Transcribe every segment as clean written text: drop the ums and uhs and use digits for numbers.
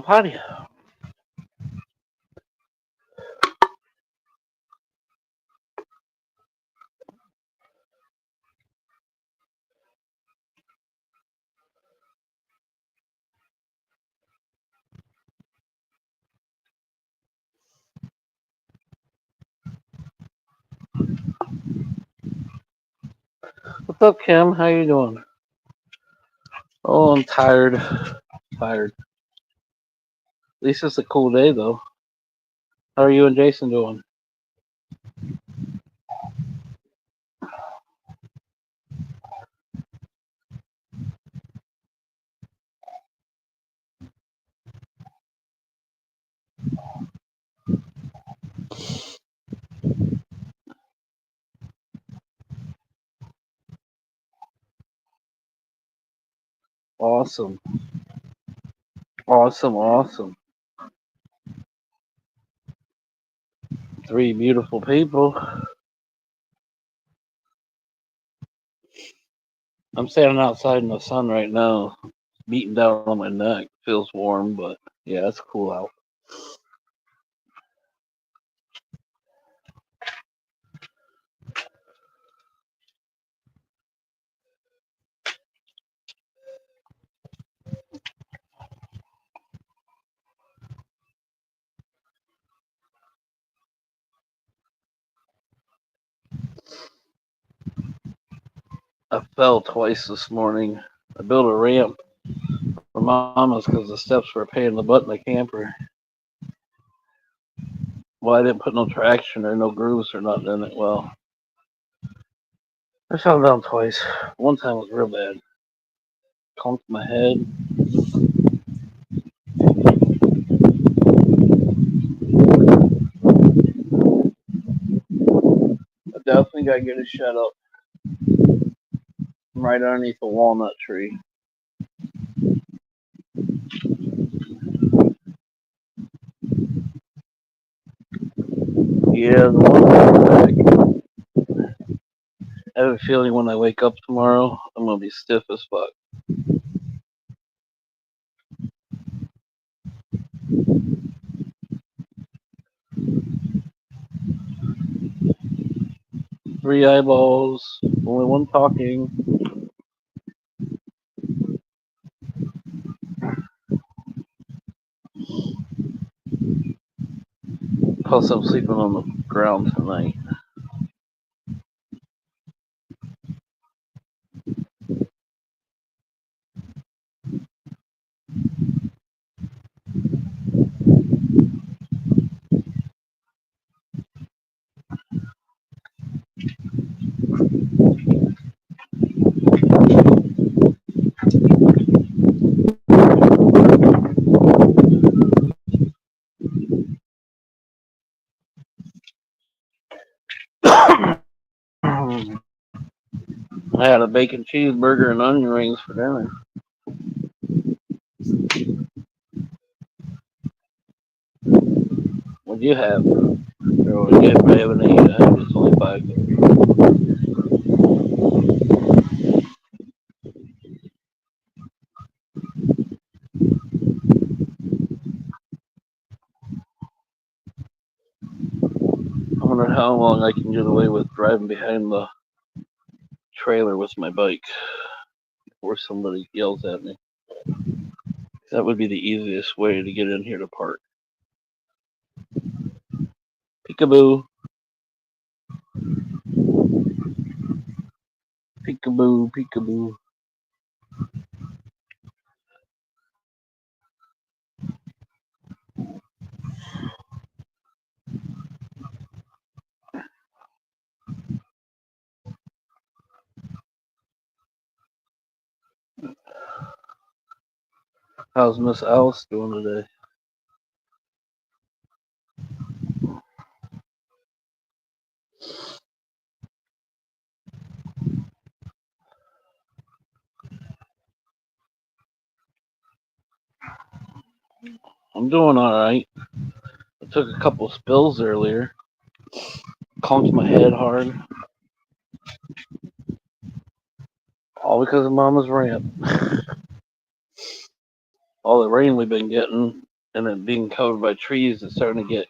Howdy. What's up, Kim? How you doing? Oh, I'm tired. Tired. At least it's a cool day, though. How are you and Jason doing? Awesome. Awesome. Awesome. Three beautiful people. I'm standing outside in the sun right now, beating down on my neck. Feels warm, but yeah, it's cool out. I fell twice this morning. I built a ramp for Mama's because the steps were a pain in the butt in the camper. Well, I didn't put no traction or no grooves or nothing in it. Well, I fell down twice. One time was real bad. Conked my head. I definitely gotta get it shut up. I'm right underneath a walnut tree. Yeah, the one back. I have a feeling when I wake up tomorrow, I'm gonna be stiff as fuck. 3 eyeballs, only one talking. Plus, I'm sleeping on the ground tonight. I had a bacon cheeseburger and onion rings for dinner. What'd you have? Or what you have? I haven't eaten. I think it's only 5:30. I wonder how long I can get away with driving behind the trailer with my bike before somebody yells at me. That would be the easiest way to get in here to park. Peekaboo, peekaboo, peekaboo. How's Miss Alice doing today? I'm doing all right. I took a couple spills earlier. Conked my head hard. All because of Mama's ramp. All the rain we've been getting. and then being covered by trees, it's starting to get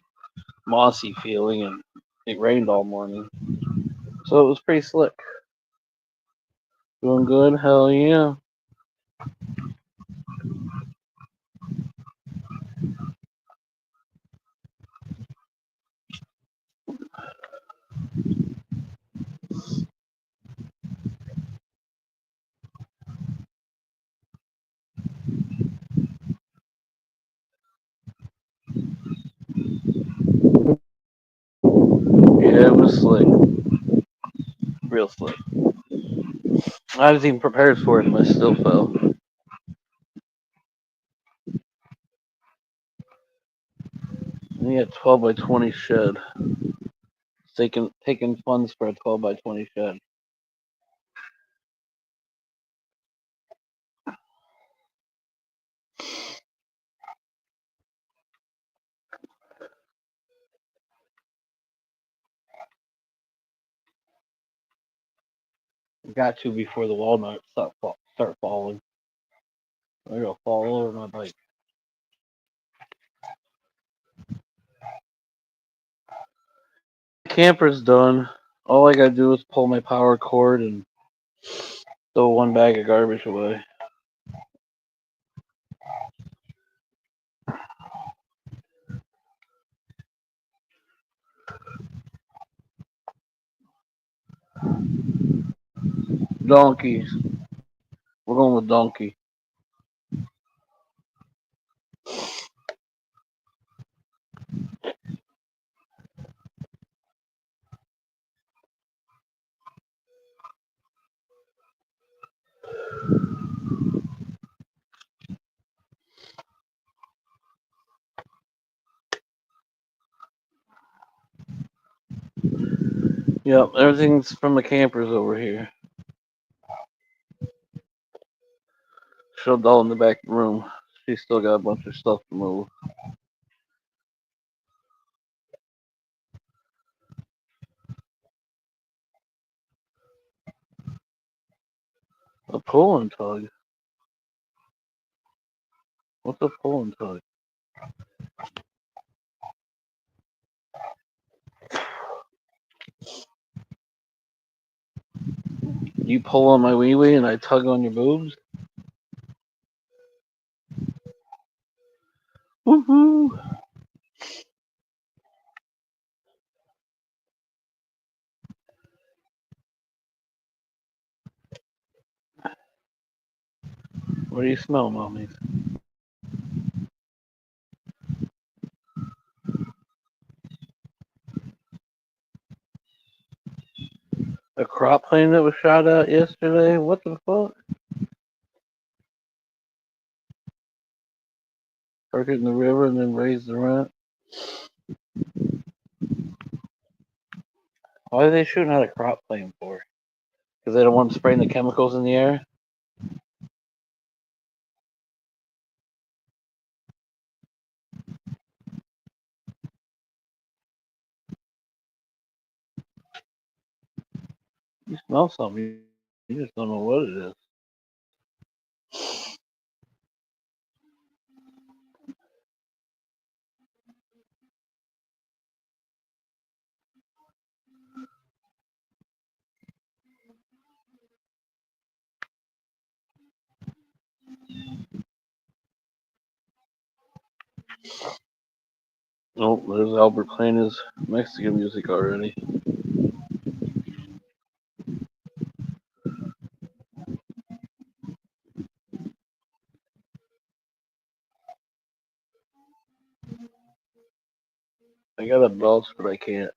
mossy feeling, and it rained all morning, so it was pretty slick. Doing good, hell yeah. Yeah, it was slick, real slick. I was even prepared for it, and I still fell. We had 12 by 20 shed. Taking funds for a 12 by 20 shed. Got to before the walnuts start falling. They're gonna fall over my bike. Camper's done. All I gotta do is pull my power cord and throw one bag of garbage away. Donkeys. We're going with donkey. Yep, everything's from the campers over here. Shoved all in the back room. She's still got a bunch of stuff to move. A pull and tug. What's a pull and tug? You pull on my wee wee and I tug on your boobs? Woohoo! What do you smell, mommy? A crop plane that was shot at yesterday? What the fuck? Park it in the river and then raise the rent? Why are they shooting at a crop plane for? Because they don't want to spraying the chemicals in the air? You smell something. You just don't know what it is. Oh, there's Albert playing his Mexican music already. I got a belch, but I can't.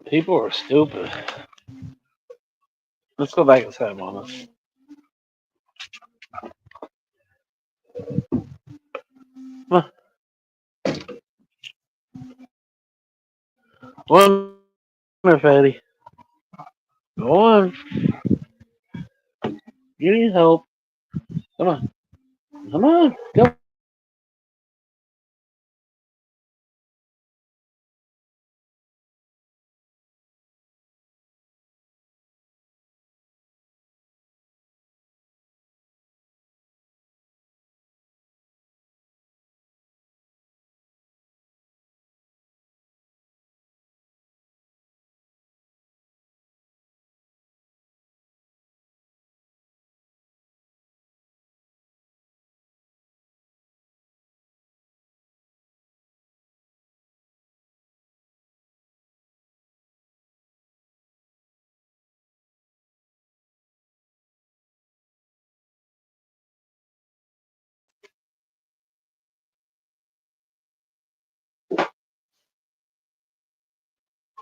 People are stupid. Let's go back inside, Mama. Come on, fatty. Go on. You need help. Come on. Come on. Go.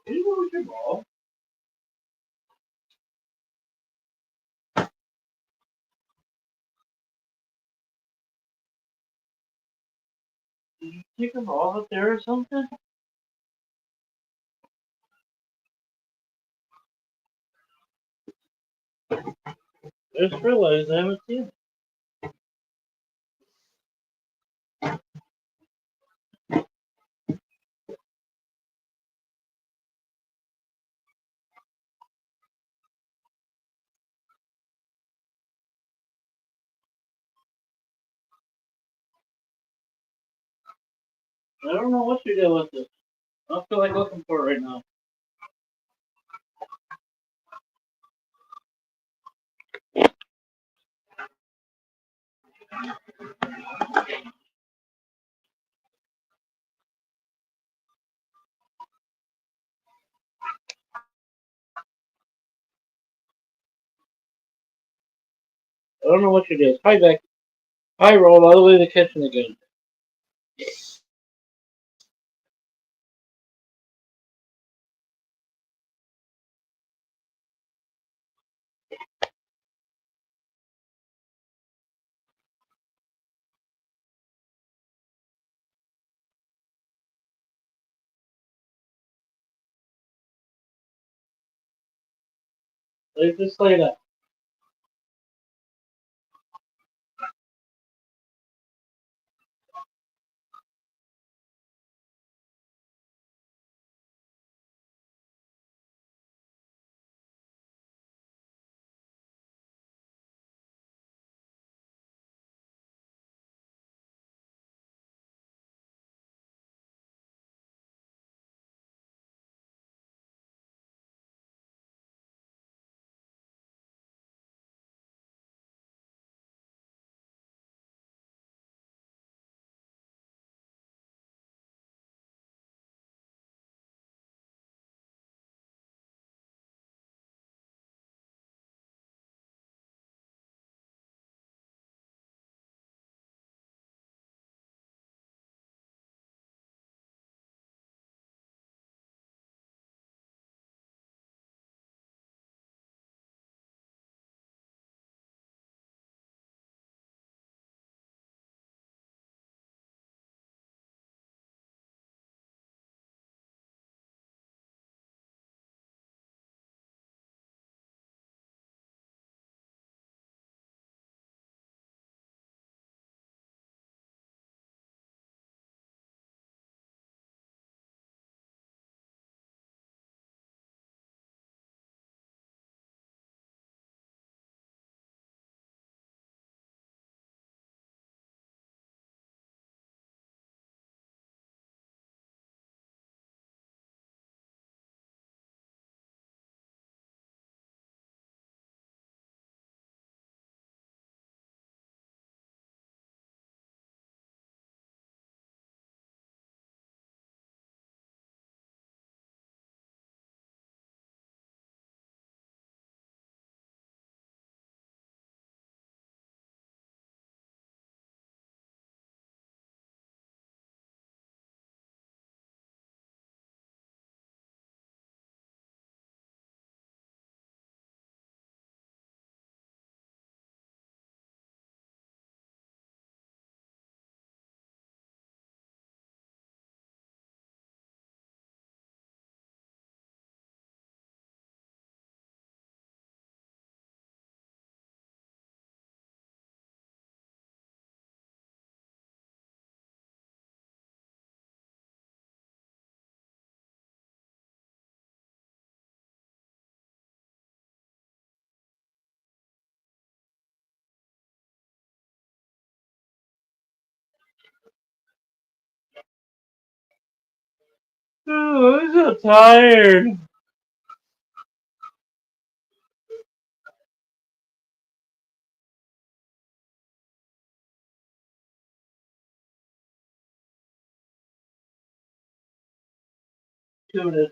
Can you go with your ball? Did you take a ball up there or something? I just realized I haven't seen it. I don't know what you did with it. I don't feel like looking for it right now. I don't know what you did. Hi, Beck. Hi, roll all the way to the kitchen again. Just lay that. Oh, I'm so tired. Tune.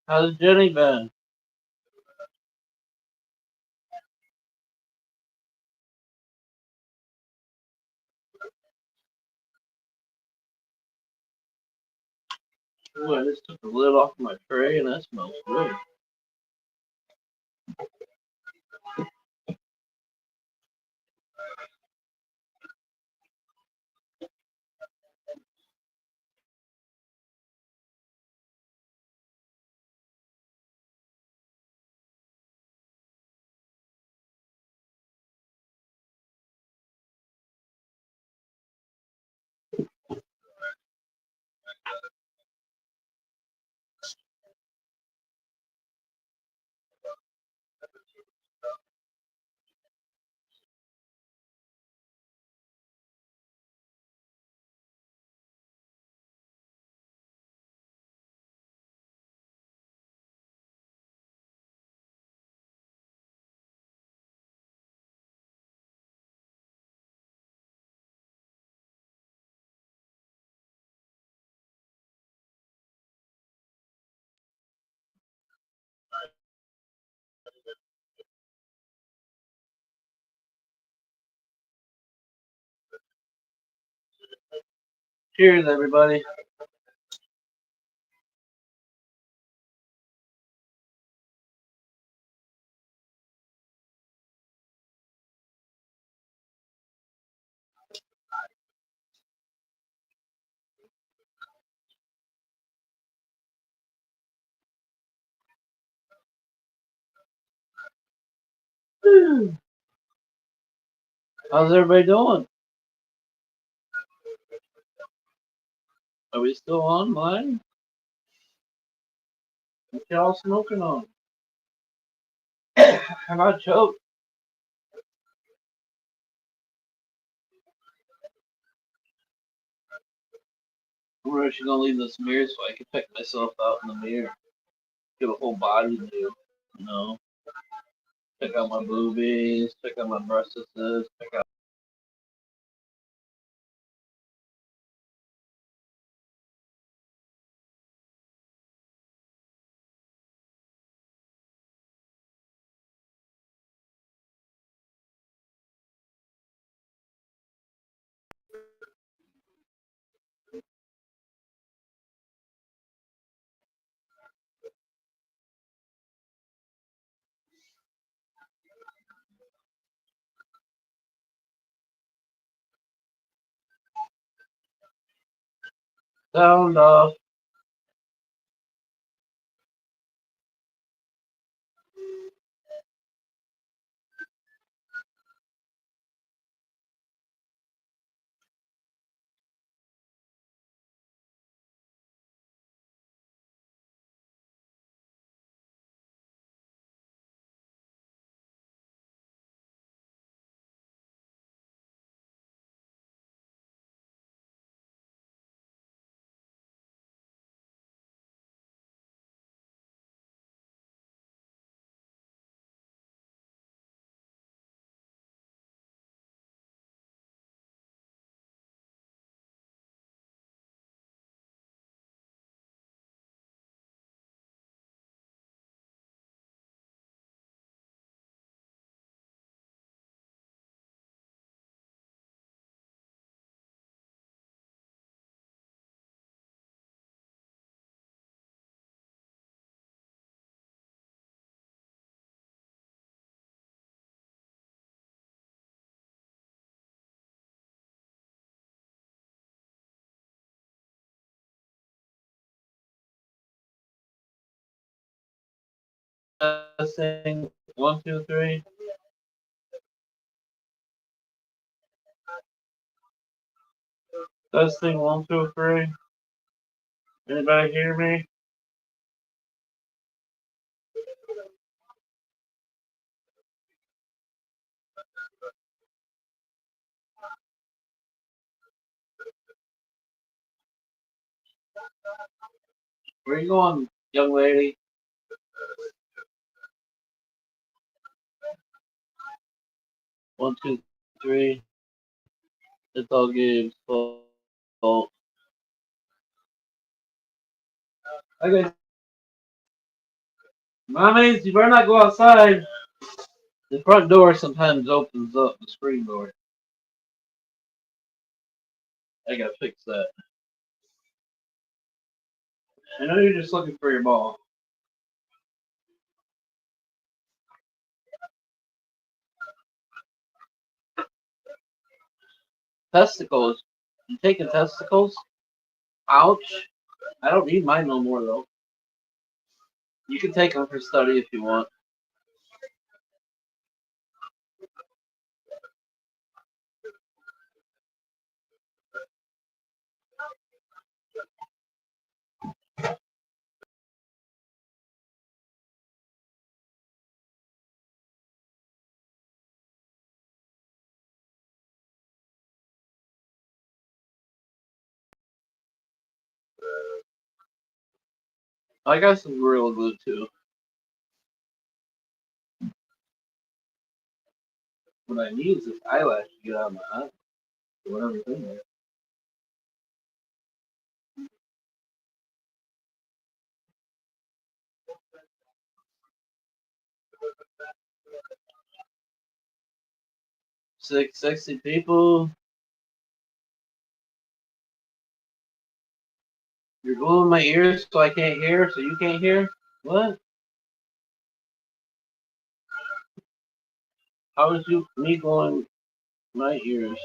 How's Jenny been? Ooh, I just took the lid off my tray and that smells good. Cheers, everybody. How's everybody doing? Are we still online? What y'all smoking on? How about choke? I'm actually gonna leave this mirror so I can pick myself out in the mirror. Get a whole body view. You know, check out my boobies, check out my breasts, check out. Sound off. Testing 1, 2, 3. Testing 1, 2, 3. Anybody hear me? Where you going, young lady? 1, 2, 3. It's all games. Fault. Okay. Mommies, you better not go outside. The front door sometimes opens up, the screen door. I gotta fix that. I know you're just looking for your ball. Testicles. You taking testicles? Ouch. I don't need mine no more though. You can take them for study if you want. I got some Gorilla Glue too. What I need is this eyelash to get out of my eye. Whatever's in there. Six sexy people. You're gluing my ears so I can't hear, so you can't hear? What? How is you me gluing my ears?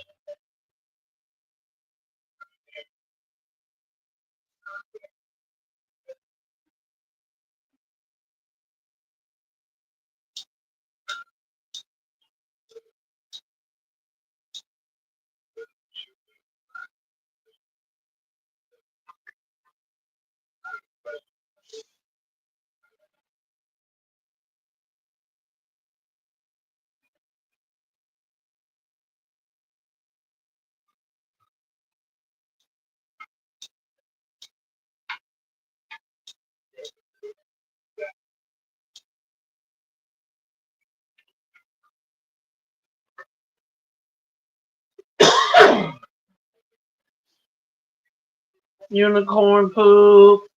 Unicorn poop.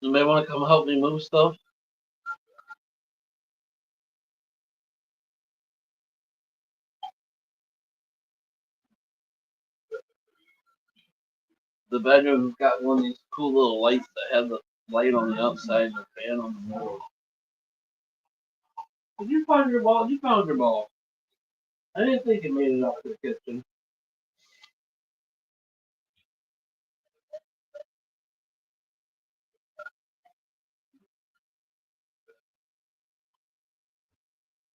You may want to come help me move stuff. The bedroom's got one of these cool little lights that have the light on the outside and the fan on the middle. Did you find your ball? You found your ball. I didn't think it made it out to the kitchen.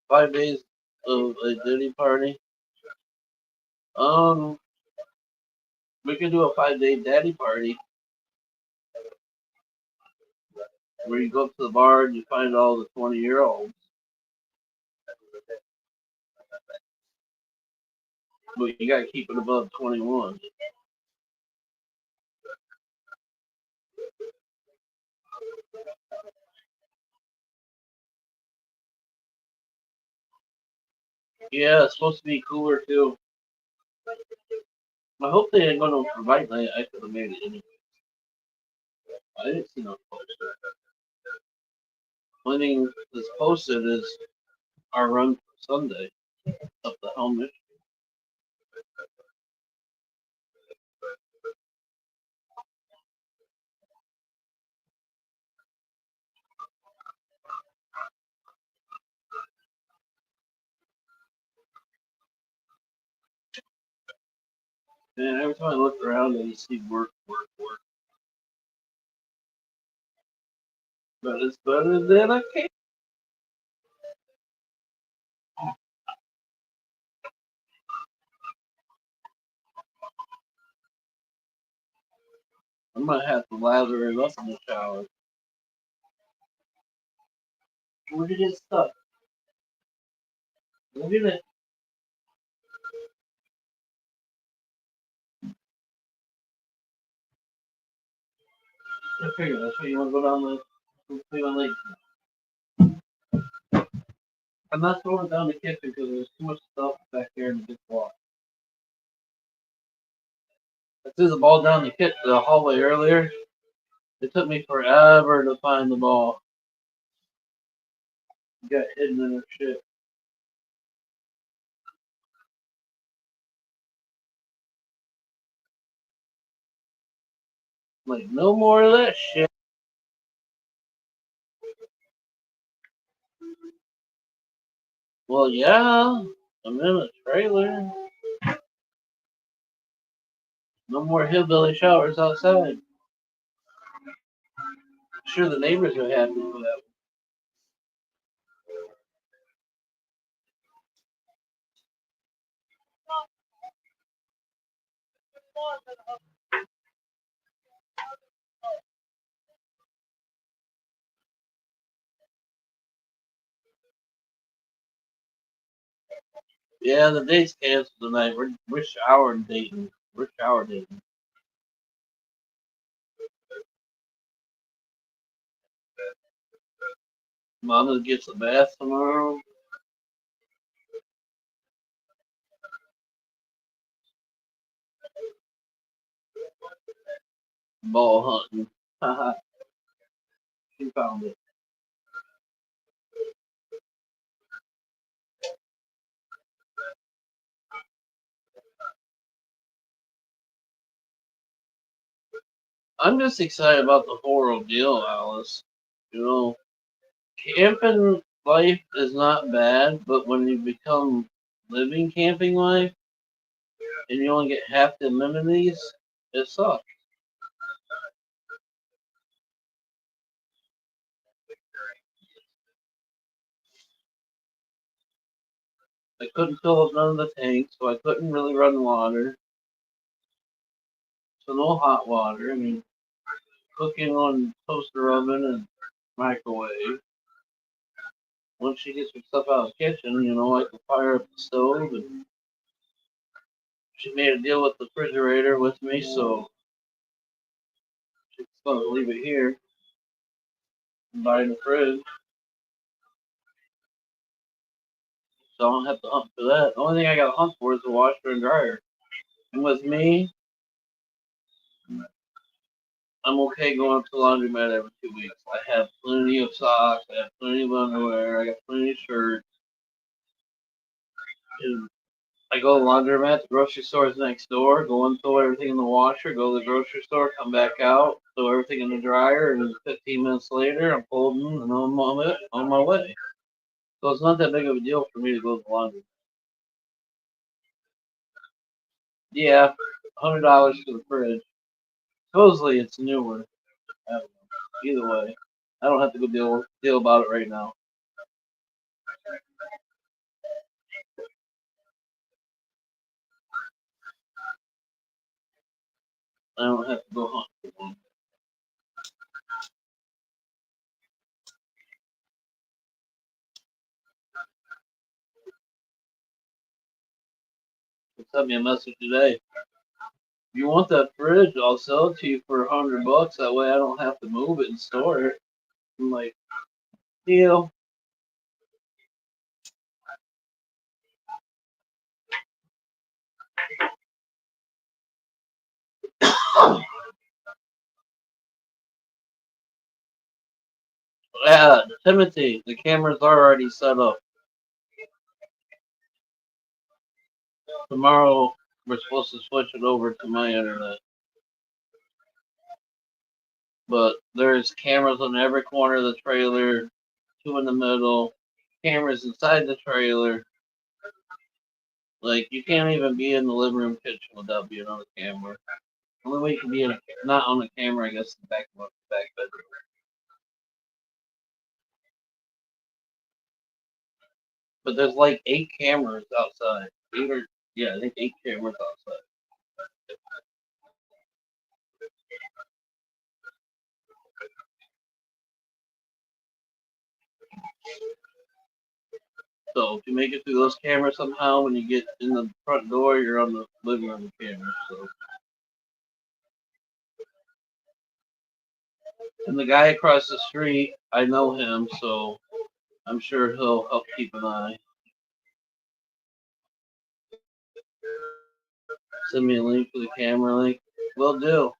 Five days of a Diddy party. Um, we could do a 5-day daddy party where you go up to the bar and you find all the 20-year-olds. But you gotta keep it above 21. Yeah, it's supposed to be cooler too. I hope they ain't gonna provide that. I could have made it anyway. I didn't see no poster. Only thing that's posted is our run for Sunday up the helmet. And every time I look around, I just see work, work, work. But it's better than I can. I might have to lather it up in the shower. Where did it stuck? Look at it. I figured that's why you want to go down the Cleveland Lake. I'm not throwing it down the kitchen because there's too much stuff back there in the big wall. I threw the ball down the hallway earlier. It took me forever to find the ball. It got hidden in her shit. I'm like, no more of that shit. Well, yeah, I'm in a trailer. No more hillbilly showers outside. Sure, the neighbors are happy with that. Yeah, the date's canceled tonight. We're shower dating. We're shower dating. Mama gets a bath tomorrow. Ball hunting. Haha, she found it. I'm just excited about the whole ordeal, Alice. You know, camping life is not bad, but when you become living camping life and you only get half the amenities, it sucks. I couldn't fill up none of the tanks, so I couldn't really run water. So no hot water. I mean, cooking on toaster oven and microwave. Once she gets her stuff out of the kitchen, I can fire up the stove. And she made a deal with the refrigerator with me, so she's going to leave it here and buy the fridge. So I don't have to hunt for that. The only thing I got to hunt for is the washer and dryer. And with me, I'm okay going to the laundromat every 2 weeks. I have plenty of socks. I have plenty of underwear. I got plenty of shirts. And I go to the laundromat, the grocery store is next door, go and throw everything in the washer, go to the grocery store, come back out, throw everything in the dryer, and 15 minutes later, I'm folding and on my way. So it's not that big of a deal for me to go to the laundry. Yeah, $100 for the fridge. Supposedly it's newer. I don't know. Either way, I don't have to go deal about it right now. I don't have to go hunt for one. They sent me a message today. If you want that fridge, I'll sell it to you for $100. That way I don't have to move it and store it. I'm like, deal. Yeah, Timothy, the camera's already set up. Tomorrow we're supposed to switch it over to my internet. But there's cameras on every corner of the trailer, two in the middle, cameras inside the trailer. Like you can't even be in the living room kitchen without being on a camera. Only way you can be in not on a camera, I guess, the back of the back bedroom. But there's like 8 cameras outside. Yeah, I think 8 cameras outside. So if you make it through those cameras somehow, when you get in the front door, you're on the living room camera. So, and the guy across the street, I know him, so I'm sure he'll help keep an eye. Send me a link for the camera link. Will do.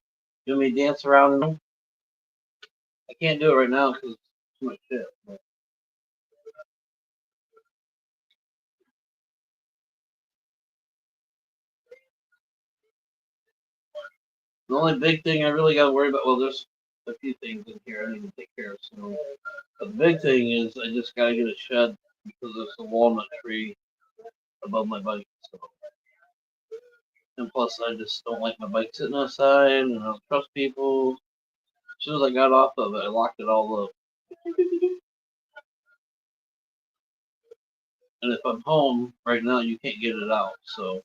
You want me to dance around in them? I can't do it right now because it's too much shit. But the only big thing I really got to worry about, well, there's a few things in here I need to take care of soon. But the big thing is I just got to get a shed because there's a walnut tree above my bike. So. And plus, I just don't like my bike sitting outside, and I don't trust people. As soon as I got off of it, I locked it all up. And if I'm home right now, you can't get it out. So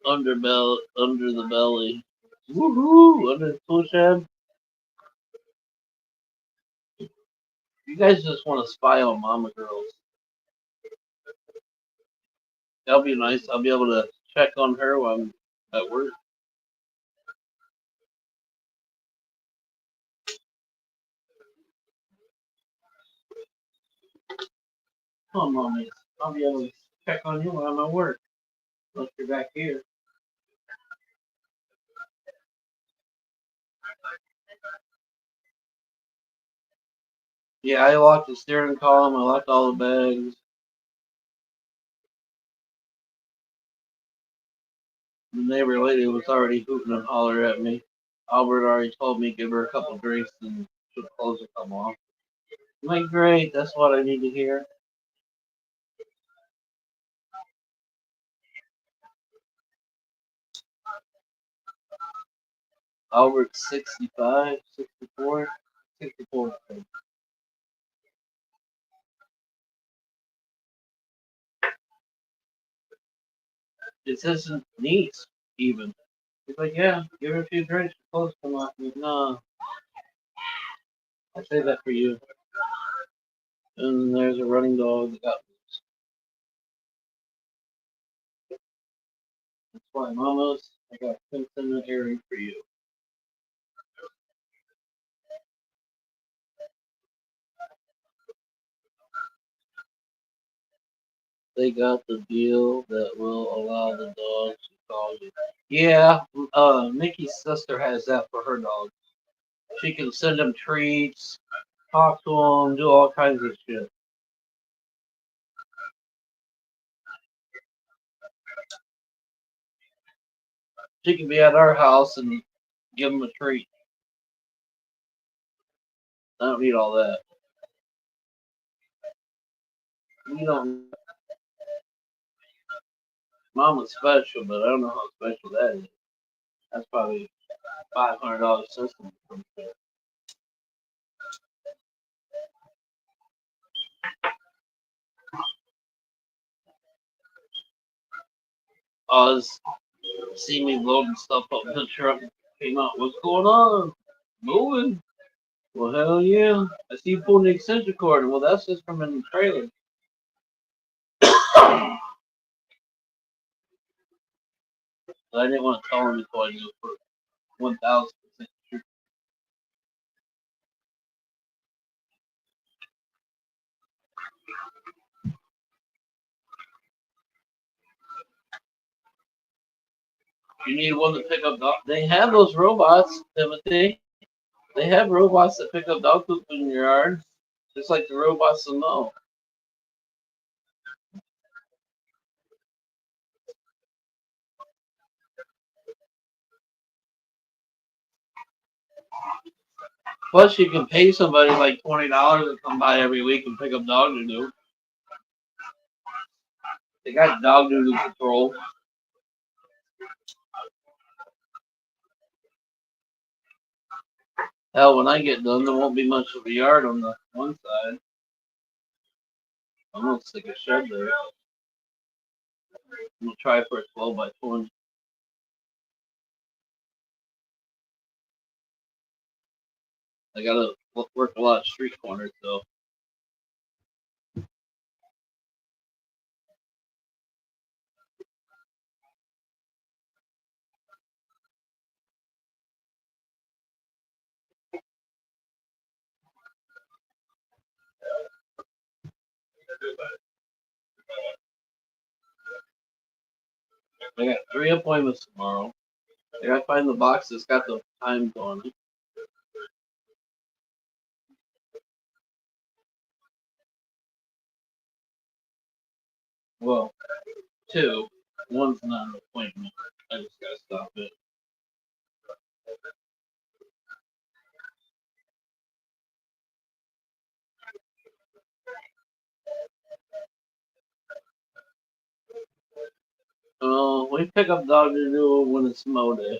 under the belly, woohoo! Under the tool shed. You guys just want to spy on mama girls. That'll be nice. I'll be able to check on her while I'm at work. Come on, mommy. I'll be able to check on you while I'm at work. Unless you're back here. Yeah, I locked the steering column. I locked all the bags. The neighbor lady was already hooting and hollering at me. Albert already told me give her a couple drinks and she'll close will come off. I'm like, great, that's what I need to hear. Albert's 65, 64, 64. It's his niece, even. He's like, yeah, give her a few drinks, she'll close come off. I'm like, no, I'll say that for you. And there's a running dog that got loose. That's why, mamas, I got something and airing for you. They got the deal that will allow the dogs to call you. Yeah, Mickey's sister has that for her dog. She can send them treats, talk to them, do all kinds of shit. She can be at our house and give them a treat. I don't need all that. You don't. Mama's special, but I don't know how special that is. That's probably $500 system. Oz see me loading stuff up in the truck. Came out. What's going on? Moving. Well, hell yeah. I see you pulling the extension cord. Well, that's just from in the trailer. I didn't want to tell him until I knew for 1,000% sure. You need one to pick up dog. They have those robots, Timothy. They have robots that pick up dog poop in your yard, just like the robots that mow. Plus, you can pay somebody like $20 to come by every week and pick up dog doo doo. They got dog doo doo patrol. Hell, when I get done, there won't be much of a yard on the one side. I'm gonna stick a shed there. I'm gonna try for a 12 by 20. I gotta work a lot of street corners though. I got 3 appointments tomorrow. I gotta find the box that's got the times on it. Well, two. One's not an appointment. I just gotta stop it. Oh, we pick up dog to do when it's mow day.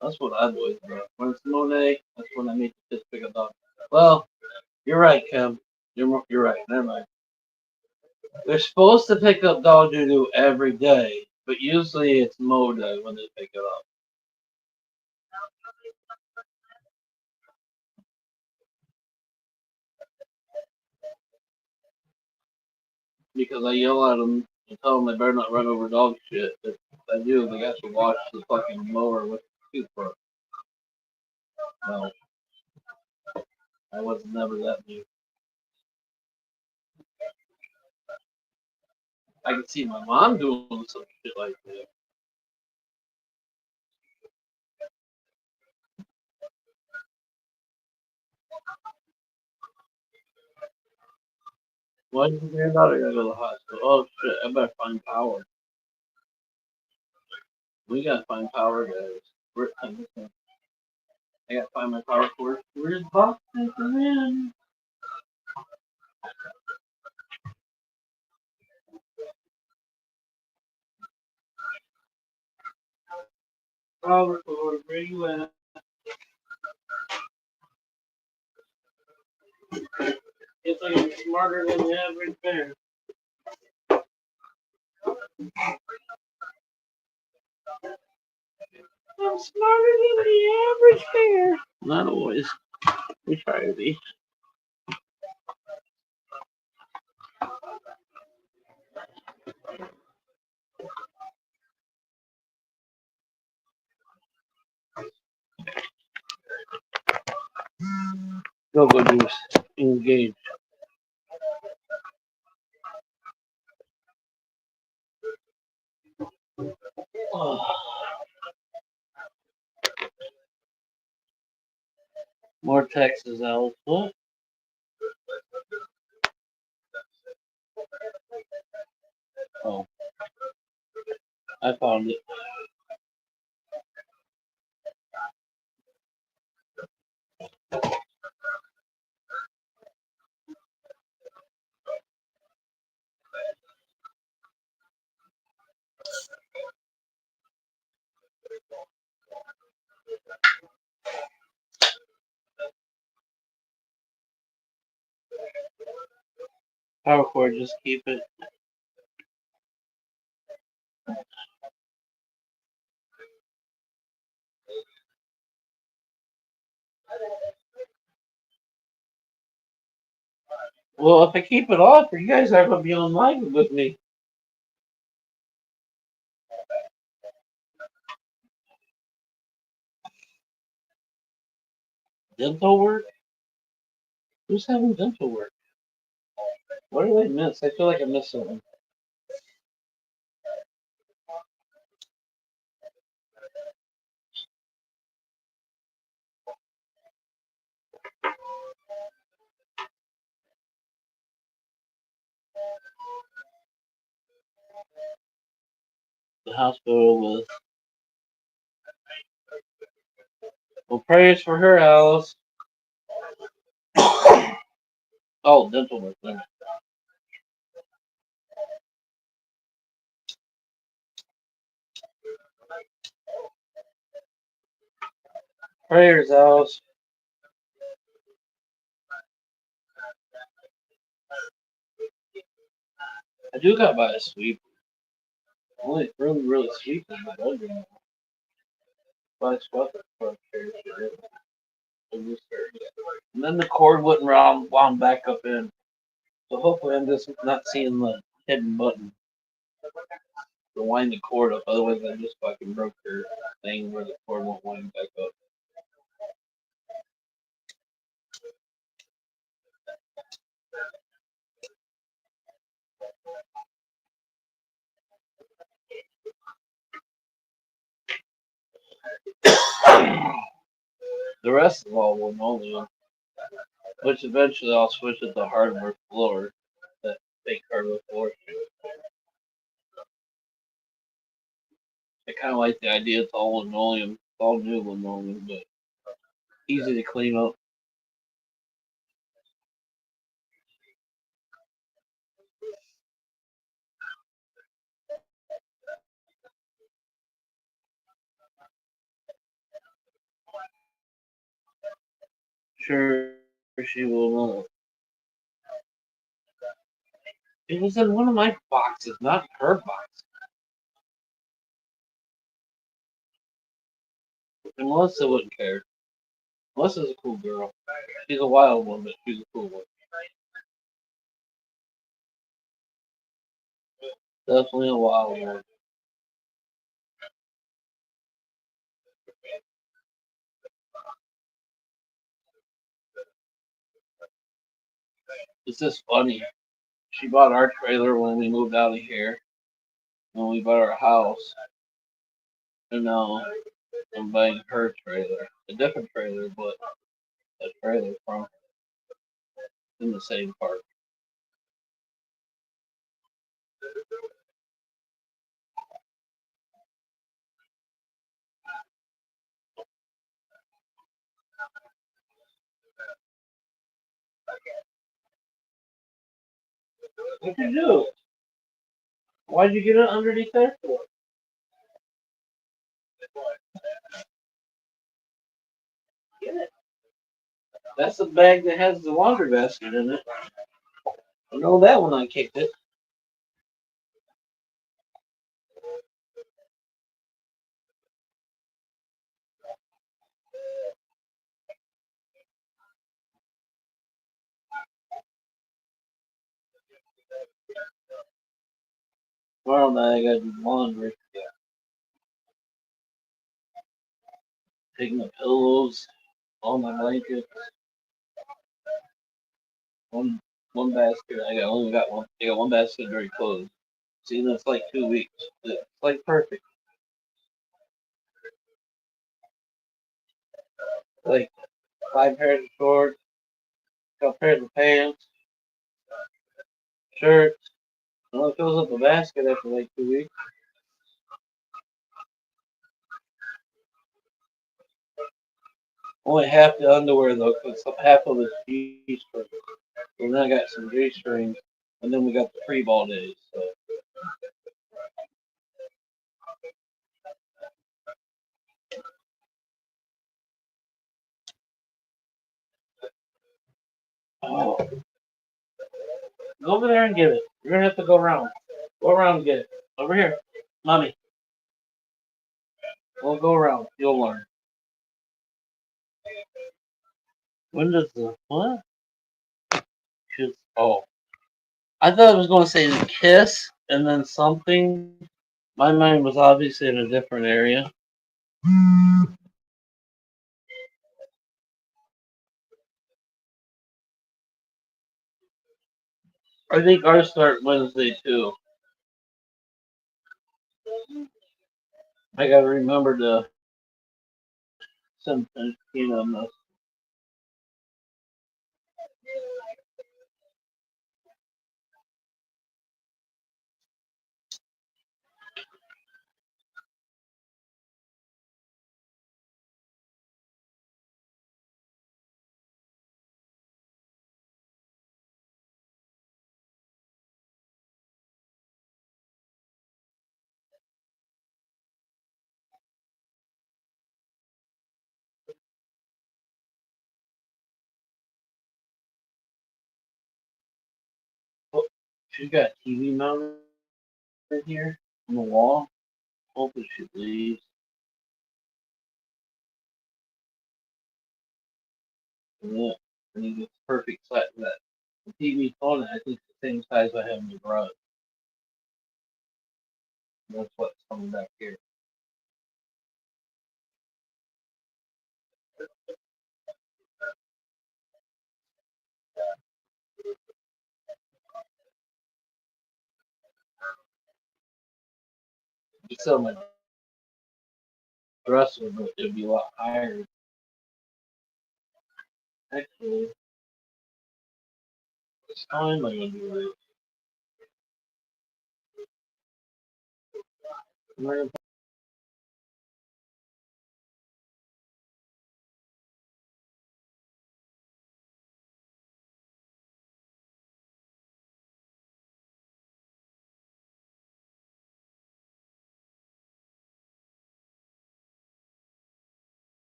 That's what I've always done. When it's mow day, that's when I meet the kids pick up dog. Well, you're right, Kim. You're right. Never mind. They're supposed to pick up dog doo doo every day, but usually it's mow day when they pick it up. Because I yell at them and tell them they better not run over dog shit. If they do, they got to wash the fucking mower with the toothbrush. No, I was never that mean. I can see my mom doing some shit like that. Why did your granddaughter gotta go to the hospital? Oh shit, I better find power. We gotta find power, guys. I gotta find my power cord. Where's the box? Man? Power cord, where you at? It's like I'm smarter than the average bear. I'm smarter than the average bear. Not always. We try to be. Go juice. Engage. Oh, more Texas owls. What? Oh, I found it. Power cord, just keep it. Well, if I keep it off, you guys aren't gonna be online with me. Dental work? Who's having dental work? What did I miss? I feel like I missed something. the hospital with, well, prayers for her, Alice. Oh, dental work. Prayers, Alice. I do got by a sweep. Only really, really sweep in my bedroom. By a sweater for chairs. And then the cord wouldn't wound back up in. So hopefully I'm just not seeing the hidden button to wind the cord up. Otherwise I just fucking broke her thing where the cord won't wind back up. The rest of all linoleum, which eventually I'll switch it to hardwood floor, that fake hardwood floor. I kind of like the idea it's all linoleum, it's all new linoleum, but easy to clean up. Sure, she will know. It was in one of my boxes, not her box. And Melissa wouldn't care. Melissa's a cool girl. She's a wild one, but she's a cool one. Definitely a wild one. It's just funny. She bought our trailer when we moved out of here, when we bought our house, and now I'm buying her trailer. A different trailer, but a trailer from in the same park. What'd you do? Why'd you get it underneath there for? Get it. That's the bag that has the laundry basket in it. I know that when I kicked it. Tomorrow night I gotta do laundry. Taking the pillows, all my blankets, one one basket. I got only got one. I got one basket of dirty clothes. See, that's like 2 weeks. It's like perfect. Like 5 pairs of shorts, couple pairs of pants, shirts. It only fills up a basket after like 2 weeks. Only half the underwear though, because half of it's G-string. And then I got some G-strings, and then we got the free ball days. So. Oh, go over there and get it. You're gonna have to go around. Go around and get it. Over here, mommy. We'll go around. You'll learn. When does the what? Oh, I thought it was going to say the kiss and then something. My mind was obviously in a different area. I think ours start Wednesday too. I gotta remember to send Tina a message. She's got a TV mounted here on the wall. Hopefully she leaves. Yeah, I think it's perfect size. That the TV on it, I think it's the same size I have in the garage. That's what's coming back here. You sell my dresser, but it'd be a lot higher. Actually, this time I'm gonna do it.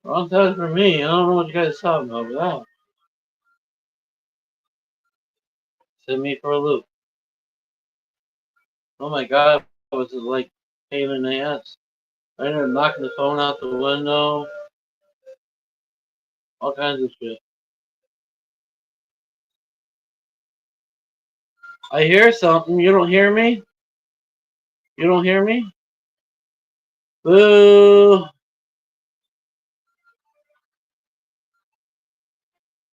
Wrong time for me. I don't know what you guys are talking about with that. Send me for a loop. Oh my god, was it like pain in the ass? I ended up knocking the phone out the window. All kinds of shit. I hear something. You don't hear me? You don't hear me? Boo!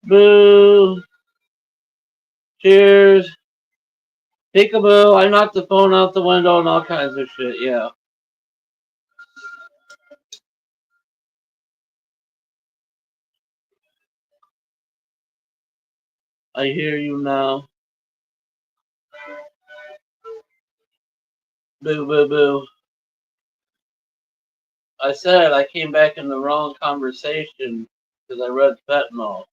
Boo! Cheers! Peekaboo! I knocked the phone out the window and all kinds of shit. Yeah. I hear you now. Boo, boo, boo. I said I came back in the wrong conversation because I read fentanyl.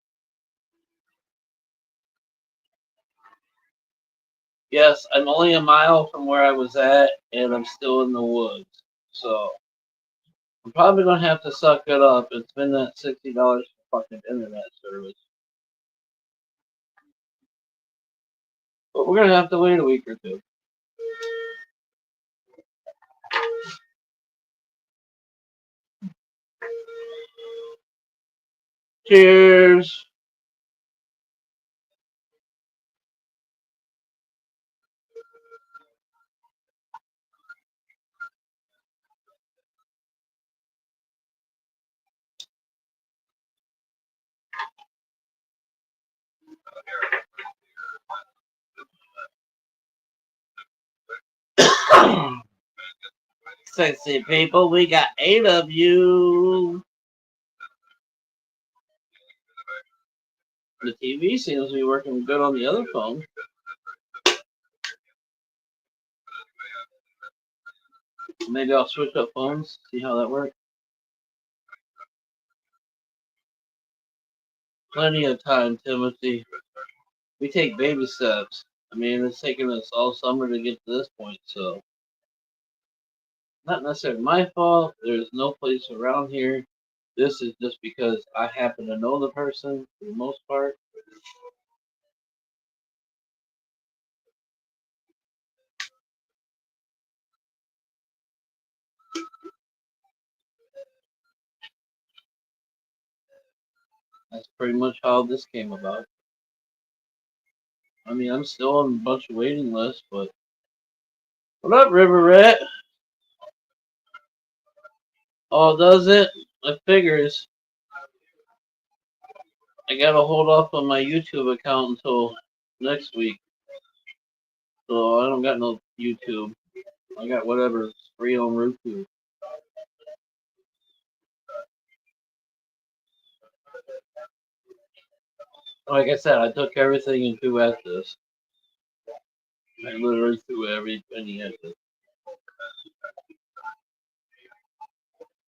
Yes, I'm only a mile from where I was at, and I'm still in the woods. So I'm probably gonna have to suck it up and spend that $60 for fucking internet service. But we're gonna have to wait a week or two. Cheers. Sexy people, we got 8 of you. The TV seems to be working good on the other phone. Maybe I'll switch up phones, see how that works. Plenty of time, Timothy. We take baby steps. I mean, it's taken us all summer to get to this point, so not necessarily my fault. There's no place around here. This is just because I happen to know the person for the most part. That's pretty much how this came about. I mean, I'm still on a bunch of waiting lists, but what up, River Rat? Oh, does it? I figures I gotta hold off on my YouTube account until next week. So I don't got no YouTube. I got whatever's free on Roku. Like I said, I took everything in 2X's. I literally threw every penny at this.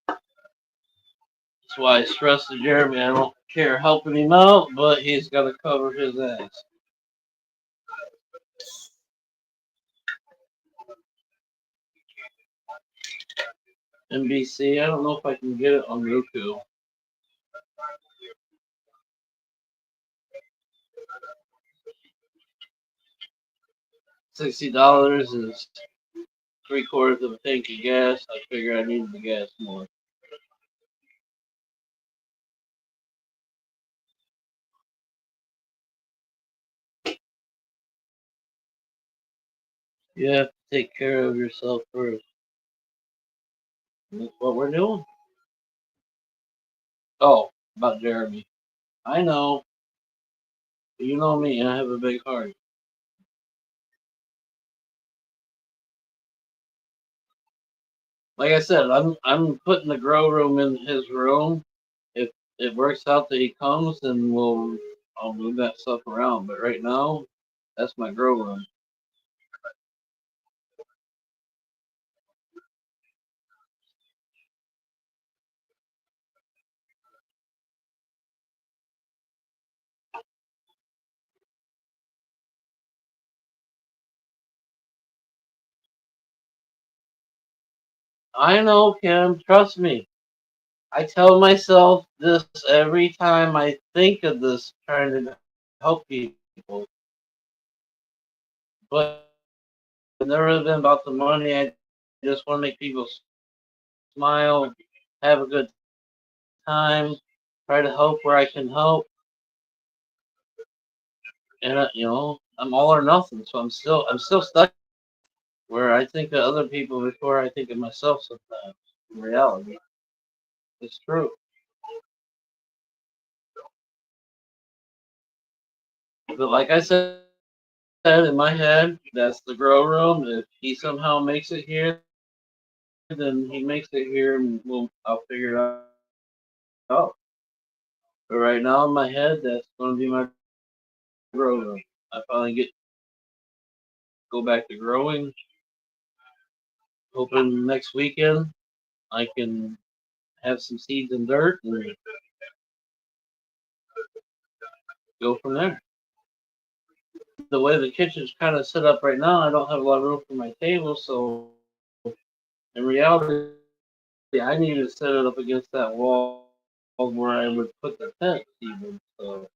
That's why I stress to Jeremy I don't care helping him out, but he's got to cover his ass. NBC, I don't know if I can get it on Roku. $60 is 3/4 of a tank of gas. I figure I need the gas more. You have to take care of yourself first. And that's what we're doing. Oh, about Jeremy. I know. You know me, I have a big heart. Like I said, I'm putting the grow room in his room. If it works out that he comes, then I'll move that stuff around. But right now, that's my grow room. I know, Kim. Trust me. I tell myself this every time I think of this, trying to help people. But it's never been about the money. I just want to make people smile, have a good time, try to help where I can help, and I'm all or nothing. So I'm still stuck where I think of other people before I think of myself. Sometimes, in reality, it's true. But like I said, in my head, that's the grow room. If he somehow makes it here, then he makes it here, and I'll figure it out. But right now in my head, that's going to be my grow room. I finally get go back to growing. Hoping next weekend I can have some seeds in dirt and go from there. The way the kitchen's kind of set up right now, I don't have a lot of room for my table, so in reality, I need to set it up against that wall where I would put the tent even. So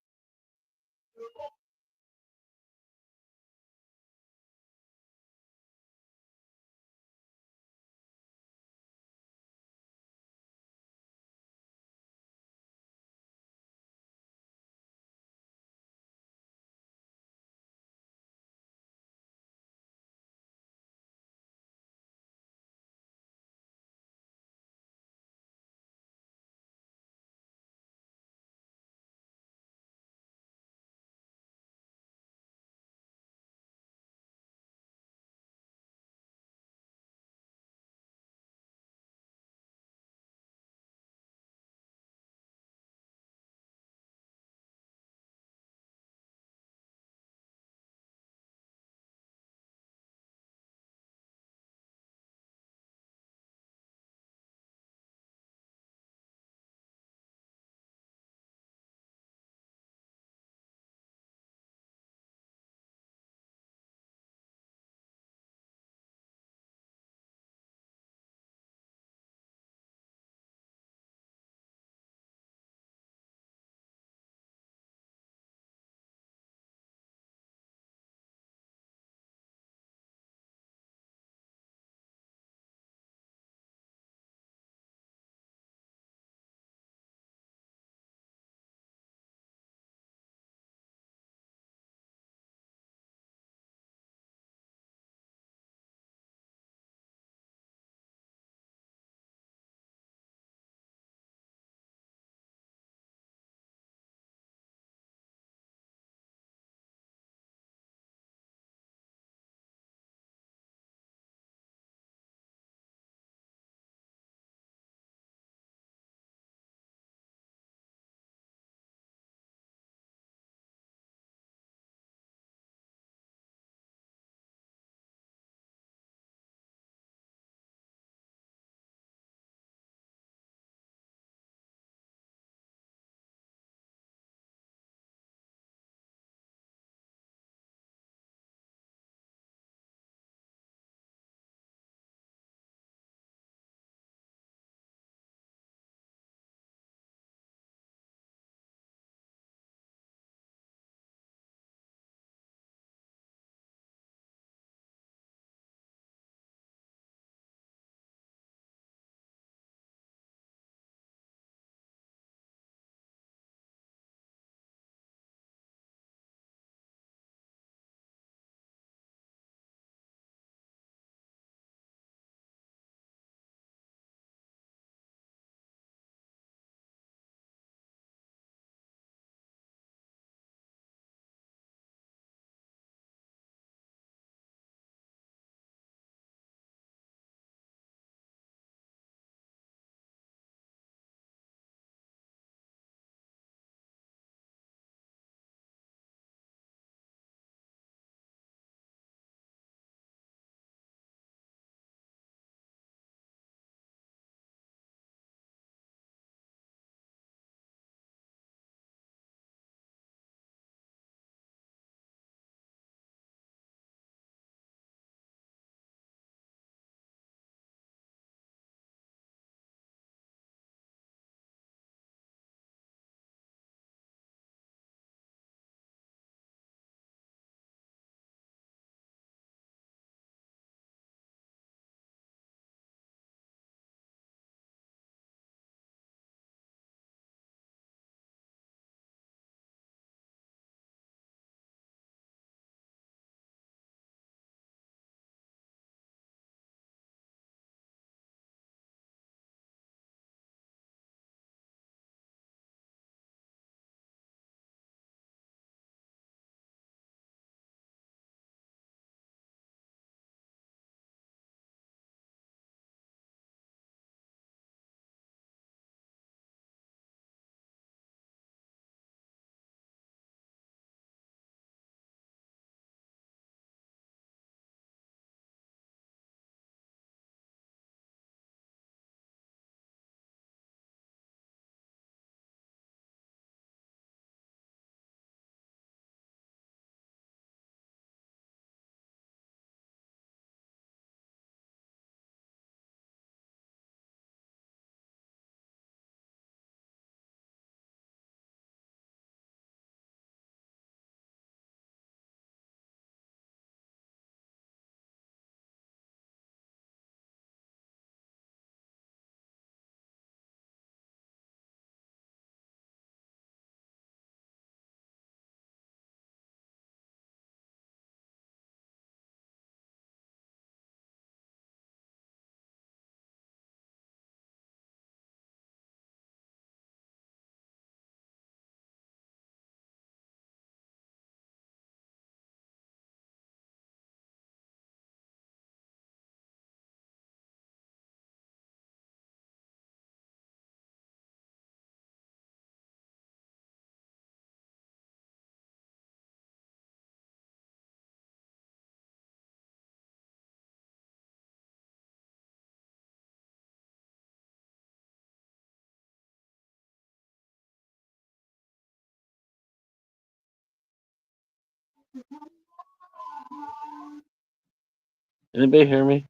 Anybody hear me?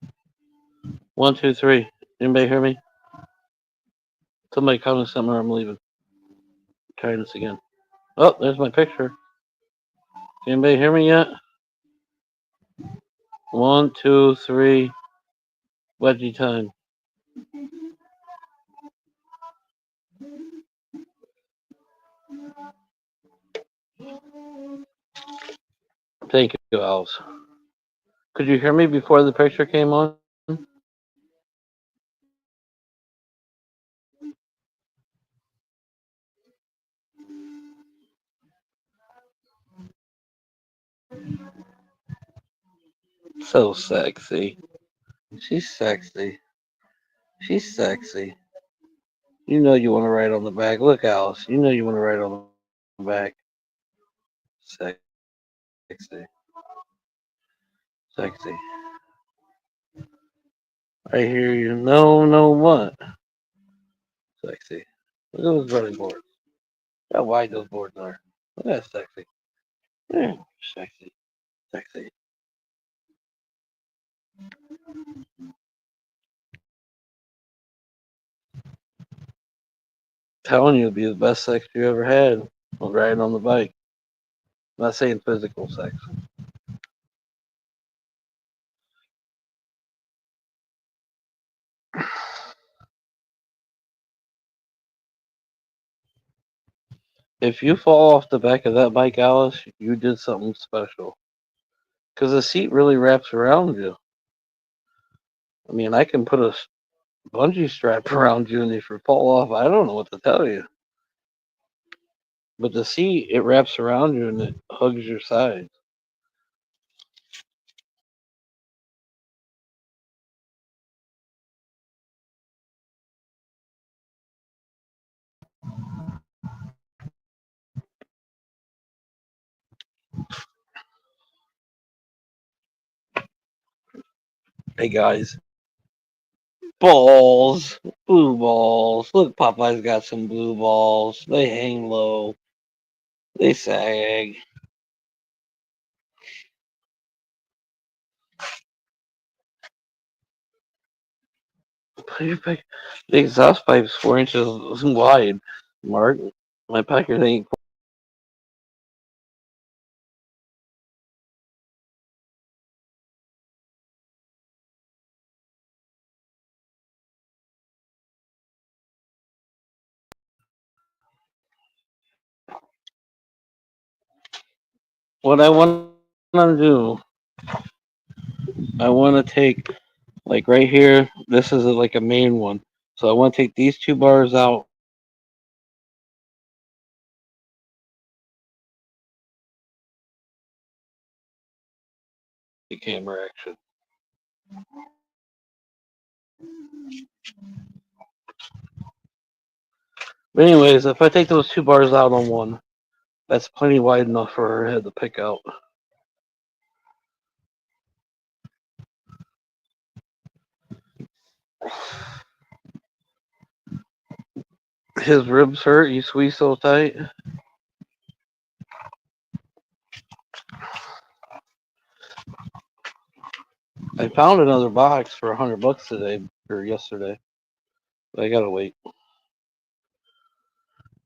1, 2, 3. Anybody hear me? Somebody comment something or I'm leaving. Trying this again. Oh, there's my picture. Anybody hear me yet? 1, 2, 3. Wedgie time. Thank you, Alice. Could you hear me before the picture came on? So sexy. She's sexy. She's sexy. You know you want to write on the back. Look, Alice. You know you want to write on the back. Sexy. Sexy. I hear you. No, no, what? Sexy. Look at those running boards. How wide those boards are. Look at that sexy. Yeah, sexy. Sexy. Telling you it'd be the best sex you ever had. Riding on the bike. I'm not saying physical sex. If you fall off the back of that bike, Alice, you did something special. Because the seat really wraps around you. I mean, I can put a bungee strap around you, and if you fall off, I don't know what to tell you. But the seat, it wraps around you and it hugs your sides. Hey guys, balls, blue balls. Look, Popeye's got some blue balls. They hang low. They sag. The exhaust pipe's 4 inches wide. Mark, my Packard ain't. What I want to do, I want to take like right here. This is like a main one, so I want to take these two bars out. The camera action. But anyways, if I take those two bars out on one, that's plenty wide enough for her head to pick out. His ribs hurt. You squeeze so tight. I found another box for $100 today or yesterday. But I gotta wait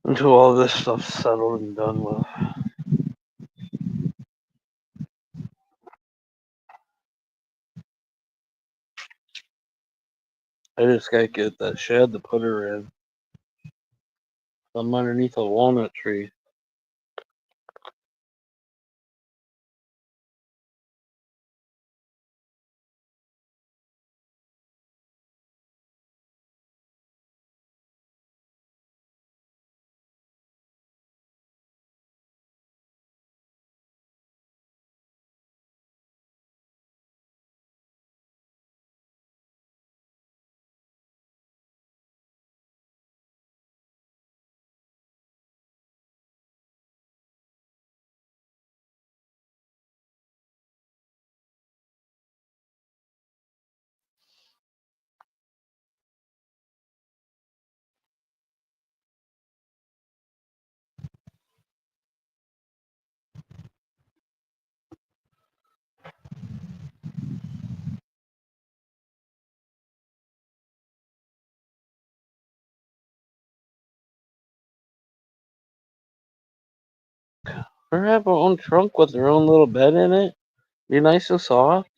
until all this stuff's settled and done with. I just gotta get that shed to put her in. I'm underneath a walnut tree. Her have her own trunk with her own little bed in it. Be nice and soft.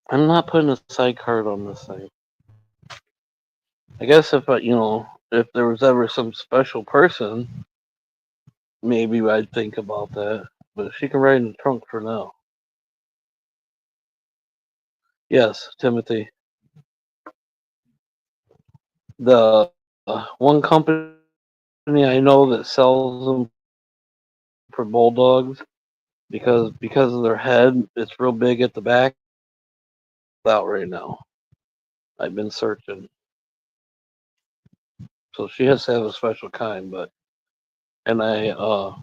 I'm not putting a sidecar on this thing. I guess if there was ever some special person, maybe I'd think about that. But she can ride in the trunk for now. Yes, Timothy. The one company I know that sells them for bulldogs because of their head, it's real big at the back. Out right now. I've been searching, so she has to have a special kind. But and I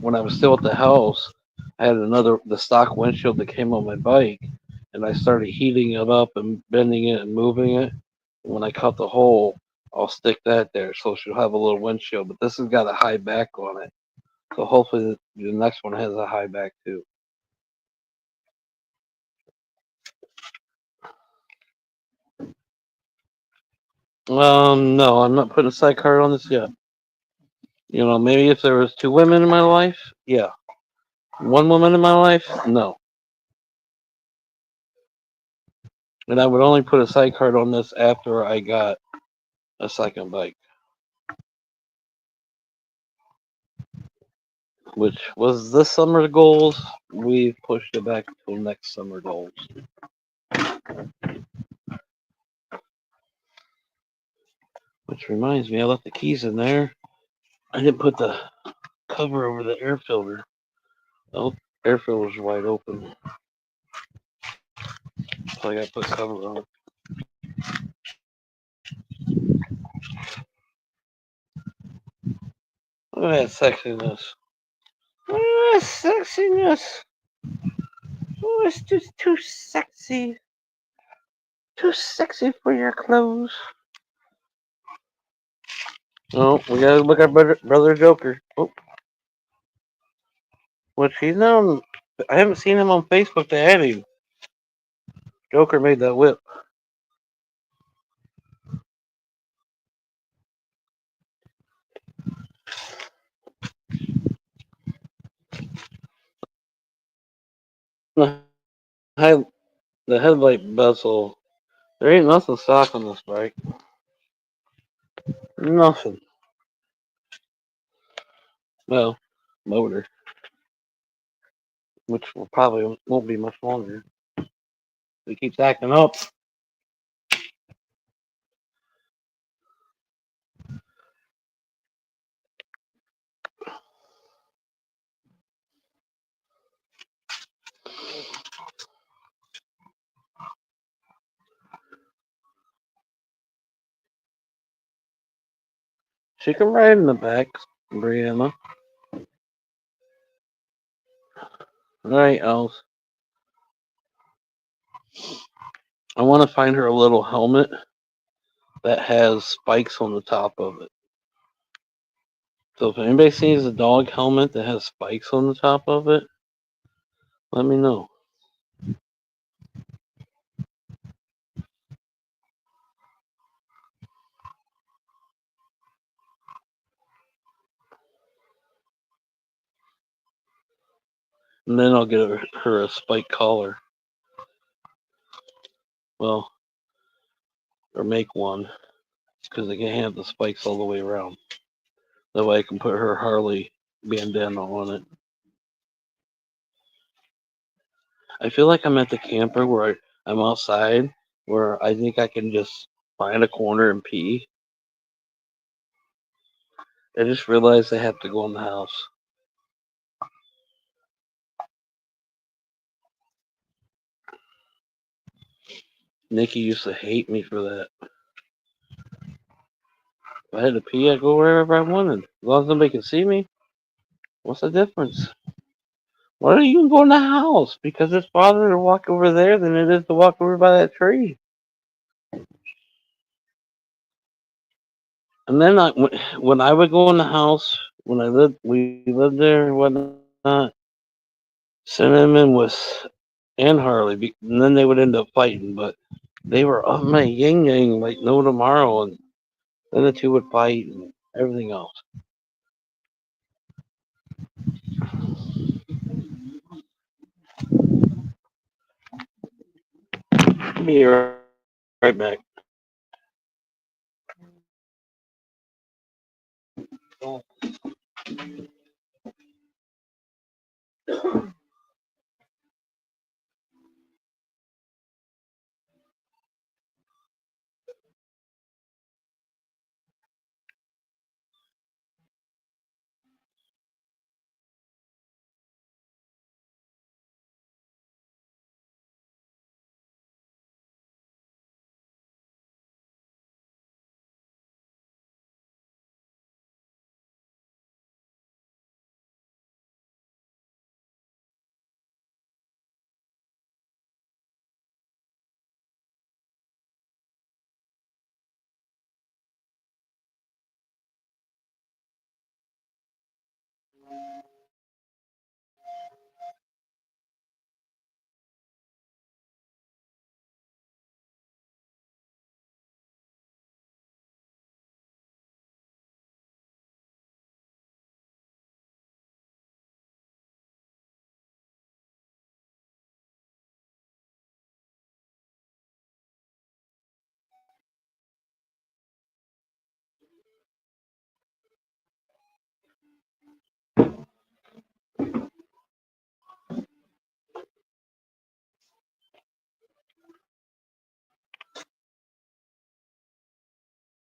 when I was still at the house, I had the stock windshield that came on my bike, and I started heating it up and bending it and moving it. When I cut the hole, I'll stick that there so she'll have a little windshield. But this has got a high back on it, so hopefully the next one has a high back too. No, I'm not putting a sidecar on this yet. Maybe if there was two women in my life, yeah. One woman in my life, no. And I would only put a sidecar on this after I got a second bike, which was this summer's goals. We've pushed it back till next summer goals. Which reminds me, I left the keys in there. I didn't put the cover over the air filter. Oh, air filter's wide open, so I gotta put cover on it. Look at that sexiness. Look at that sexiness. Oh, it's just too sexy. Too sexy for your clothes. Oh, we gotta look at brother Joker. Oh, which he's now. I haven't seen him on Facebook to add him. Joker made that whip. The, head, the headlight bezel. There ain't nothing stock on this bike. Nothing. Well, motor, which will probably won't be much longer. It keeps acting up. She can ride in the back, Brianna. All right, else. I want to find her a little helmet that has spikes on the top of it. So if anybody sees a dog helmet that has spikes on the top of it, let me know. And then I'll get her a spike collar. Well, or make one because they can't have the spikes all the way around. That way I can put her Harley bandana on it. I feel like I'm at the camper where I'm outside, where I think I can just find a corner and pee. I just realized I have to go in the house. Nikki used to hate me for that. If I had to pee, I'd go wherever I wanted. As long as nobody can see me. What's the difference? Why don't you go in the house? Because it's farther to walk over there than it is to walk over by that tree. And then when I would go in the house, we lived there and whatnot. Cinnamon was and Harley, and then they would end up fighting. But they were of my yin yang like no tomorrow, and then the two would fight and everything else. Be right back.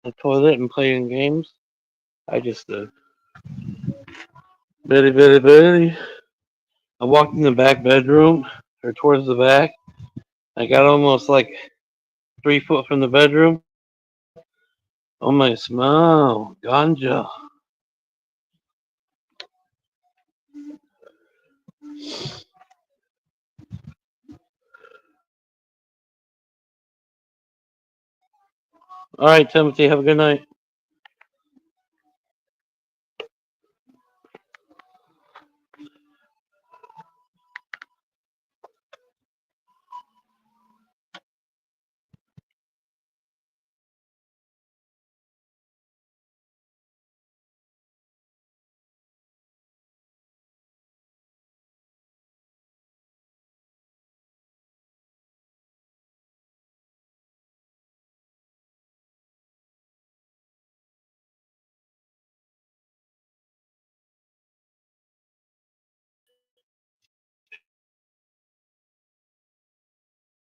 The toilet and playing games. I just Betty. I walked in the back bedroom or towards the back. I got almost like 3 foot from the bedroom. Oh my smell, ganja. All right, Timothy, have a good night.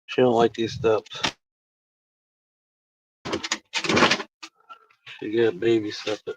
She don't like these steps. She get baby step it.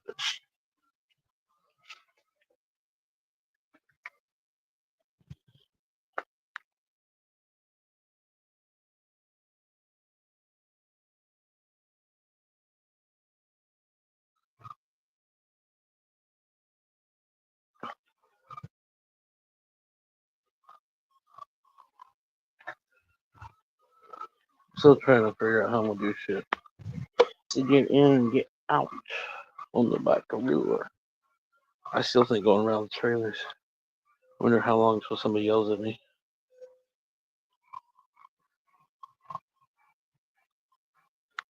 Still trying to figure out how I'm gonna do shit. To get in and get out on the back of wheeler. I still think going around the trailers. Wonder how long till somebody yells at me.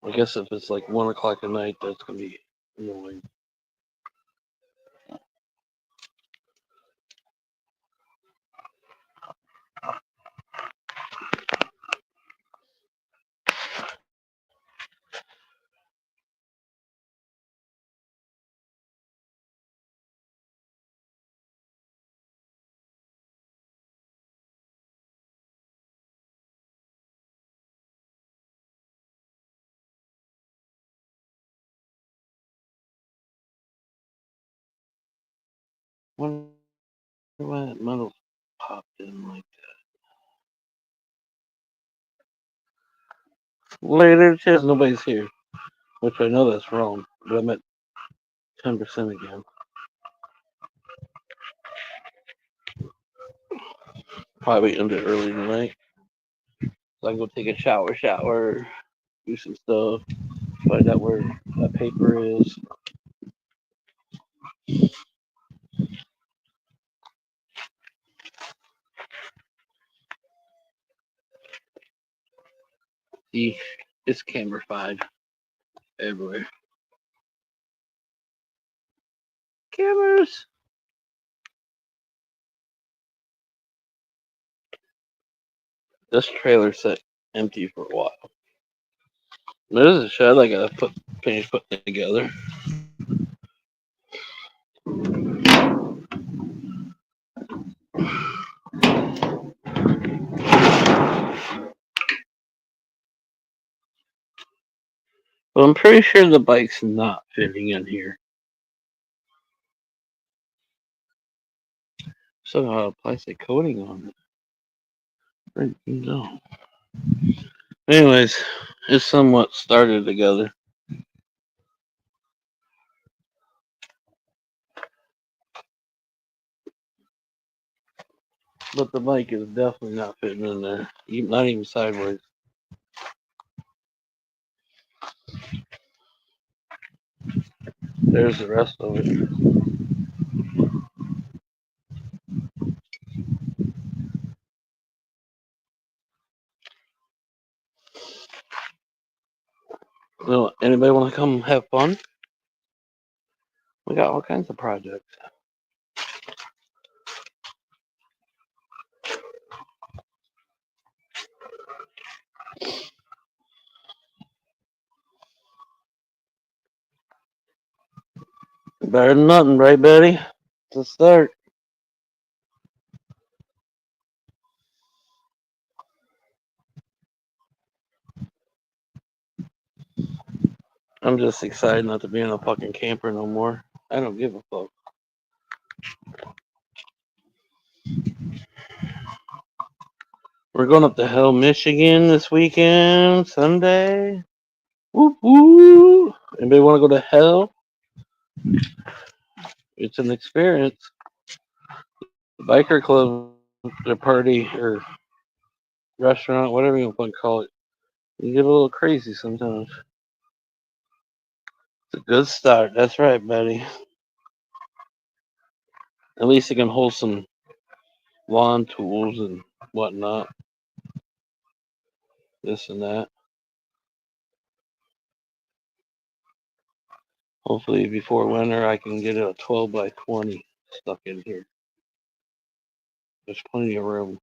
I guess if it's like 1 o'clock at night, that's gonna be annoying. Wonder why that metal popped in like that. Later, it says nobody's here, which I know that's wrong, but I'm at 10% again. Probably end it early tonight. So I can go take a shower, do some stuff, find out where that paper is. See, it's camera 5 everywhere. Cameras! This trailer sat empty for a while. There's a shed I gotta finish putting together. But I'm pretty sure the bike's not fitting in here. Still got a plastic coating on it. No. Anyways, it's somewhat started together. But the bike is definitely not fitting in there. Not even sideways. There's the rest of it. Well, anybody want to come have fun? We got all kinds of projects. Better than nothing, right, Betty? To start. I'm just excited not to be in a fucking camper no more. I don't give a fuck. We're going up to Hell, Michigan this weekend, Sunday. Woo woo! Anybody want to go to Hell? It's an experience. The biker club, their party or restaurant, whatever you want to call it, you get a little crazy sometimes. It's a good start. That's right, Betty. At least it can hold some lawn tools and whatnot. This and that. Hopefully, before winter, I can get a 12 by 20 stuck in here. There's plenty of room.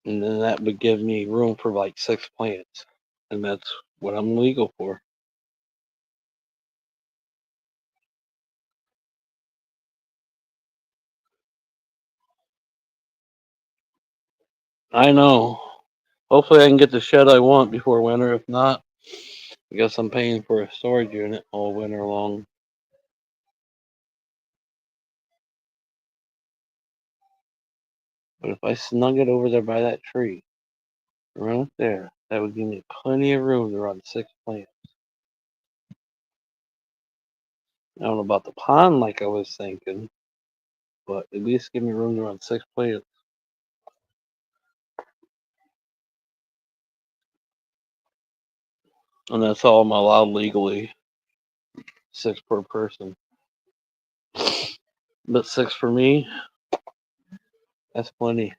And then that would give me room for like 6 plants. And that's what I'm legal for. I know. Hopefully, I can get the shed I want before winter. If not, I guess I'm paying for a storage unit all winter long. But if I snug it over there by that tree, right there, that would give me plenty of room to run 6 plants. I don't know about the pond like I was thinking, but at least give me room to run 6 plants. And that's all I'm allowed legally. 6 per person. But 6 for me, that's plenty.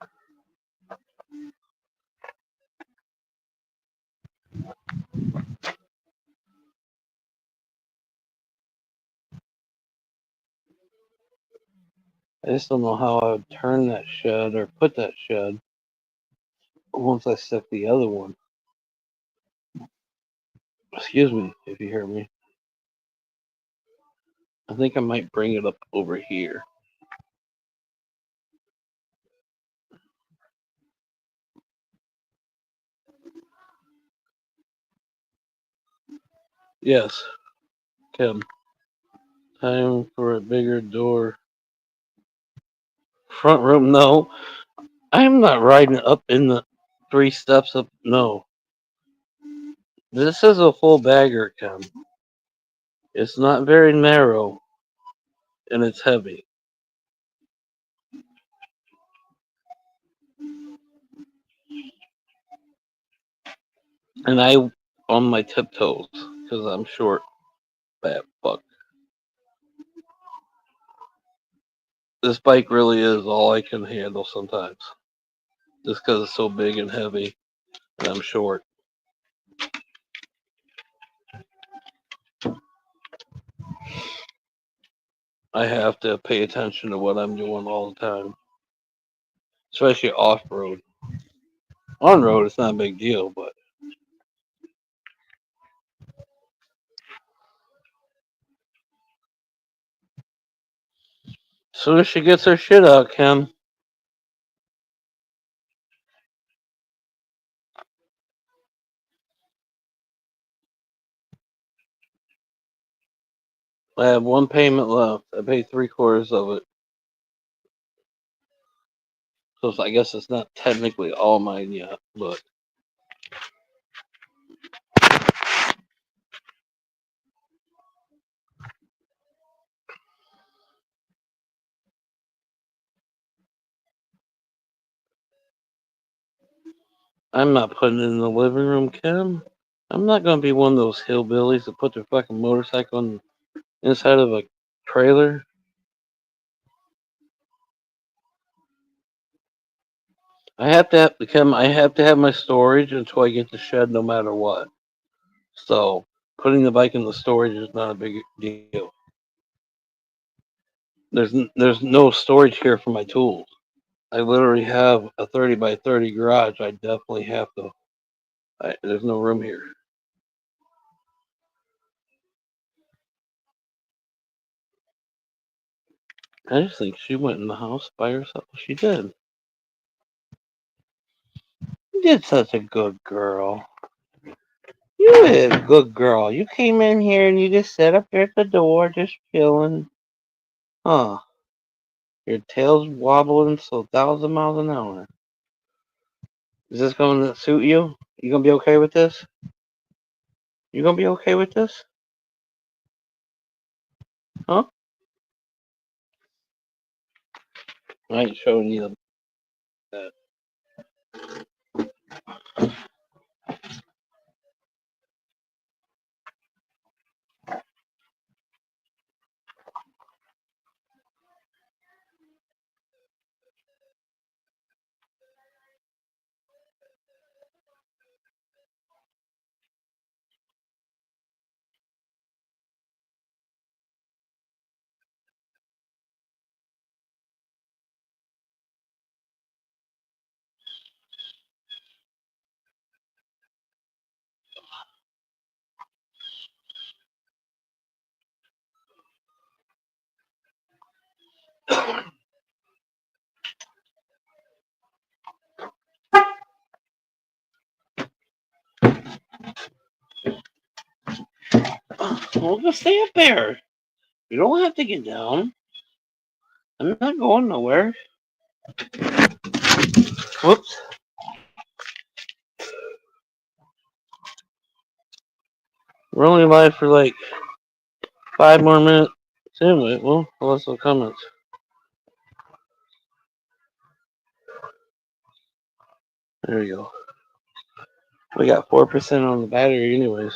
I just don't know how I would turn that shed or put that shed once I stick the other one. Excuse me if you hear me. I think I might bring it up over here. Yes, Kim. Time for a bigger door. Front room, no. I am not riding up in the 3 steps up. No. This is a full bagger, Kim. It's not very narrow and it's heavy. And I on my tiptoes because I'm short. Bad fuck. This bike really is all I can handle sometimes. Just because it's so big and heavy and I'm short. I have to pay attention to what I'm doing all the time, especially off road. On road, it's not a big deal, but as soon as she gets her shit out, Kim, I have one payment left. I paid 3/4 of it, so I guess it's not technically all mine yet, but I'm not putting it in the living room, Kim. I'm not gonna be one of those hillbillies that put their fucking motorcycle inside of a trailer. I have to have my storage until I get the shed, no matter what. So putting the bike in the storage is not a big deal. There's no storage here for my tools. I literally have a 30 by 30 garage. I definitely have to. There's no room here. I just think she went in the house by herself. She did. You did such a good girl. You did a good girl. You came in here and you just sat up there at the door, just chilling. Huh. Your tail's wobbling so 1,000 miles an hour. Is this going to suit you? You gonna be okay with this? You gonna be okay with this? Huh? I ain't showing you that. Well, just stay up there. You don't have to get down. I'm not going nowhere. Whoops. We're only live for like 5 more minutes. Anyway, well, let's no comments. There you go. We got 4% on the battery, anyways.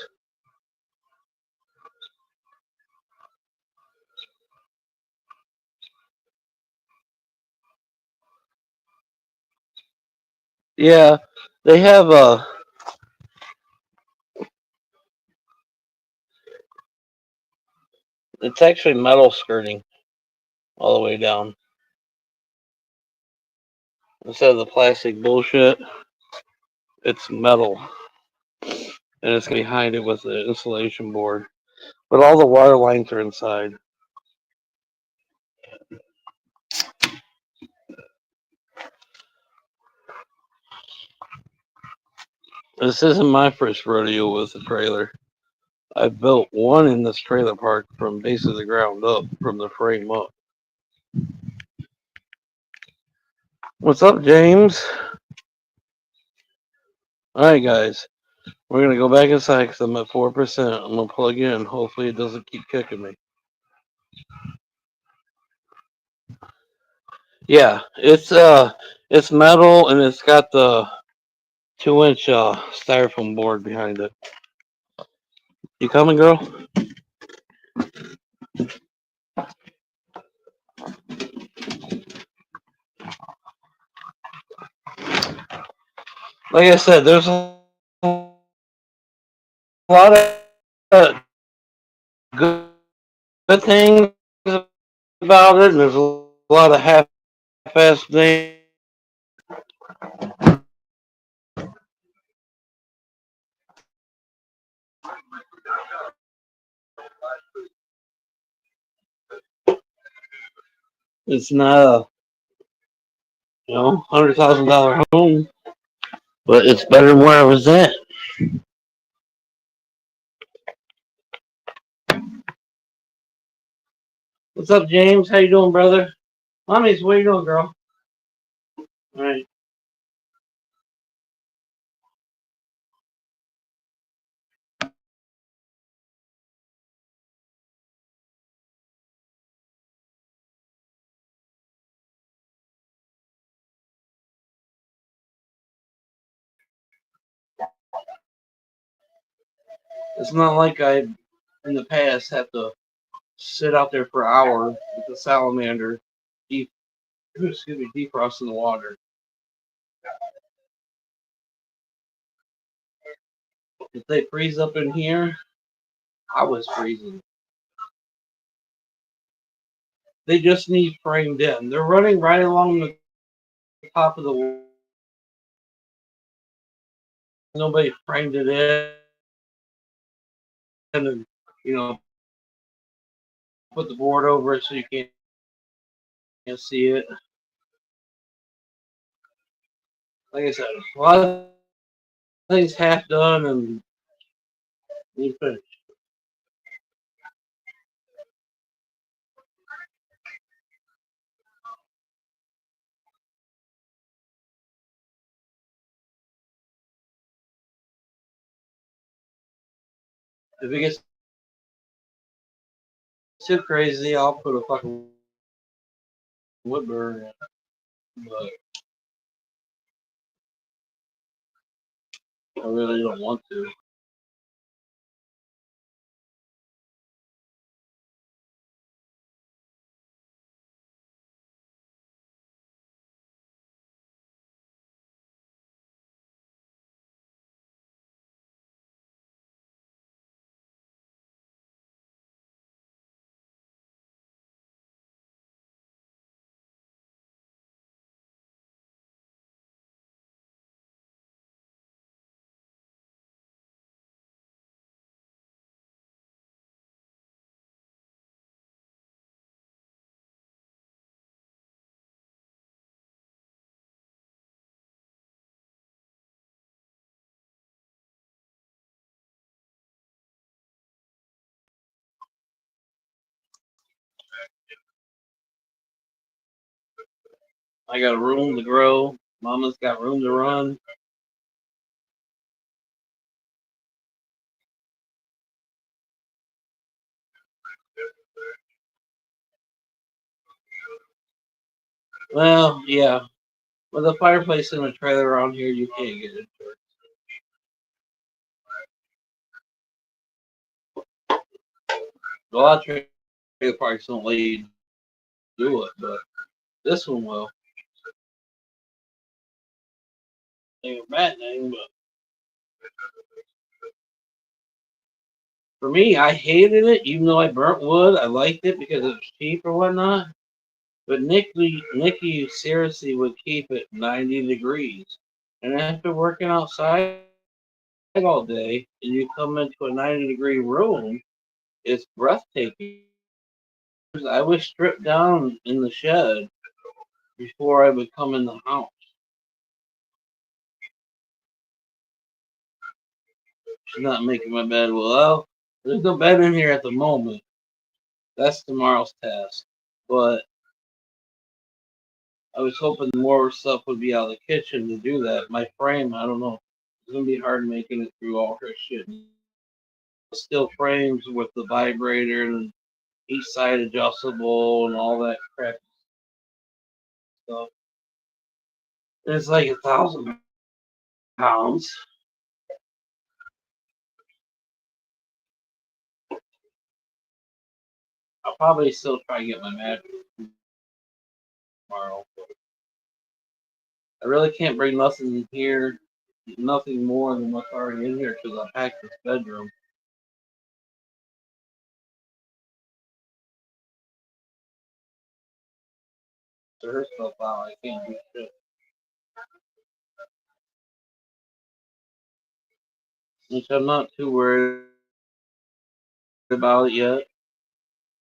Yeah, they have it's actually metal skirting all the way down instead of the plastic bullshit. It's metal, and it's behind it with the insulation board. But all the water lines are inside. This isn't my first rodeo with a trailer. I've built one in this trailer park from base of the ground up, from the frame up. What's up, James? All right, guys. We're going to go back inside because I'm at 4%. I'm going to plug in. Hopefully it doesn't keep kicking me. Yeah, it's metal and it's got the 2-inch styrofoam board behind it. You coming, girl? Like I said, there's a lot of good things about it, and there's a lot of half-assed things. It's not a $100,000 home, but it's better than where I was at. What's up, James? How you doing, brother? Mommy's, what you doing, girl? All right. It's not like I, in the past, have to sit out there for hours with the salamander, deep, defrosting the water. If they freeze up in here, I was freezing. They just need framed in. They're running right along the top of the wall. Nobody framed it in, and put the board over it so you can't see it. Like I said, a lot of things half done and need finished. If it gets too crazy, I'll put a fucking wood burner in. But I really don't want to. I got room to grow. Mama's got room to run. Well, yeah. With a fireplace and a trailer around here, you can't get it. A lot of trailer parks don't let you do it, but this one will. Ain't a bad thing, but for me, I hated it, even though I burnt wood. I liked it because it was cheap or whatnot. But Nikki seriously would keep it 90 degrees. And after working outside all day, and you come into a 90-degree room, it's breathtaking. I was stripped down in the shed before I would come in the house. She's not making my bed. Well, there's no bed in here at the moment. That's tomorrow's task. But I was hoping more stuff would be out of the kitchen to do that. My frame, I don't know. It's gonna be hard making it through all her shit. Steel frames with the vibrator and each side adjustable and all that crap stuff. It's like 1,000 pounds. I'll probably still try to get my mattress tomorrow. I really can't bring nothing in here, nothing more than what's already in here because I packed this bedroom. So her stuff out, I can't do shit. Which I'm not too worried about it yet.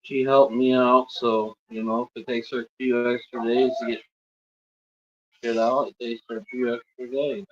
She helped me out, so if it takes her a few extra days to get shit out, it takes her a few extra days.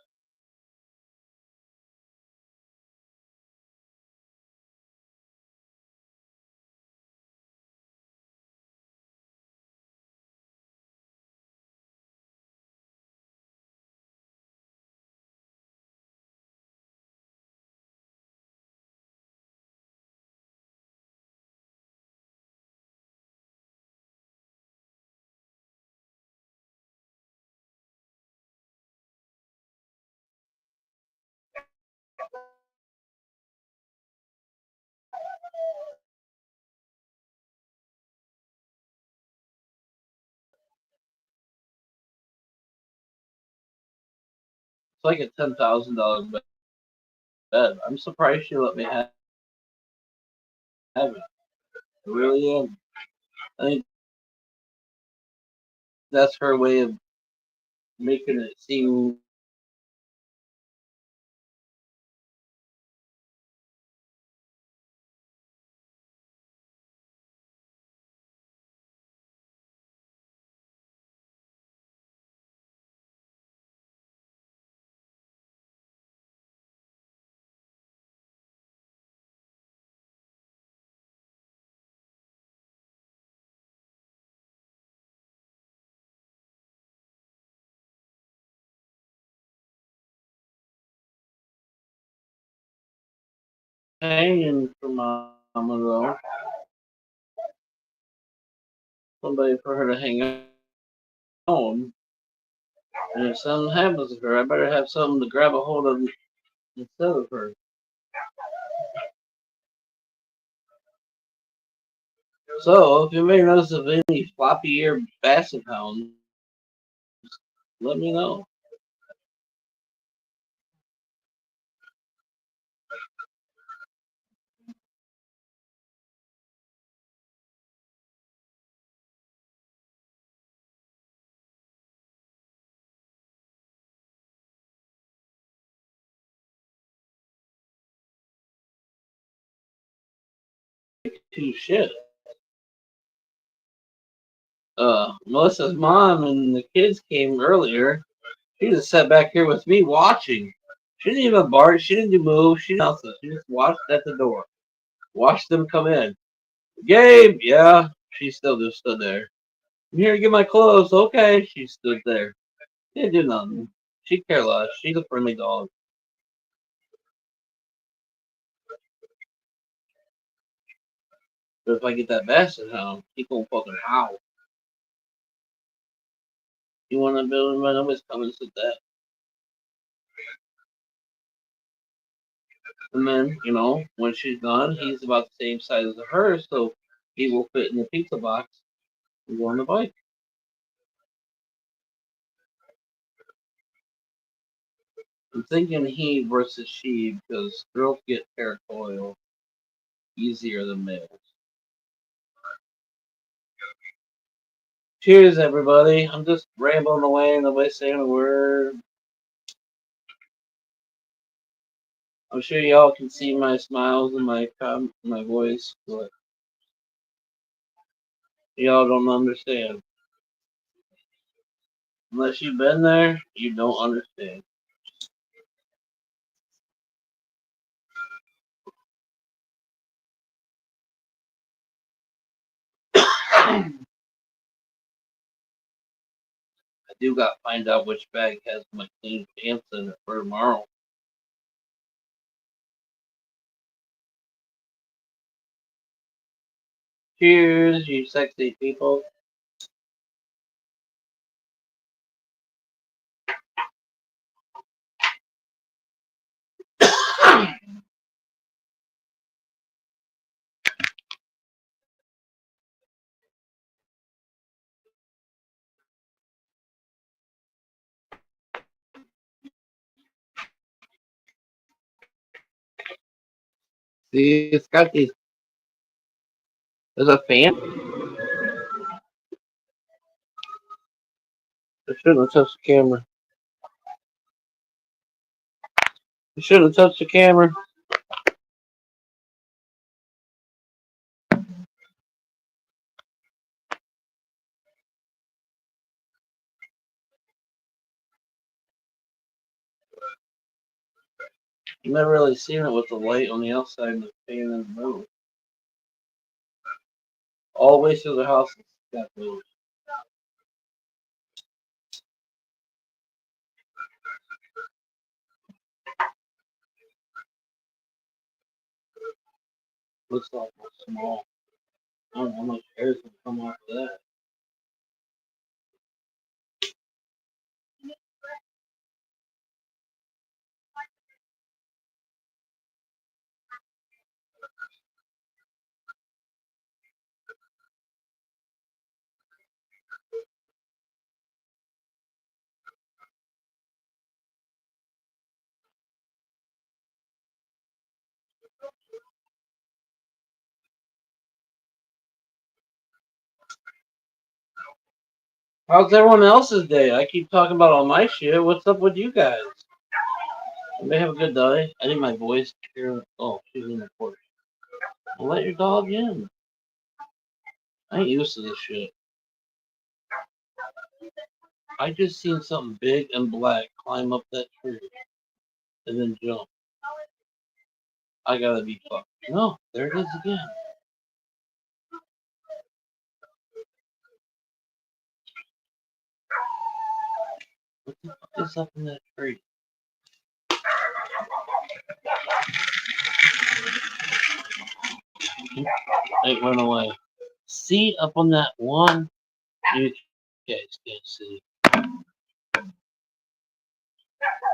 It's like a $10,000 bed. I'm surprised she let me have it. I really am. I think that's her way of making it seem hanging for Mama though. Somebody for her to hang on. And if something happens to her, I better have something to grab a hold of instead of her. So, if you may notice of any floppy eared basset hounds, let me know. To shit. Melissa's mom and the kids came earlier. She just sat back here with me watching. She didn't even bark. She didn't move. She didn't nothing. She just watched at the door. Watched them come in. Gabe, yeah. She still just stood there. I'm here to get my clothes. Okay. She stood there. She didn't do nothing. She care less. She's a friendly dog. But if I get that basset hound, he gonna fucking howl. You wanna build him? Nobody's coming to that. And then, when she's gone, he's about the same size as her, so he will fit in the pizza box and go on the bike. I'm thinking he versus she because girls get territorial easier than males. Cheers, everybody. I'm just rambling away, nobody saying a word. I'm sure y'all can see my smiles and my voice, but y'all don't understand. Unless you've been there, you don't understand. I do got to find out which bag has my clean pants in it for tomorrow. Cheers, you sexy people. See, it's got these. There's a fan. I shouldn't have touched the camera. You shouldn't have touched the camera. You never really seen it with the light on the outside and the fan in the middle. All the way through the house, it's got those. Looks like it's small. I don't know how much air's gonna come off of that. How's everyone else's day? I keep talking about all my shit. What's up with you guys? You may have a good day. I think my voice here. Oh, she's in the porch. Well, let your dog in. I ain't used to this shit. I just seen something big and black climb up that tree and then jump. I gotta be fucked. No, there it is again. What the fuck is up in that tree? It went away. See up on that one? You guys can't see.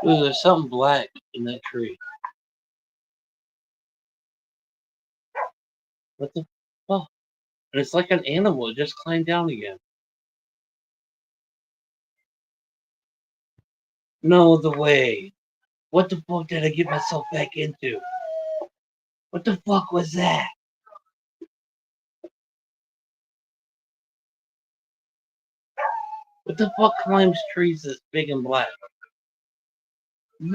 Ooh, there's something black in that tree. What the fuck? And it's like an animal. It just climbed down again. No the way. What the fuck did I get myself back into? What the fuck was that? What the fuck climbs trees that's big and black?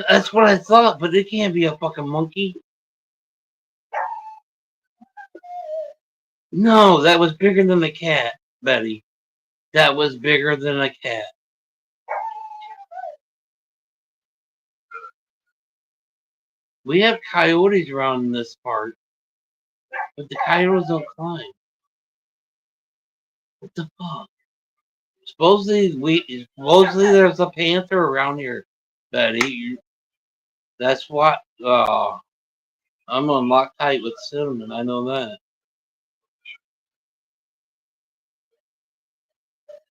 That's what I thought, but it can't be a fucking monkey. No, that was bigger than a cat, Betty. That was bigger than a cat. We have coyotes around this part, but the coyotes don't climb. What the fuck? Supposedly there's a panther around here, Betty. That's what. I'm on Loctite with cinnamon. I know that.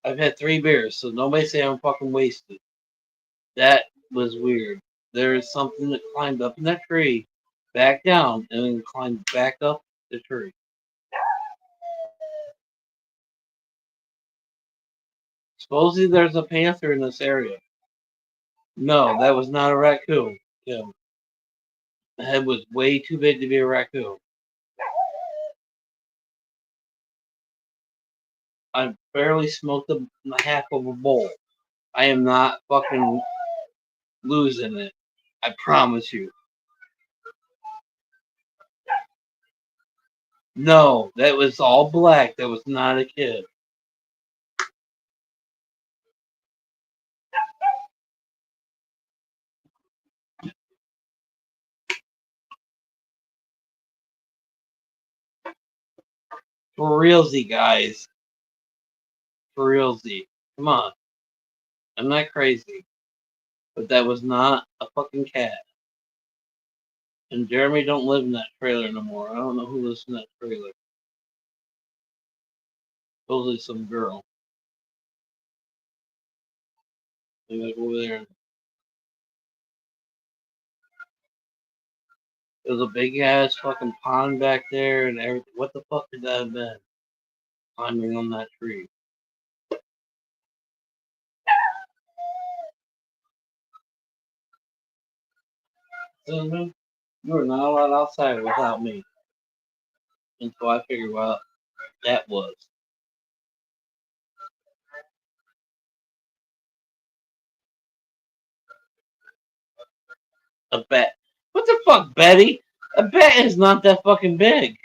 I've had 3 beers, so nobody say I'm fucking wasted. That was weird. There is something that climbed up in that tree, back down, and then climbed back up the tree. Supposedly there's a panther in this area. No, that was not a raccoon, Kim. The head was way too big to be a raccoon. I barely smoked half of a bowl. I am not fucking losing it. I promise you. No, that was all black. That was not a kid. For realsy, guys. For realsy. Come on. I'm not crazy. But that was not a fucking cat. And Jeremy don't live in that trailer no more. I don't know who lives in that trailer. Supposedly some girl. They gotta go over there. There's a big ass fucking pond back there and everything. What the fuck could that have been? Climbing on that tree. Cinnamon, you are not allowed outside without me. Until I figure out that was. A bat. What the fuck, Betty? A bat is not that fucking big.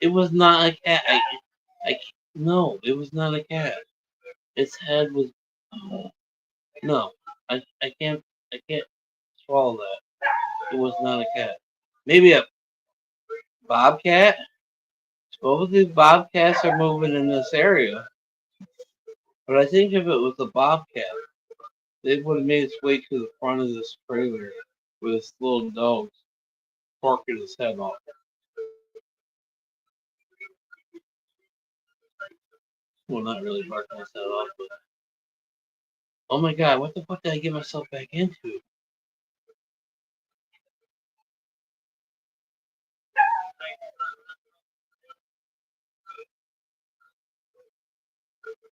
It was not a cat. No, it was not a cat. Its head was. No, I can't. I can't. swallow that. It was not a cat. Maybe a bobcat. Both of these bobcats are moving in this area. But I think if it was a bobcat, they would have made its way to the front of this trailer with this little dog barking his head off. Well, not really barking his head off, but oh my god, what the fuck did I get myself back into?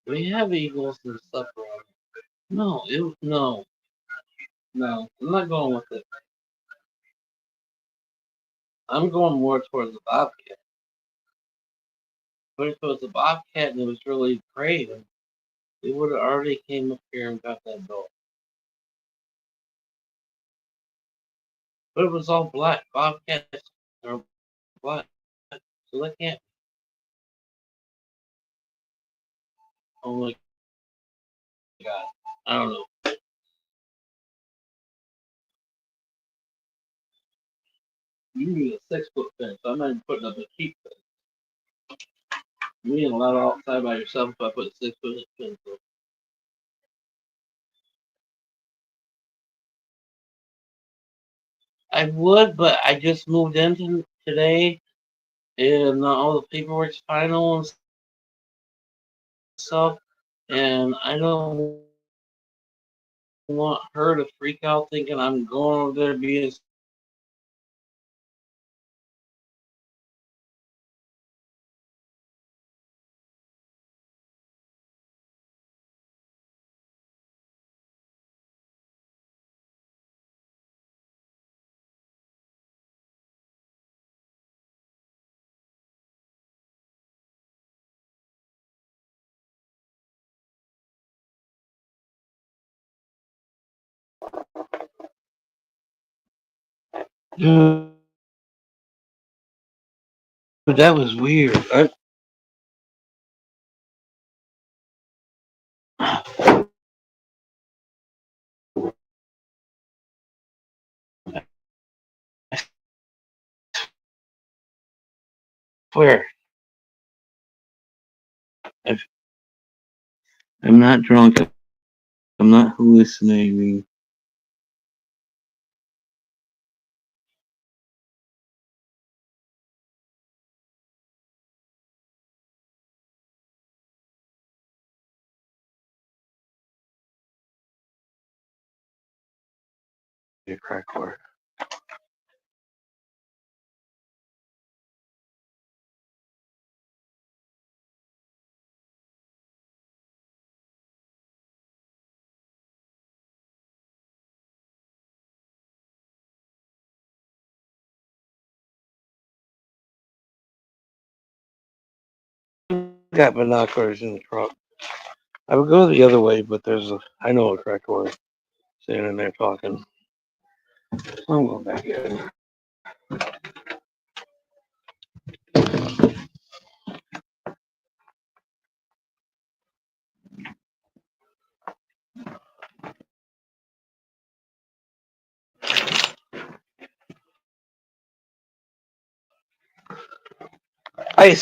We have eagles and stuff around. No. I'm not going with it. I'm going more towards the bobcat. But if it was a bobcat and it was really afraid, they would have already came up here and got that dog. But it was all black. Bobcats are black, so they can't. Oh my god, I don't know. You need a 6 foot fence. I'm not even putting up a cheap fence. You ain't allowed outside by yourself if I put a 6 foot fence up. I would, but I just moved in today, and all the paperwork's final and stuff, and I don't want her to freak out thinking I'm going over there being. Dude, that was weird. I swear, if I'm not drunk, I'm not hallucinating. A crack whore. Got binoculars in the truck. I would go the other way, but I know a crack whore standing there talking. I'm going back in. I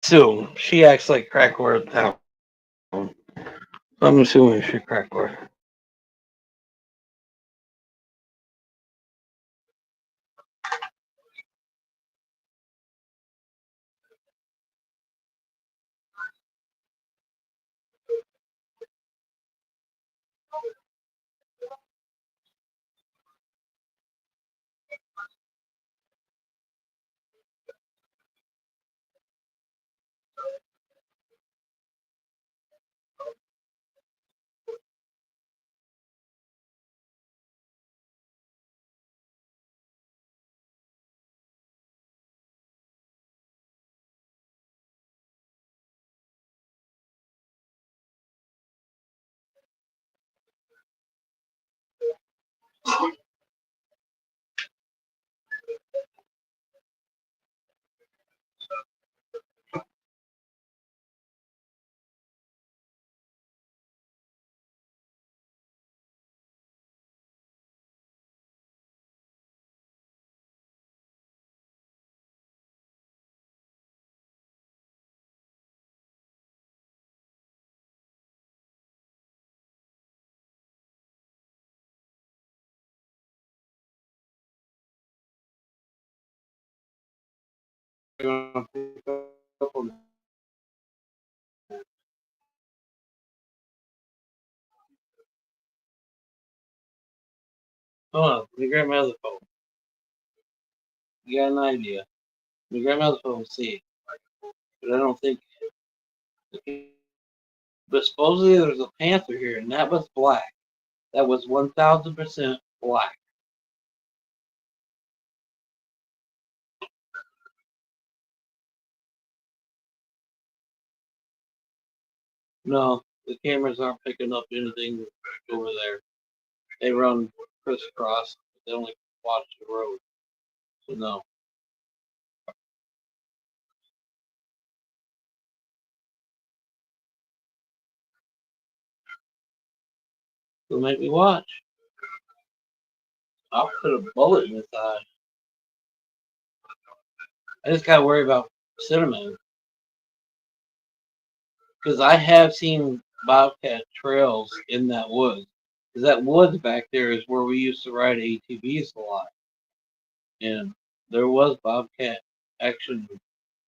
assume she acts like crack whore town. I'm assuming she's crack whore. gonna pick up on. Hold on, my grandmother's phone. You got an idea? My grandmother's phone, see, but I don't think. But supposedly there's a panther here, and that was black. That was 1,000% black. No, the cameras aren't picking up anything over there. They run crisscross. They only watch the road. So no. So make me watch. I'll put a bullet in his eye. I just gotta worry about Cinnamon. Because I have seen bobcat trails in that woods. Because that woods back there is where we used to ride ATVs a lot. And there was bobcat action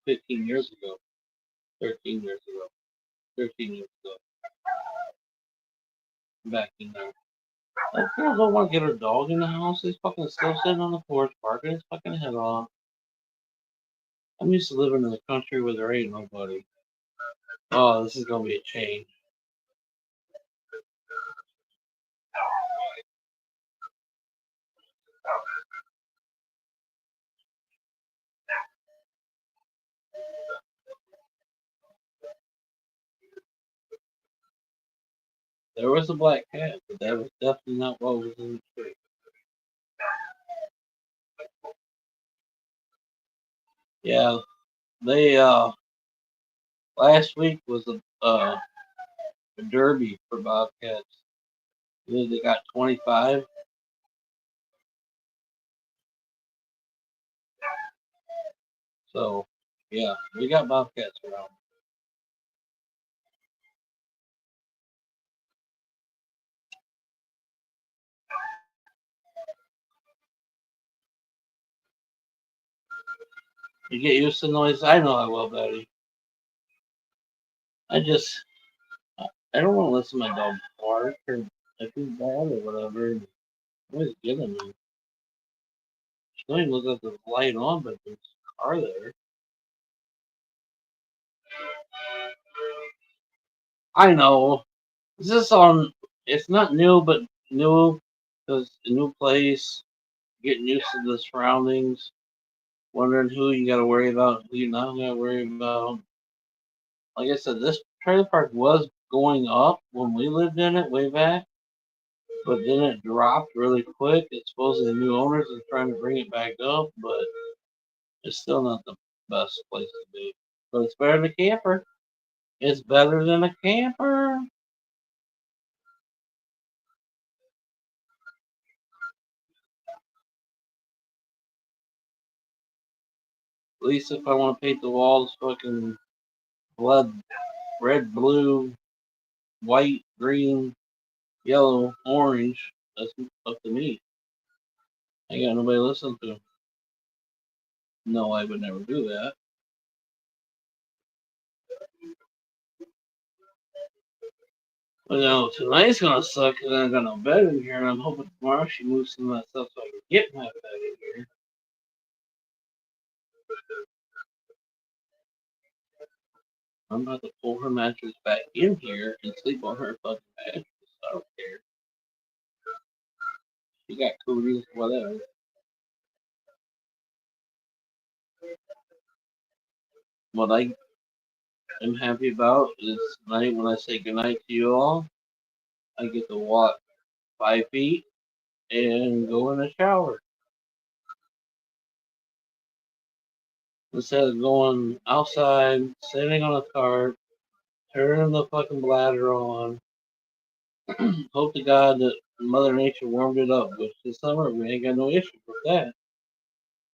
15 years ago, 13 years ago, 13 years ago, back in there. That girl don't want to get her dog in the house. He's fucking still sitting on the porch barking his fucking head off. I'm used to living in the country where there ain't nobody. Oh, this is gonna be a change. There was a black cat, but that was definitely not what was in the tree. Yeah, they last week was a derby for bobcats. They got 25. So yeah, we got bobcats around. You get used to the noise. I know I will, Betty. I just I don't want to listen to my dog bark or I feel bad or whatever. Always getting me. She don't even look at the light on, but there's a car there. I know. Is this on? It's not new, but new because a new place, getting used to the surroundings, wondering who you got to worry about, who you not got to worry about. Like I said, this trailer park was going up when we lived in it way back, but then it dropped really quick. It's supposedly the new owners are trying to bring it back up, but it's still not the best place to be. But it's better than a camper. It's better than a camper. At least if I want to paint the walls fucking blood, red, blue, white, green, yellow, orange, that's up to me. I got nobody to listen to. No, I would never do that. But no, tonight's gonna suck because I got no bed in here, and I'm hoping tomorrow she moves some of that stuff so I can get my bed in here. I'm about to pull her mattress back in here and sleep on her fucking mattress. I don't care. She got cooties, whatever. What I am happy about is tonight when I say goodnight to you all, I get to walk 5 feet and go in the shower. Instead of going outside, sitting on a cart, turning the fucking bladder on, hope to God that Mother Nature warmed it up, which this summer we ain't got no issue with that.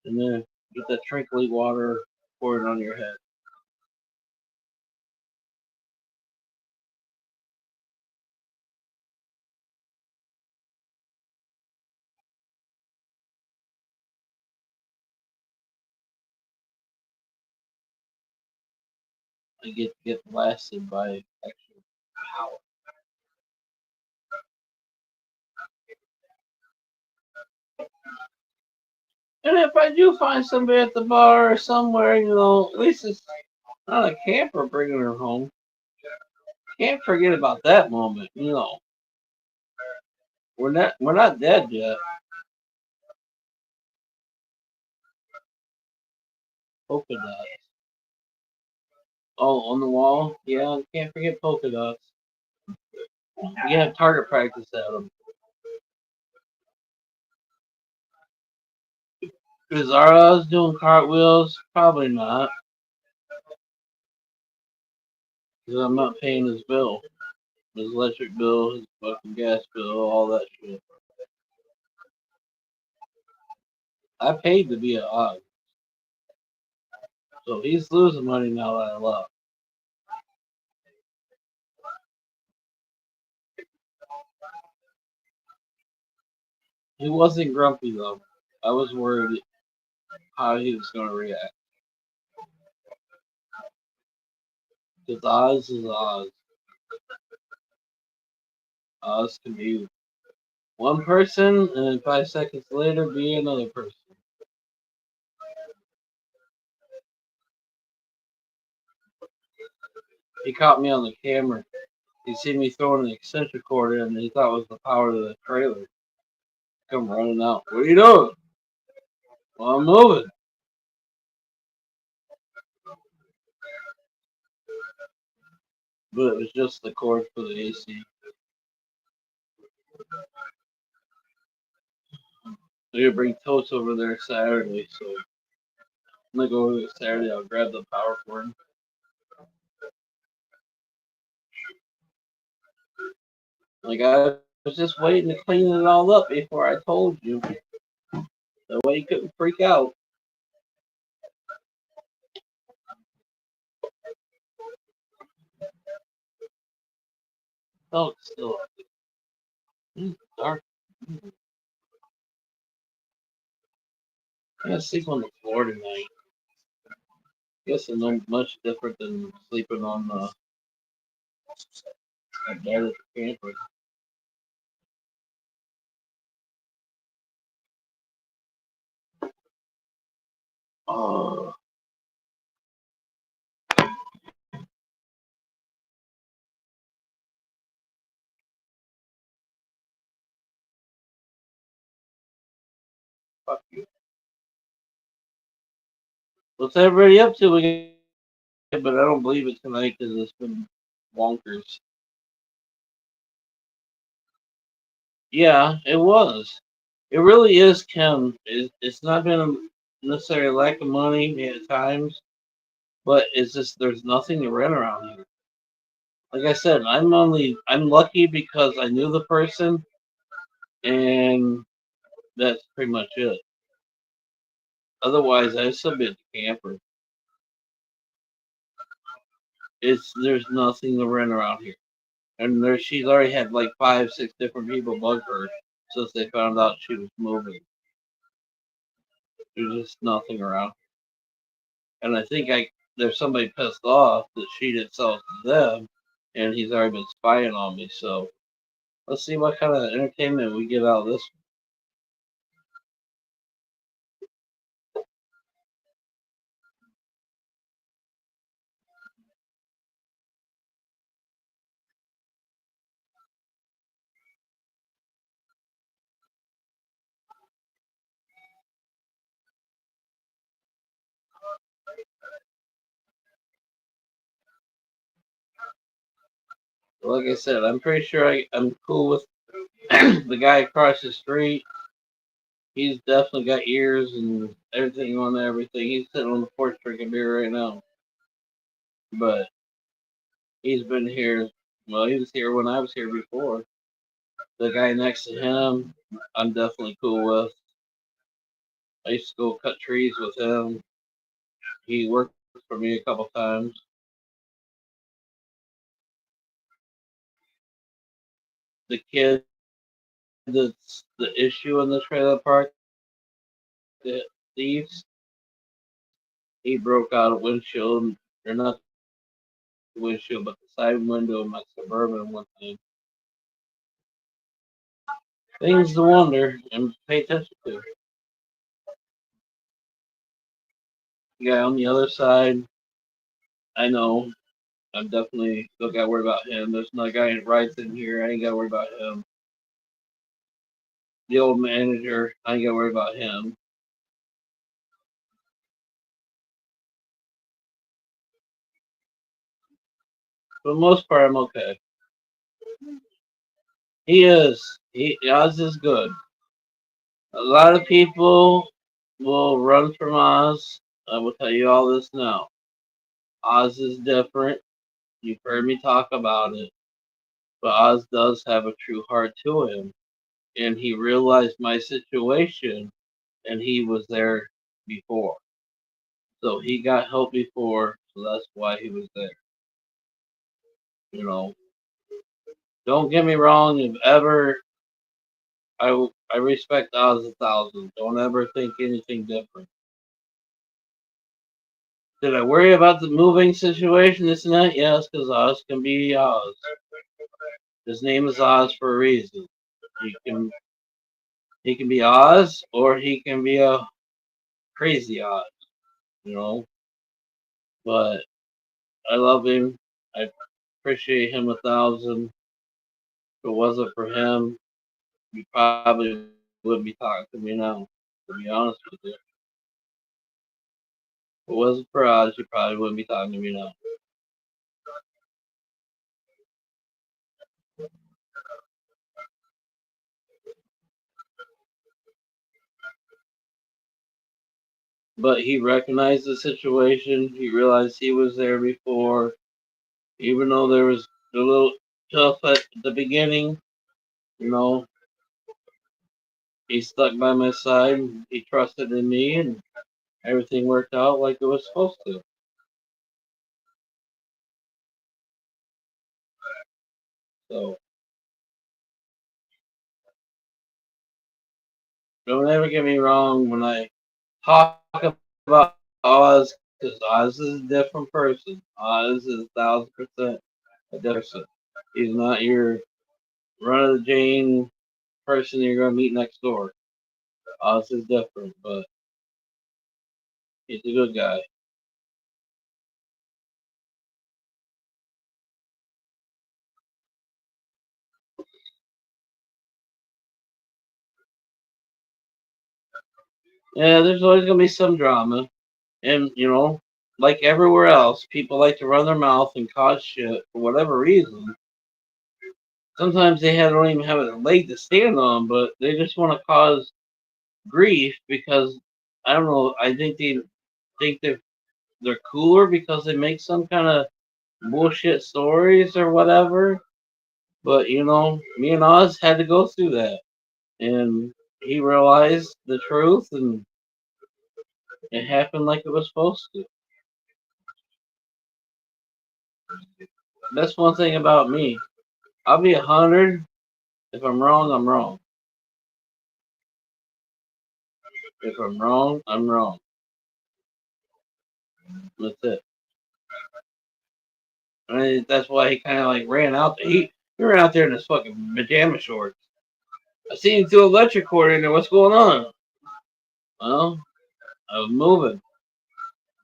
And then get that trickly water poured on your head. I get blasted by actual power. And if I do find somebody at the bar or somewhere, at least it's not a camper bringing her home. Can't forget about that moment. We're not dead yet. Polka dots. Oh, on the wall. Yeah, can't forget polka dots. You have target practice at them. Is Arlos doing cartwheels? Probably not, because I'm not paying his bill. His electric bill, his fucking gas bill, all that shit. I paid to be at Oz, so he's losing money now that I left. He wasn't grumpy though. I was worried how he was going to react. Because Oz is Oz. Oz can be one person, and then 5 seconds later be another person. He caught me on the camera. He seen me throwing an extension cord in, and he thought it was the power of the trailer. Come running out. What are you doing? Well, I'm moving. But it was just the cord for the AC. They're gonna bring Totes over there Saturday, so I'm gonna go over there Saturday. I'll grab the power cord. Like I was just waiting to clean it all up before I told you. That way you couldn't freak out. Oh, it's still dark. I gotta sleep on the floor tonight. Guess it's not much different than sleeping on a bed at the camper. Oh, fuck you. What's everybody up to again? But I don't believe it tonight because it's been wonkers. Yeah, it was. It really is, Kim. It's not been a necessarily lack of money at times, but it's just there's nothing to rent around here. Like I said, I'm lucky because I knew the person, and that's pretty much it. Otherwise, I'd still be at the camper. There's nothing to rent around here, and she's already had like 5, 6 different people bug her since they found out she was moving. There's just nothing around, and I think there's somebody pissed off that she didn't sell it to them, and he's already been spying on me. So let's see what kind of entertainment we get out of this. Like I said, I'm pretty sure I'm cool with the guy across the street. He's definitely got ears and everything on everything. He's sitting on the porch drinking beer right now. But he's been here. Well, he was here when I was here before. The guy next to him, I'm definitely cool with. I used to go cut trees with him. He worked for me a couple times. The kid that's the issue in the trailer park, the thieves, he broke out a windshield or nothing windshield, but the side window of my Suburban one thing. Things to wonder and pay attention to. Yeah, on the other side, I know I'm definitely still got to worry about him. There's another guy that rides in here. I ain't got to worry about him. The old manager, I ain't got to worry about him. For the most part, I'm okay. He is. Oz is good. A lot of people will run from Oz. I will tell you all this now. Oz is different. You've heard me talk about it. But Oz does have a true heart to him. And he realized my situation and he was there before. So he got help before, so that's why he was there. You know, don't get me wrong. If ever, I respect Oz 1,000. Don't ever think anything different. Did I worry about the moving situation, this and that? Yes, because Oz can be Oz. His name is Oz for a reason. He can he can be Oz or he can be a crazy Oz, you know. But I love him. I appreciate him 1,000. If it wasn't for him, you probably wouldn't be talking to me now. To be honest with you, if it wasn't for Oz, you probably wouldn't be talking to me now. But he recognized the situation. He realized he was there before, even though there was a little tough at the beginning. You know, he stuck by my side. He trusted in me, and everything worked out like it was supposed to. So don't ever get me wrong when I talk about Oz, because Oz is a different person. Oz is 1,000% a different person. He's not your run of the Jane person you're gonna meet next door. Oz is different, but he's a good guy. Yeah, there's always gonna be some drama, and like everywhere else, people like to run their mouth and cause shit for whatever reason. Sometimes don't even have a leg to stand on, but they just want to cause grief because I don't know. I think they think they're cooler because they make some kind of bullshit stories or whatever. But me and Oz had to go through that, and he realized the truth, and it happened like it was supposed to. That's one thing about me. I'll be 100. If I'm wrong, I'm wrong. If I'm wrong, I'm wrong. That's it. That's why he kind of like ran out. He ran out there in his fucking pajama shorts. I seen him through electric cord in there. What's going on? Well, I was moving,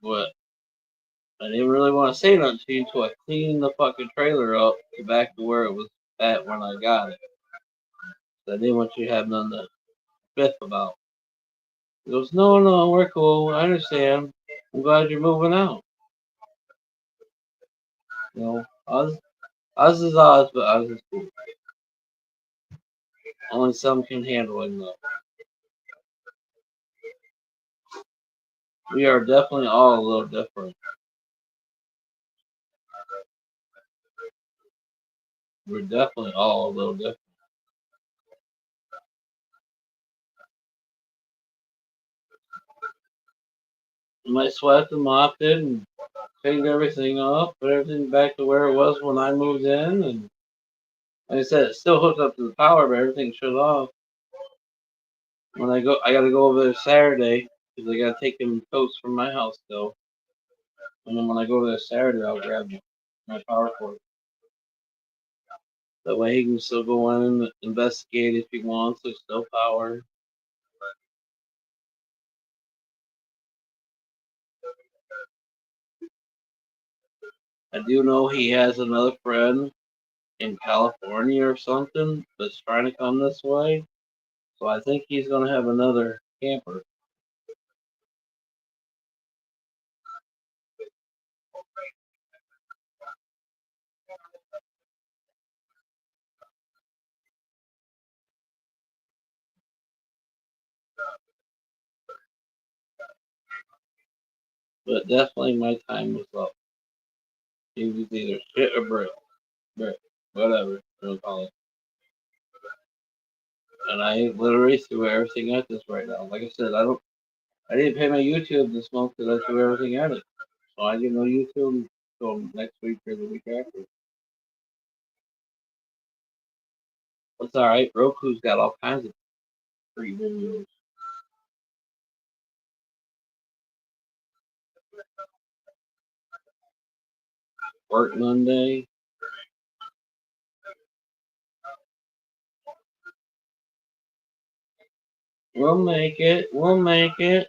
but I didn't really want to say nothing to you until I cleaned the fucking trailer up back to where it was at when I got it. I didn't want you to have nothing to biff about. He goes, no, no, we're cool. I understand. I'm glad you're moving out. Oz is Oz, but Oz is cool. Only some can handle him though. We are definitely all a little different. We're definitely all a little different. You might swept and mopped it and cleaned everything up, put everything back to where it was when I moved in, and like I said, it's still hooked up to the power, but everything's shut off. When I gotta go over there Saturday because I gotta take them totes from my house still. And then when I go over there Saturday, I'll grab them. my power cord. That way he can still go on and investigate if he wants. There's still power. I do know he has another friend in California or something that's trying to come this way. So I think he's going to have another camper. But definitely my time was up. He was either shit or brick, whatever you wanna call it. And I literally threw everything at this right now. Like I said, I didn't pay my YouTube this month because I threw everything at it. So I get no YouTube until next week or the week after. It's alright. Roku's got all kinds of free videos. Work Monday. We'll make it. We'll make it.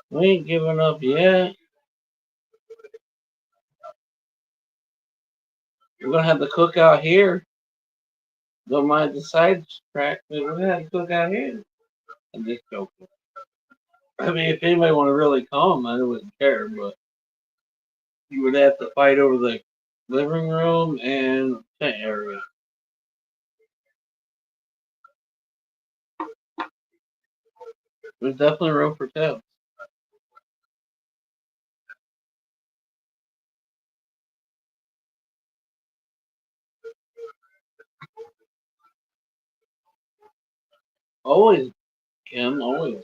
We ain't giving up yet. We're gonna have the cookout here. Don't mind the side track, but we're gonna have the cookout here. I'm just joking. I mean, if anybody want to really come, I wouldn't care, but you would have to fight over the living room and tent area. There's definitely room for tents. Always, Kim, always.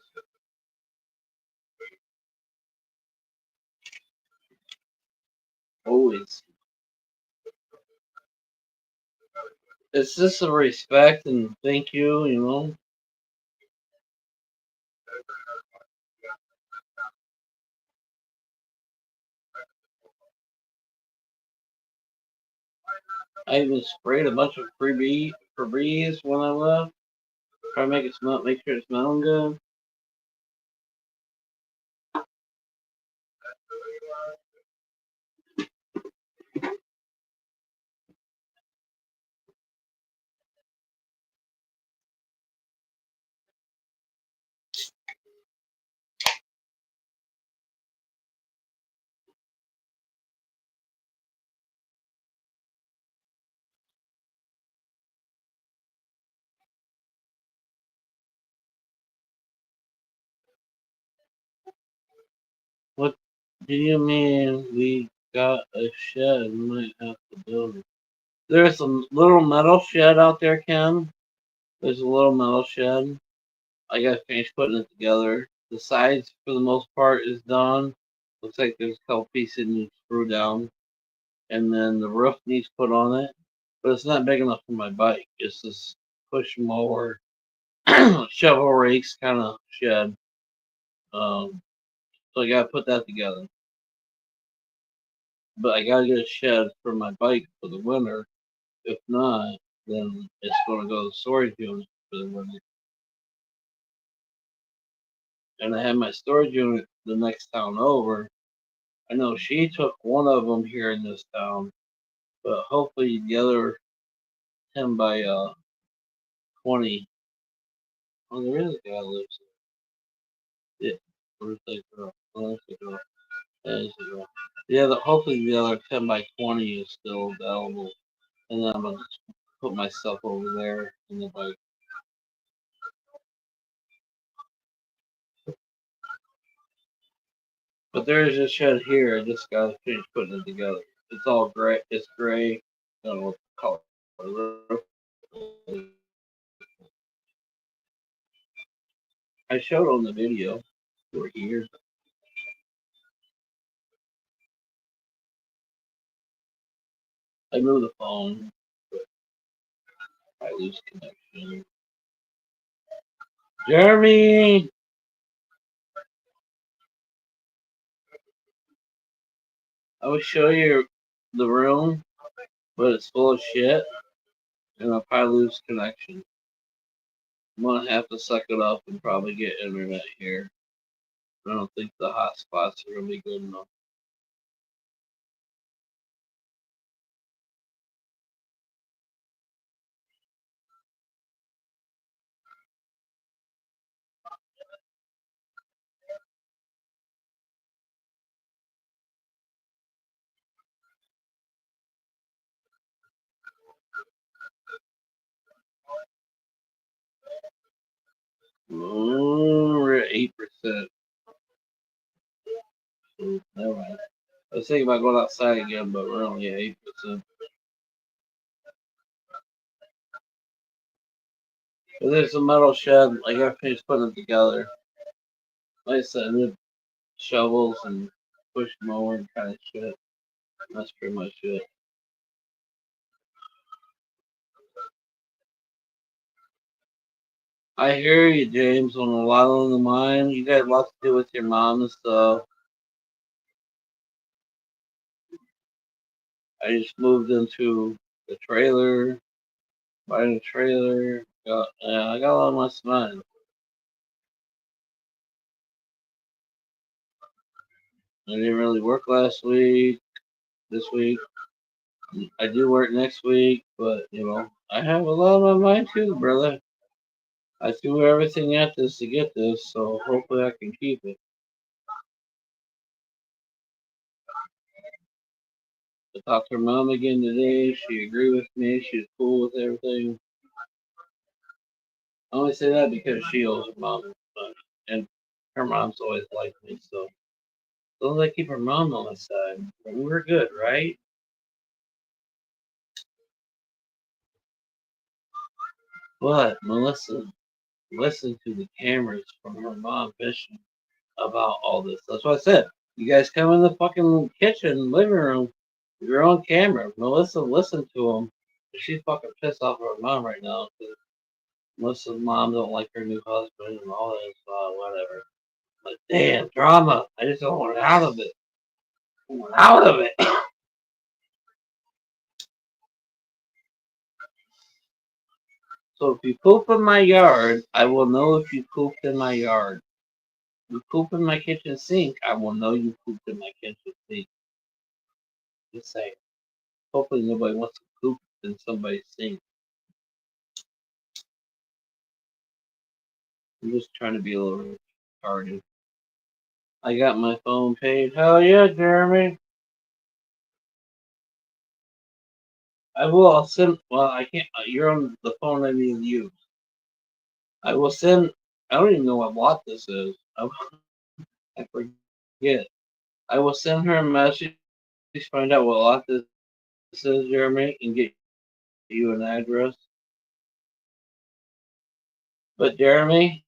Always. It's just a respect and thank you, you know. I even sprayed a bunch of Febreze when I left. Try to make it smell, make sure it's smelling good. What do you mean we got a shed? Might have to build it. There's a little metal shed out there, Ken. There's a little metal shed. I gotta finish putting it together. The sides, for the most part, is done. Looks like there's a couple pieces that need to screw down, and then the roof needs put on it. But it's not big enough for my bike. It's this push mower, shovel rakes kind of shed. So I gotta put that together. But I gotta get a shed for my bike for the winter. If not, then it's gonna go to the storage unit for the winter. And I have my storage unit the next town over. I know she took one of them here in this town, but hopefully the other 10 by 20. Oh, there is a guy that lives there. Yeah, where's that girl? Oh, that's the girl. There's the girl. Yeah, hopefully the other 10 by 20 is still available. And then I'm going to put myself over there in the bike. But there is a shed here. I just got to finish putting it together. It's all gray. It's gray. I don't know what the color. I showed on the video. For years. I moved the phone, but I lose connection. Jeremy, I will show you the room, but it's full of shit, and I'll probably lose connection. I'm gonna have to suck it up and probably get internet here. I don't think the hotspots are gonna be good enough. We're at 8%. Never mind. I was thinking about going outside again, but we're only at 8%. But there's a metal shed. I gotta finish putting it together. Like I said, with shovels and push mower and kind of shit. That's pretty much it. I hear you, James, on a lot on the mind. You got lots to do with your mom and stuff. I just moved into the trailer, buying a trailer. I got a lot on my mind. I didn't really work last week, this week. I do work next week, but I have a lot on my mind too, brother. I threw everything at this to get this, so hopefully I can keep it. I talked to her mom again today. She agreed with me. She's cool with everything. I only say that because she owes her mom, and her mom's always liked me. So as long as I keep her mom on my side, we're good, right? But Melissa listened to the cameras from her mom bitching about all this. That's what I said. You guys come in the fucking kitchen, living room, with your own camera. Melissa listened to them. She's fucking pissed off at her mom right now because Melissa's mom don't like her new husband and all this, whatever. But damn, drama. I just don't want out of it. I want out of it. So if you poop in my yard, I will know if you pooped in my yard. If you poop in my kitchen sink, I will know you pooped in my kitchen sink. Just saying. Hopefully nobody wants to poop in somebody's sink. I'm just trying to be a little retarded. I got my phone paid. Hell yeah, Jeremy. I will. I'll send. Well, I can't. You're on the phone I need to use. I will send. I don't even know what lot this is. I forget. I will send her a message. Find out what lot this is, Jeremy, and get you an address. But Jeremy,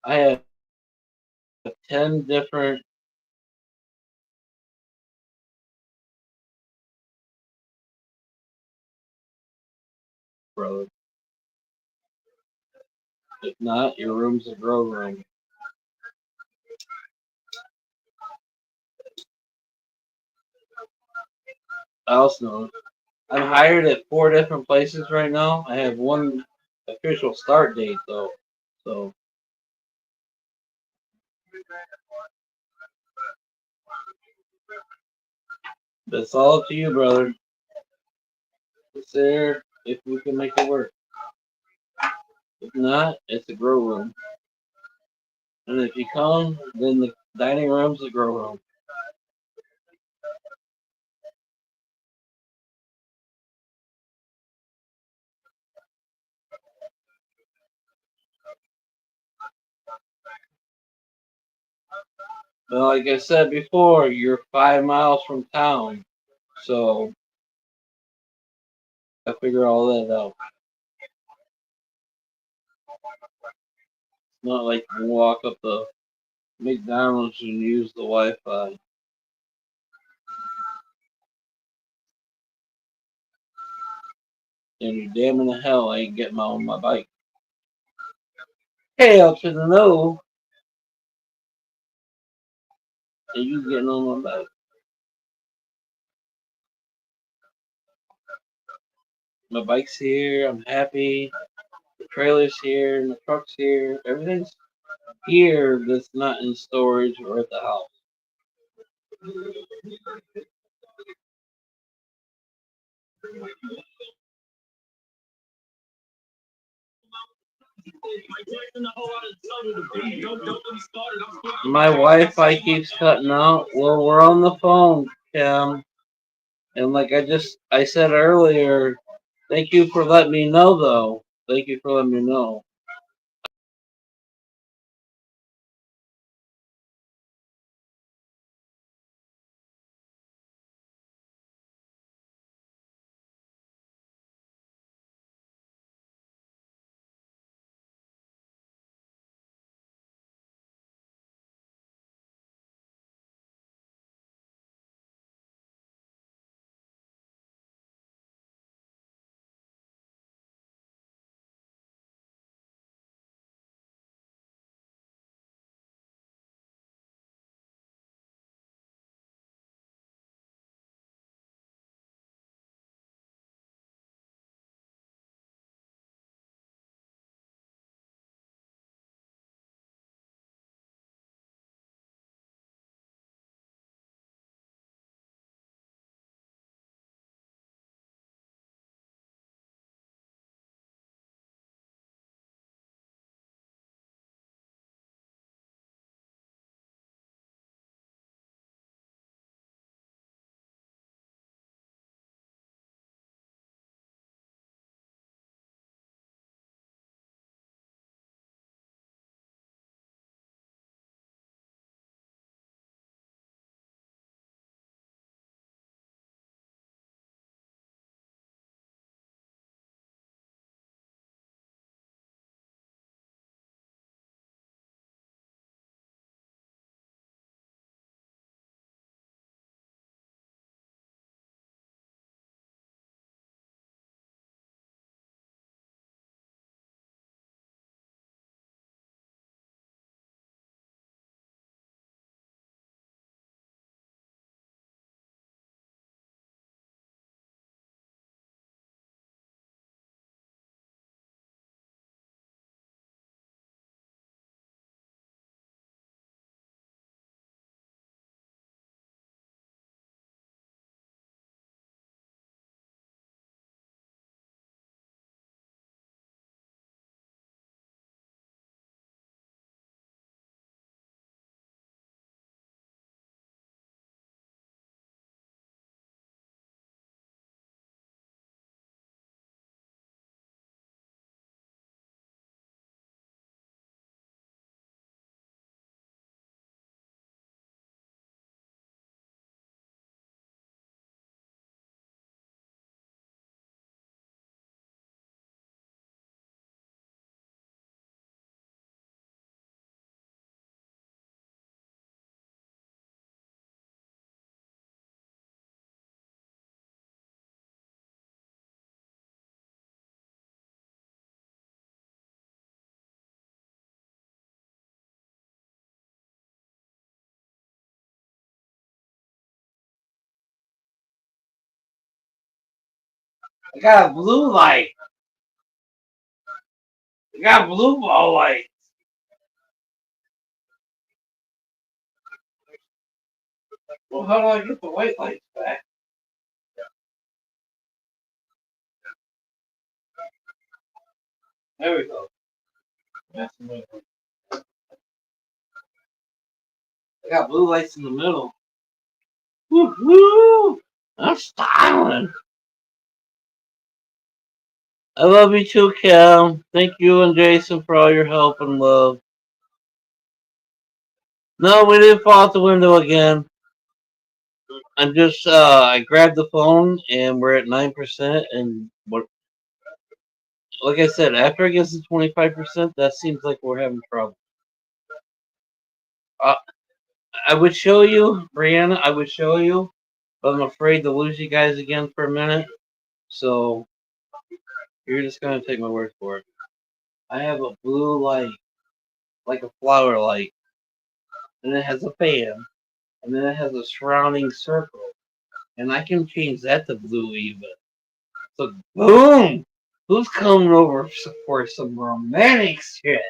I have 10 different. Brother. If not, your room's a grow room. I also know. I'm hired at 4 different places right now. I have one official start date though, so it's all up to you, brother. It's there if we can make it work. If not, it's a grow room. And if you come, then the dining room's a grow room. But like I said before, you're 5 miles from town, so I figure all that out. It's not like you can walk up the McDonald's and use the Wi-Fi. And you're damn in the hell I ain't getting on my bike. Hell to the no, and you getting on my bike. My bike's here. I'm happy. The trailer's here, and the truck's here. Everything's here that's not in storage or at the house. My Wi-Fi keeps cutting out. Well, we're on the phone, Cam. And like I said earlier, thank you for letting me know, though. Thank you for letting me know. I got a blue light. I got a blue ball light. Well, how do I get the white lights back? There we go. I got blue lights in the middle. Woo-hoo! I'm styling. I love you too, Cal. Thank you and Jason for all your help and love. No, we didn't fall out the window again. I'm just I grabbed the phone and we're at 9% and what like I said, after it gets to 25%, that seems like we're having trouble. Uh, I would show you, Brianna, I would show you, but I'm afraid to lose you guys again for a minute. So you're just gonna take my word for it. I have a blue light, like a flower light, and it has a fan, and then it has a surrounding circle, and I can change that to blue even. So boom! Who's coming over for some romantic shit?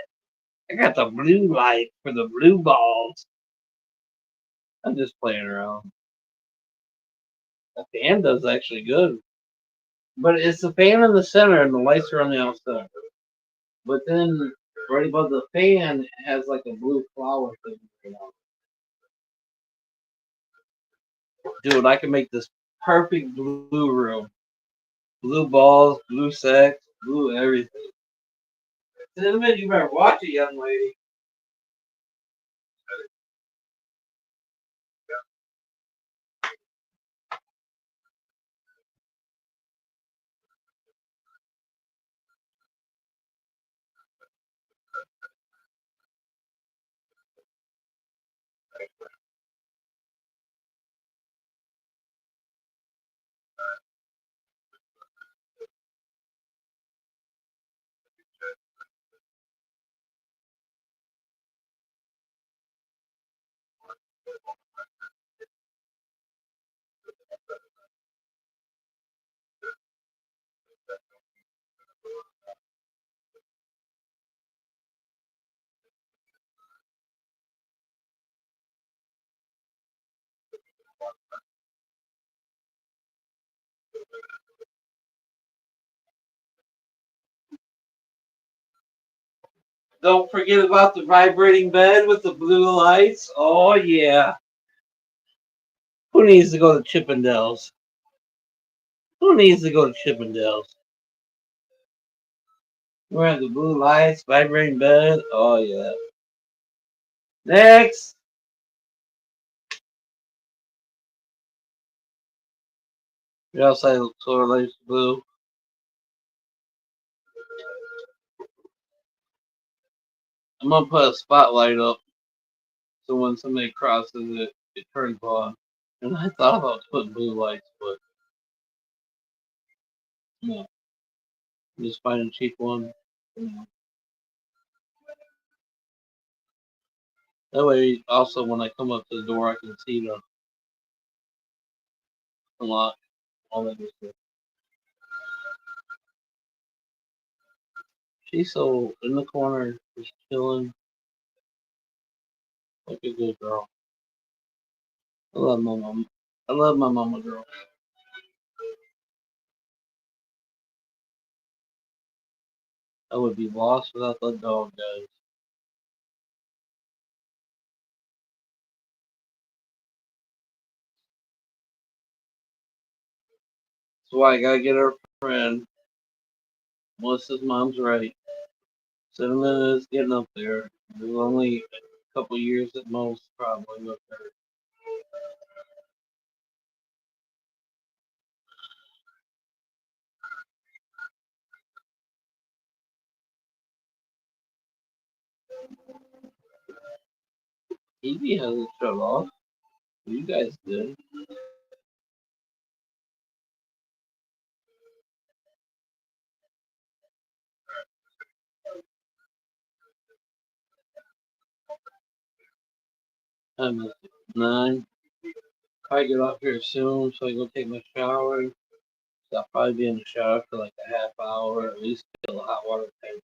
I got the blue light for the blue balls. I'm just playing around. The fan does actually good. But it's the fan in the center and the lights are on the outside. But then right above the fan it has like a blue flower thing. Dude, I can make this perfect blue room. Blue balls, blue sex, blue everything. Cinnamon, you better watch it, young lady. Don't forget about the vibrating bed with the blue lights. Oh yeah. Who needs to go to Chippendales? Who needs to go to Chippendales? We have the blue lights, vibrating bed. Oh yeah. Next. The outside solar lights blue. I'm gonna put a spotlight up so when somebody crosses it, it turns on. And I thought about putting blue lights, but no. I'm just finding a cheap one. That way, also when I come up to the door, I can see the unlock, all that good stuff. She's so in the corner, just chilling, like a good girl. I love my mom. I love my mama girl. I would be lost without the dog, guys. That's why I gotta get her friend. Melissa's mom's right. Cinnamon is getting up there. There's only a couple years at most, probably, with her. Evie hasn't shut off. You guys did. Time is 9. I get off here soon, so I go take my shower. So I'll probably be in the shower for like a half hour, at least till the hot water tank.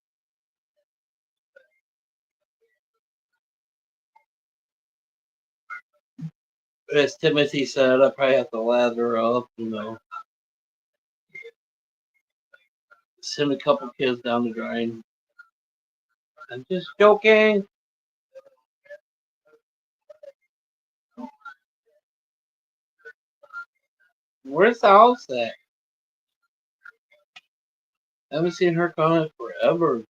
As Timothy said, I probably have to lather up, send a couple kids down the drain. I'm just joking. Where's the house at? I haven't seen her comment forever.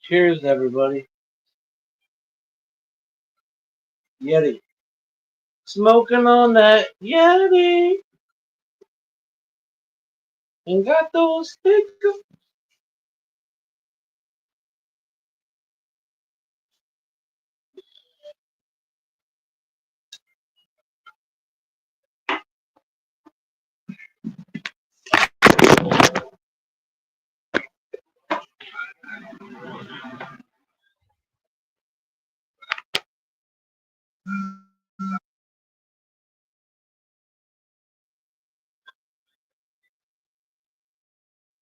Cheers, everybody. Yeti. Smoking on that Yeti. And got those stickers.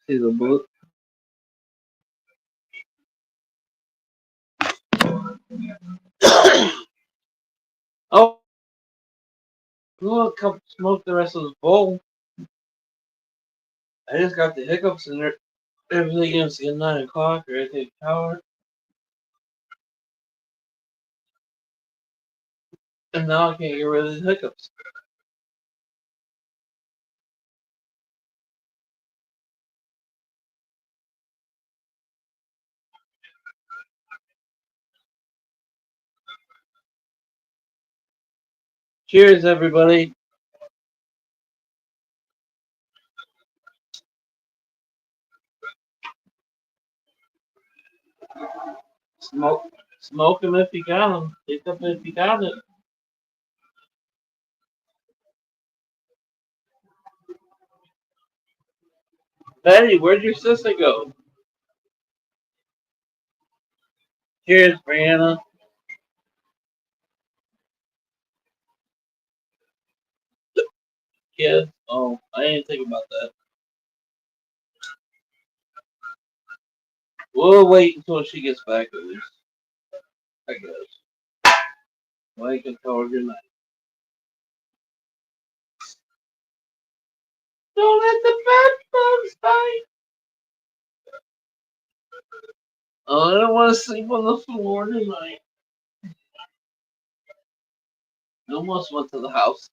See the blue. Oh, look, come smoke the rest of this bowl. I just got the hiccups and everything else at 9 o'clock or I take a shower. And now I can't get rid of the hiccups. Cheers, everybody. Smoke them if you got them. Pick them if you got it. Betty, where'd your sister go? Cheers, Brianna. Kids. Oh, I didn't think about that. We'll wait until she gets back at least. I guess. Well, I can tell her good night. Don't let the bad bugs bite. Oh, I don't want to sleep on the floor tonight. I almost went to the house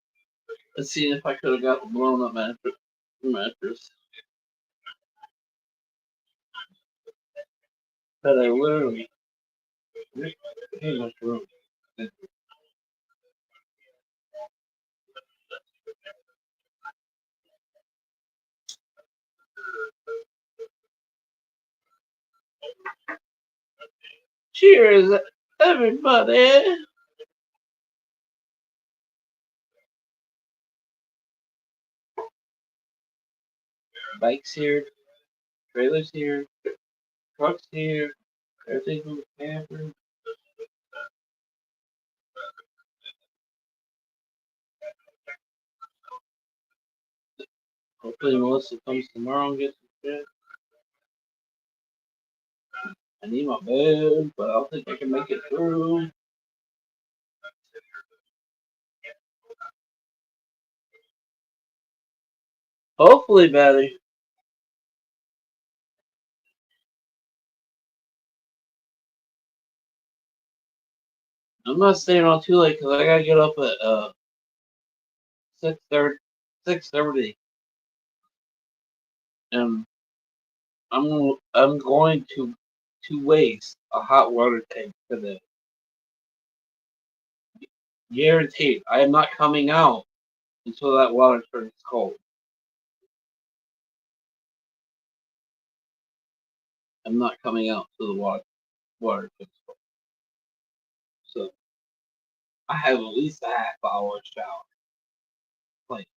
and seen if I could have got the blown up mattress. But I literally too much room. Cheers, everybody. Bikes here, trailers here, trucks here, everything from the camper. Hopefully Melissa comes tomorrow and gets some shit. I need my bed, but I don't think I can make it through. Hopefully, Betty. I'm not staying on too late because I gotta get up at 6:30. 6:30, and I'm going to waste a hot water tank today. Guaranteed. I am not coming out until that water turns cold. I'm not coming out till the water turns cold. So I have at least a half hour shower. Like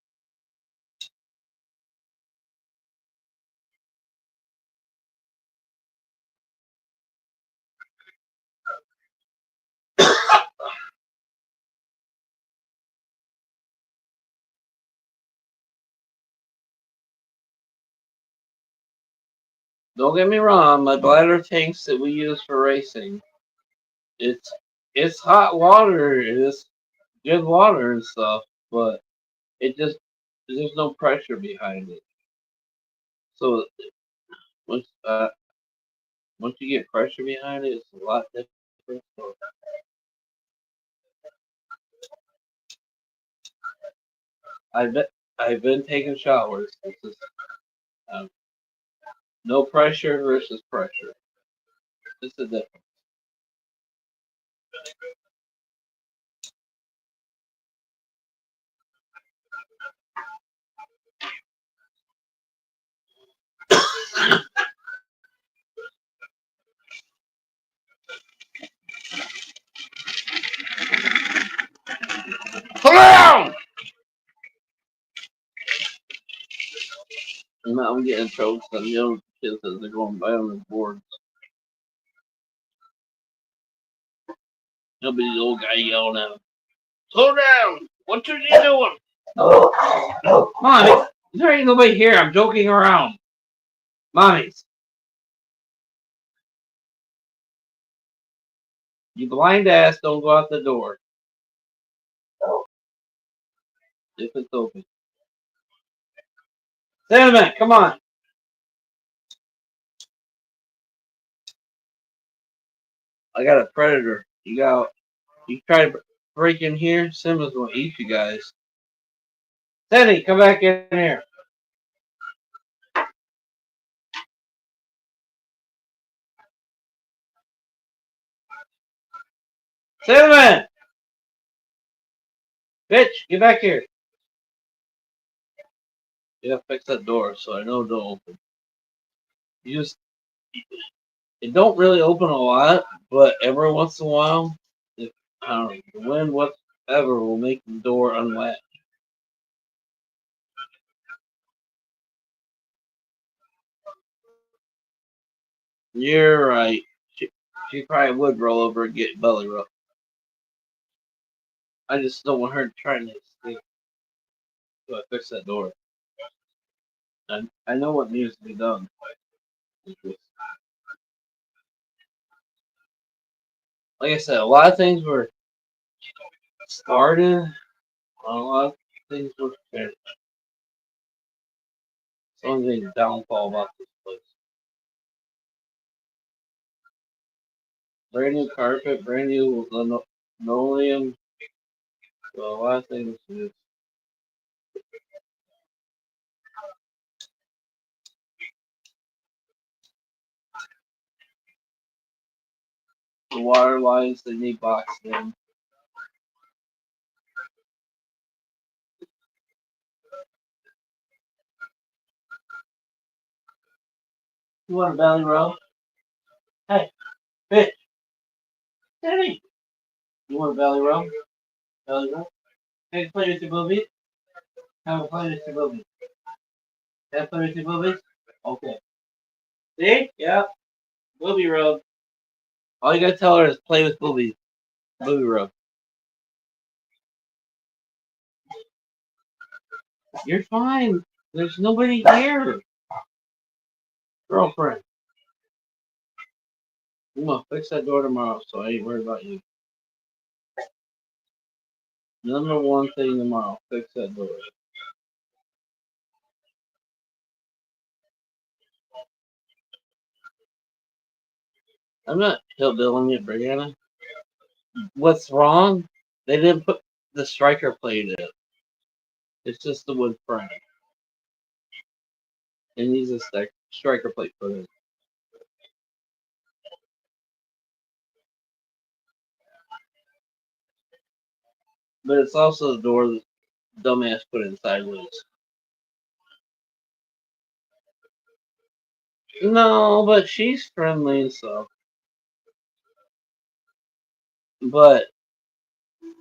don't get me wrong, my bladder tanks that we use for racing, it's hot water, it's good water and stuff, but it just there's no pressure behind it. So once once you get pressure behind it, it's a lot different. So I've been taking showers. This is um, no pressure versus pressure. It's a difference. Come on! And now I'm getting choked on the other kids as they're going by on the boards. There'll be the old guy yelling at him. Slow down! What are you doing? No, come on, there ain't nobody here. I'm joking around. Mommies. You blind ass, don't go out the door. If it's open. Cinnamon, come on. I got a predator. You try to break in here, Simba's gonna eat you guys. Teddy, come back in here. Cinnamon! Bitch, get back here. Yeah, fix that door so I know it don't open. It don't really open a lot, but every once in a while, if I don't know, the wind, whatever, will make the door unlatch. You're right. She probably would roll over and get belly rub. I just don't want her trying to escape. So I fix that door. I know what needs to be done. Like I said, a lot of things were started, a lot of things were finished. Something downfall about this place. Brand new carpet, brand new linoleum. So a lot of things is the water lines they need boxed in. You want a belly rub? Hey, bitch. Hey. You want a belly rub? Belly rub? Hey, play with your boobies? Have a play with your boobies. Have a play with your boobies? Okay. See? Yep. Booby rub. All you gotta tell her is play with boobies. Booby rub. You're fine. There's nobody here. Girlfriend. I'm gonna fix that door tomorrow, so I ain't worried about you. Number one thing tomorrow, fix that door. I'm not hillbilling it, Brianna. What's wrong? They didn't put the striker plate in. It's just the wood frame. It needs a striker plate put in. But it's also the door that dumbass put in sideways. No, but she's friendly and stuff. But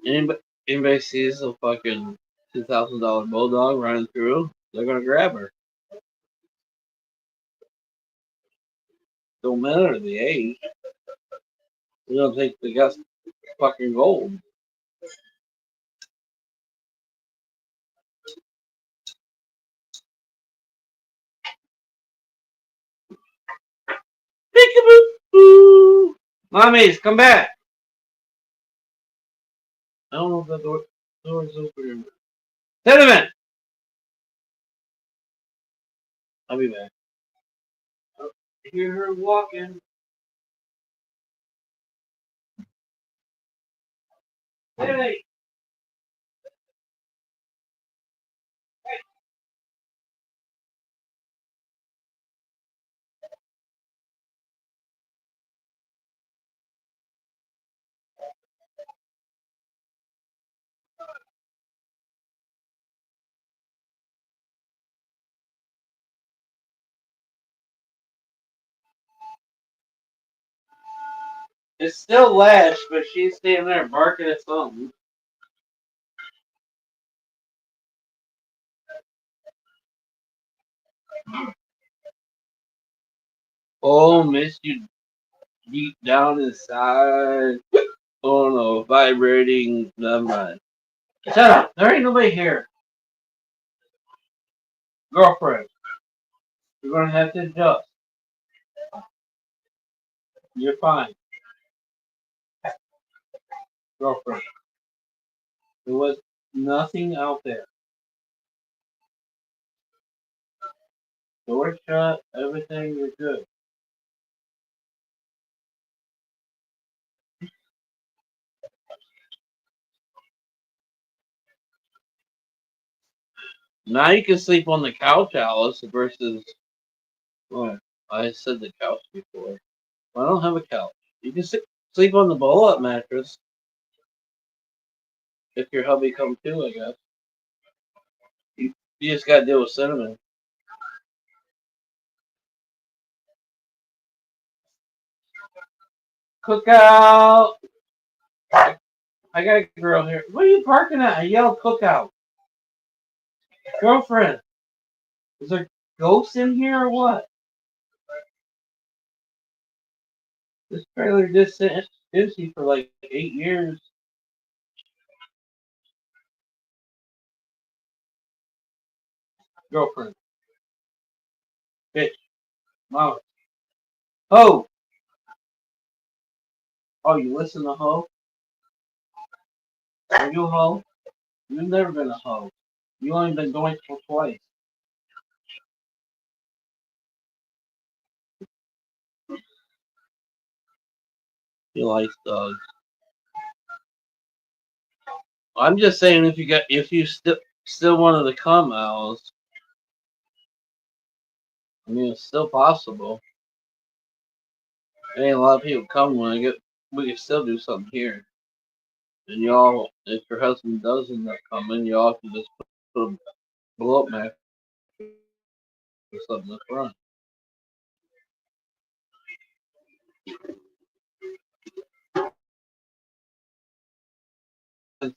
anybody sees a fucking $2,000 bulldog running through, they're gonna grab her. Don't matter the age. They're gonna think they got fucking gold. Peekaboo! Mommies, come back! I don't know if that door is open. Cinnamon! I'll be back. Oh, I hear her walking. Hey! It's still latched, but she's standing there barking at something. Oh, miss you deep down inside. Oh no, vibrating. Never mind. Shut up. There ain't nobody here. Girlfriend. You're gonna have to adjust. You're fine, girlfriend. There was nothing out there. Door shut, everything, you're good. Now you can sleep on the couch, Alice, versus. Well, I said the couch before. I don't have a couch. You can sleep on the blow-up mattress if your hubby comes too, I guess. You just gotta deal with cinnamon. Cookout! I got a girl here. What are you parking at? I yelled cookout. Girlfriend, is there ghosts in here or what? This trailer just sat empty for like 8 years. Girlfriend, bitch, mom. Ho! Oh, you listen to Ho? Are you a hoe? You've never been a hoe. You only been going for twice. You like dogs. I'm just saying if you still wanted to come, Alice, I mean it's still possible. There ain't a lot of people come when I get we can still do something here. And y'all if your husband does end up coming, y'all can just put a blow up mat or something in the front. It's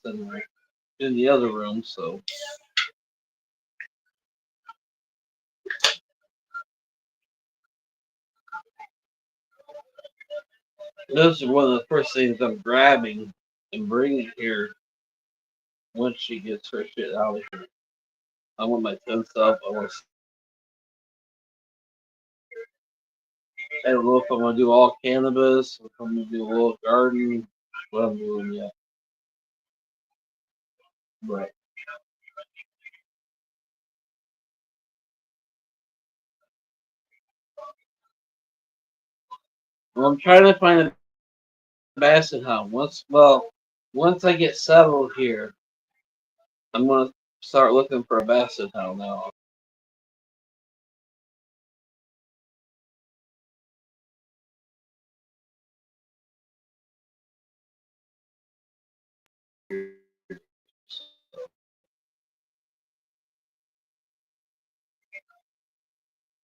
in the other room, so this is one of the first things I'm grabbing and bringing here once she gets her shit out of here. I want my tent stuff. I don't know if I'm gonna do all cannabis, if I'm gonna do a little garden, what I'm doing yet. But well, I'm trying to find a basset hound. Once I get settled here, I'm gonna start looking for a basset hound now.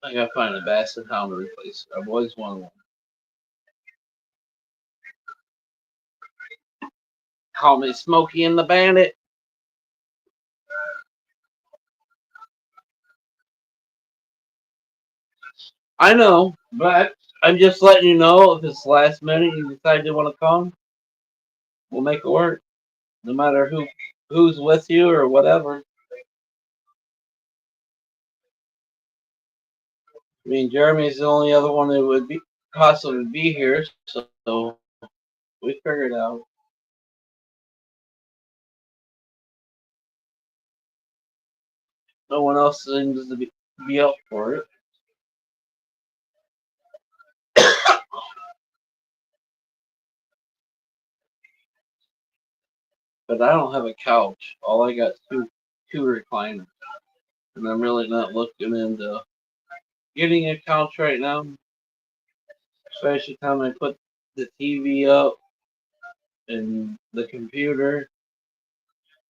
I gotta find a basset hound to replace it. I've always wanted one. Call me Smokey and the Bandit. I know, but I'm just letting you know if it's last minute you decide you want to come, we'll make it work. No matter who's with you or whatever. I mean, Jeremy's the only other one that would be possibly be here, so we figured out. No one else seems to be up for it. But I don't have a couch. All I got is two recliners, and I'm really not looking into getting a couch right now. Especially time I put the TV up and the computer,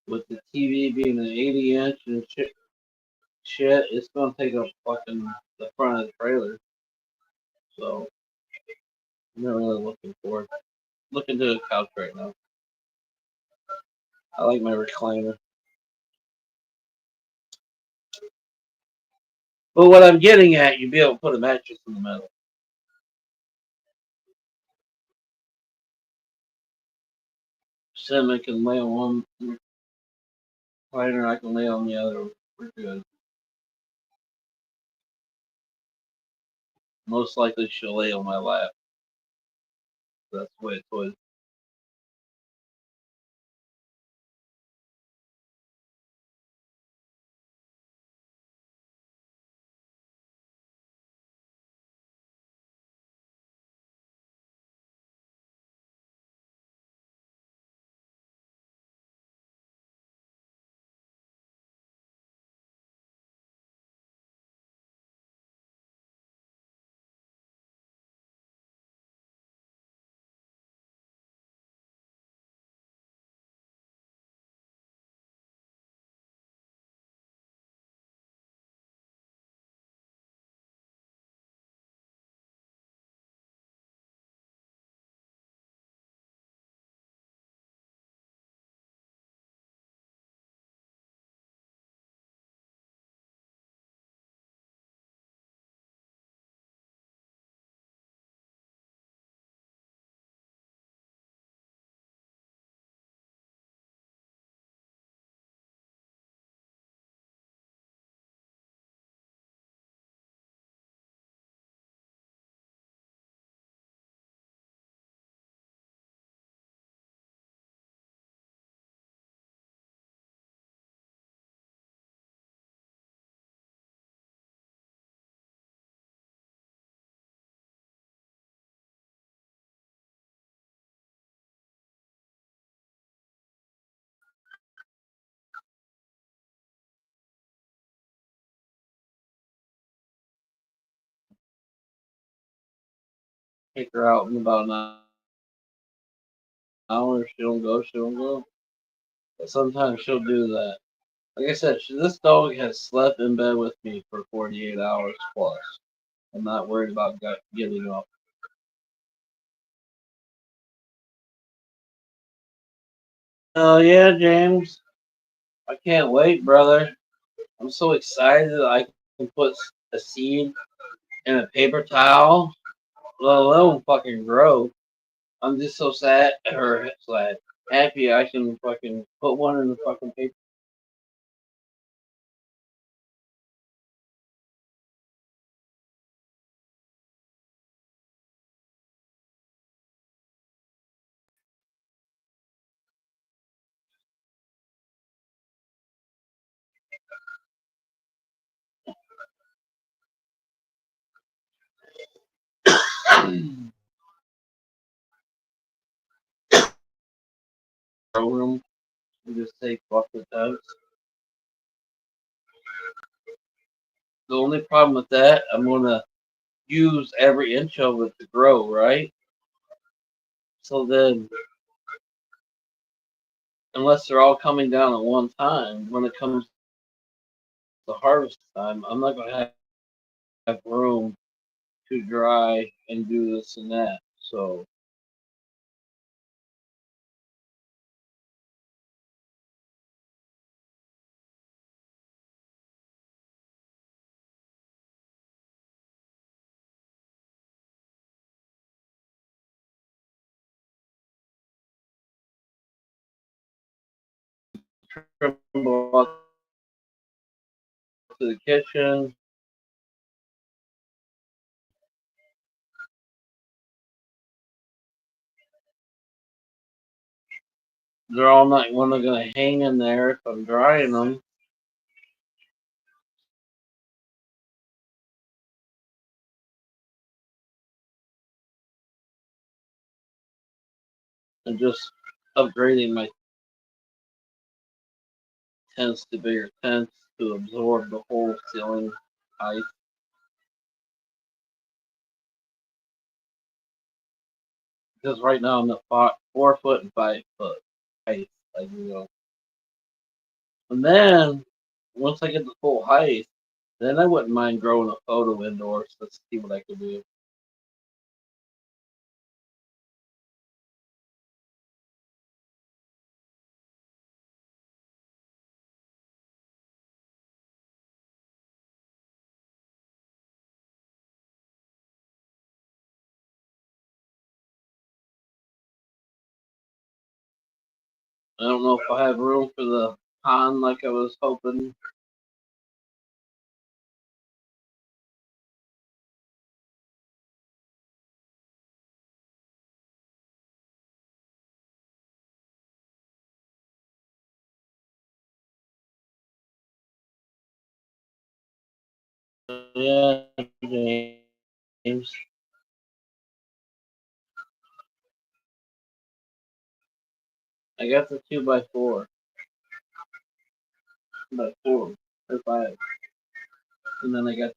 with the TV being an 80-inch and shit, it's gonna take up fucking the front of the trailer. So I'm not really looking to a couch right now. I like my recliner. But what I'm getting at, you'd be able to put a mattress in the middle. Cinnamon can lay on one recliner, I can lay on the other. We're good. Most likely she'll lay on my lap. That's the way it's always. Take her out in about an hour. If she don't go, she don't go. But sometimes she'll do that. Like I said, this dog has slept in bed with me for 48 hours plus. I'm not worried about getting up. Oh yeah, James. I can't wait, brother. I'm so excited that I can put a seed in a paper towel, let alone fucking grow. I'm just so sad or glad, happy I can fucking put one in the fucking paper. Grow them and just say fuck with those. The only problem with that, I'm gonna use every inch of it to grow, right? So then, unless they're all coming down at one time, when it comes to harvest time, I'm not gonna have room to dry and do this and that. So Trimble out to the kitchen. They're all not when they're gonna hang in there if I'm drying them. And just upgrading my tents to bigger tents to absorb the whole ceiling height. Because right now I'm at 4 foot and 5 foot height. Like, and then once I get the full height, then I wouldn't mind growing a photo indoors to see what I could do. I don't know if I have room for the pond like I was hoping. Yeah, James. I got the 2x4. 2x4 or 5. And then I got.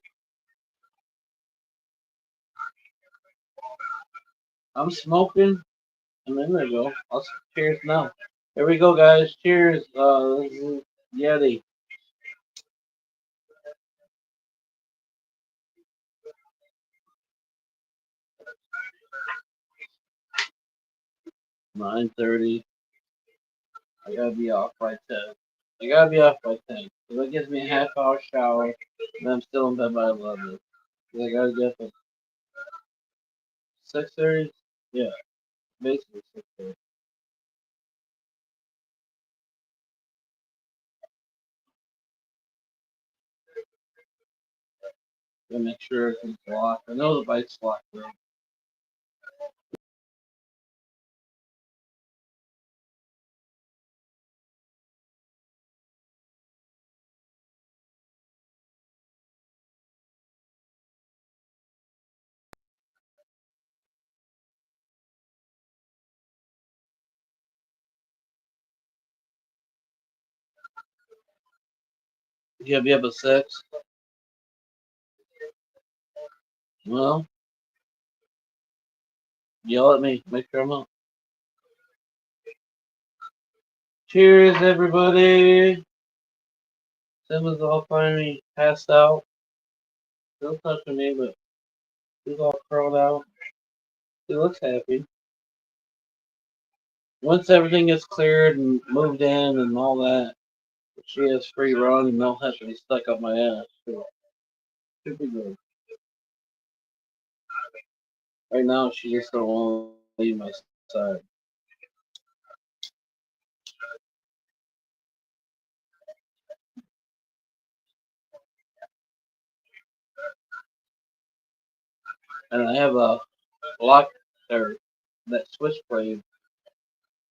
I'm smoking. And then there we go. I'll cheers now. Here we go, guys. Cheers. This is Yeti. 9:30. I gotta be off by 10. I gotta be off by 10. So that gives me a half-hour shower. And I'm still in bed by 11. I gotta get up at 6:30. Yeah, basically 6:30. Gotta make sure everything's locked. I know the bike's locked. Right? You gotta be up at 6. Well, yell at me. Make sure I'm up. Cheers, everybody. Simba's all finally passed out. Still touching me, but he's all curled out. He looks happy. Once everything gets cleared and moved in and all that, she has free run and don't have to be stuck up my ass. So, should be good. Right now, she just don't want to leave my side. And I have a lock there, that switchblade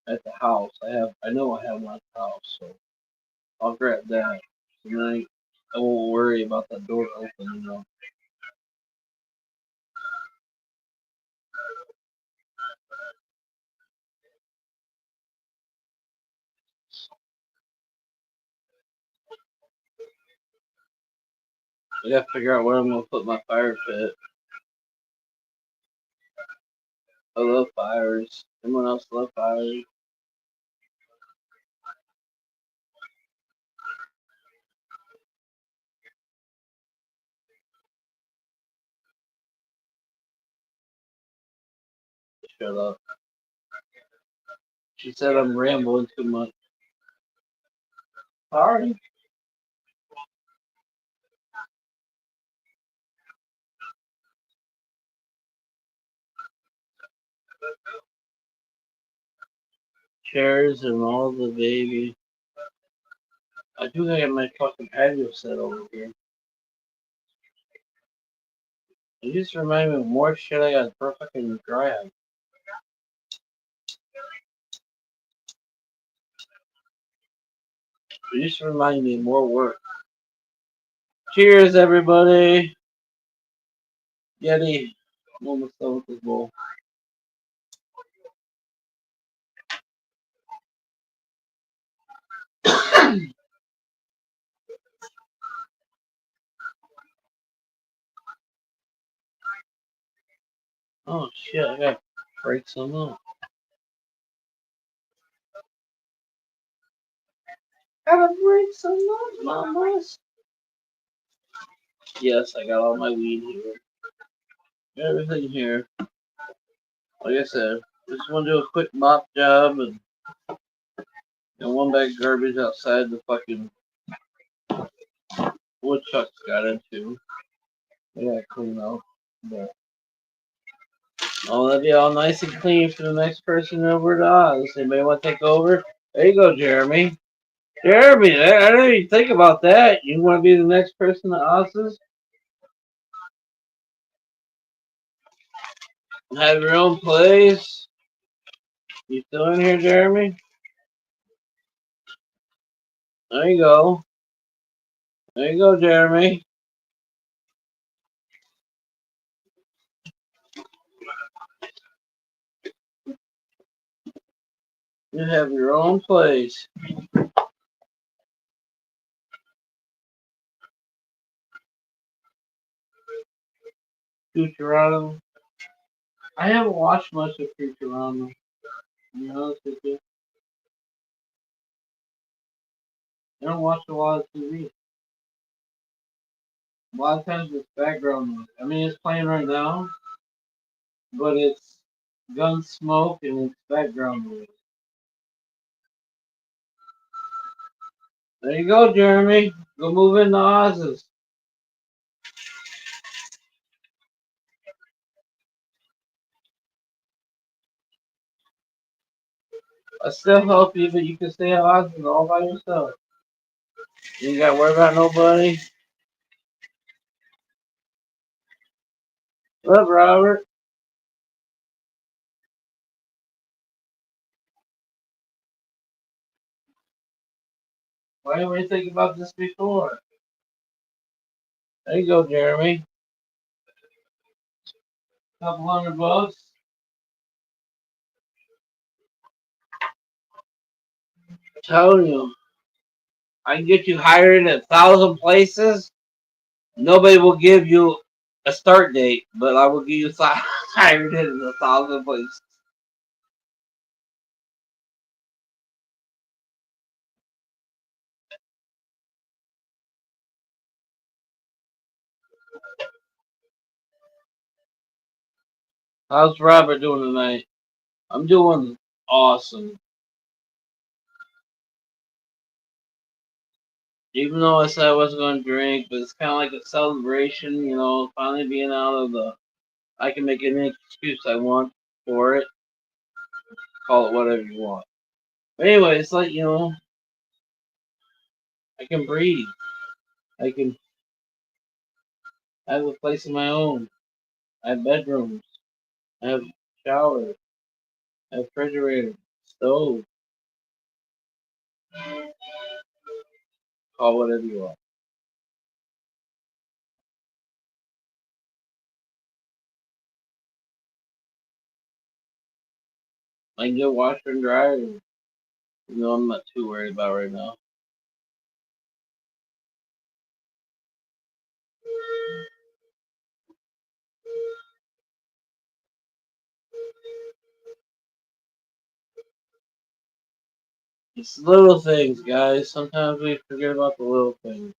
at the house. I know I have one at the house, so I'll grab that. And then I won't worry about that door opening. I gotta figure out where I'm gonna put my fire pit. I love fires. Everyone else love fires. Shut up. She said I'm rambling too much. Sorry. Chairs and all the baby. I do gotta get my fucking patio set over here. You just remind me of more shit I got for fucking grab. You just remind me of more work. Cheers, everybody. Yeti. I'm almost done with this bowl. Oh shit, I gotta break some up. Gotta break some up, mamas. Yes, I got all my weed here. Got everything here. Like I said, just want to do a quick mop job and one bag of garbage outside the fucking woodchucks got into. I gotta clean up. But that'd be all nice and clean for the next person over to Oz. Anybody want to take over? There you go, Jeremy. Jeremy, I didn't even think about that. You want to be the next person to Oz's? Have your own place? You still in here, Jeremy? There you go. There you go, Jeremy. You have your own place. Futurama. I haven't watched much of Futurama. To be honest with you, I don't watch a lot of TV. A lot of times it's background noise. I mean, it's playing right now, but it's gun smoke and it's background noise. There you go, Jeremy. Go move into Oz's. I still help you, but you can stay at Oz's all by yourself. You ain't got to worry about nobody. Look, Robert. Why didn't we think about this before? There you go, Jeremy. Couple $100. I'm telling you, I can get you hired at 1,000 places. Nobody will give you a start date, but I will give you hired at 1,000 places. How's Robert doing tonight? I'm doing awesome. Even though I said I wasn't going to drink, but it's kind of like a celebration, finally being out of the. I can make any excuse I want for it. Call it whatever you want. But anyway, it's like, I can breathe. I can have a place of my own. I have bedrooms. I have shower. I have refrigerator. Stove. Call whatever you want. I can get washer and dryer. I'm not too worried about right now. It's little things, guys. Sometimes we forget about the little things.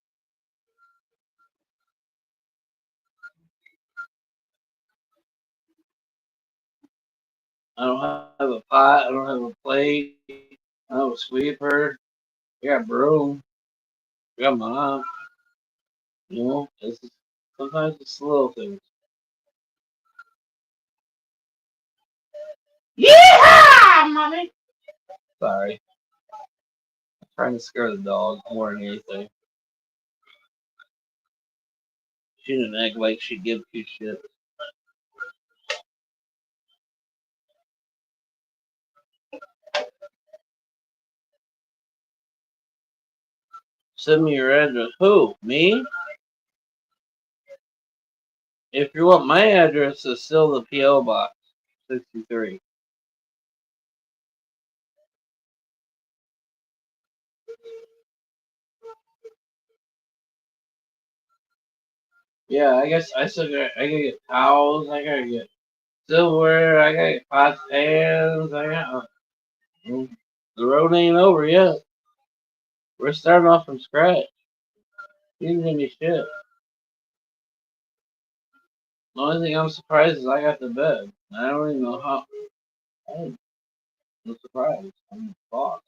I don't have a pot. I don't have a plate. I don't have a sweeper. I got a broom. I got a mop. Sometimes it's little things. Yeah, mommy. Sorry, I'm trying to scare the dog more than anything. She didn't act like she'd give two shit. Send me your address. Who? Me? If you want my address, it's still the P.O. Box 63. Yeah, I guess I gotta get towels. I gotta get silverware. I gotta get pots, pans. The road ain't over yet. We're starting off from scratch. You didn't give me shit. The only thing I'm surprised is I got the bed. I don't even know how. I'm surprised. I'm boss,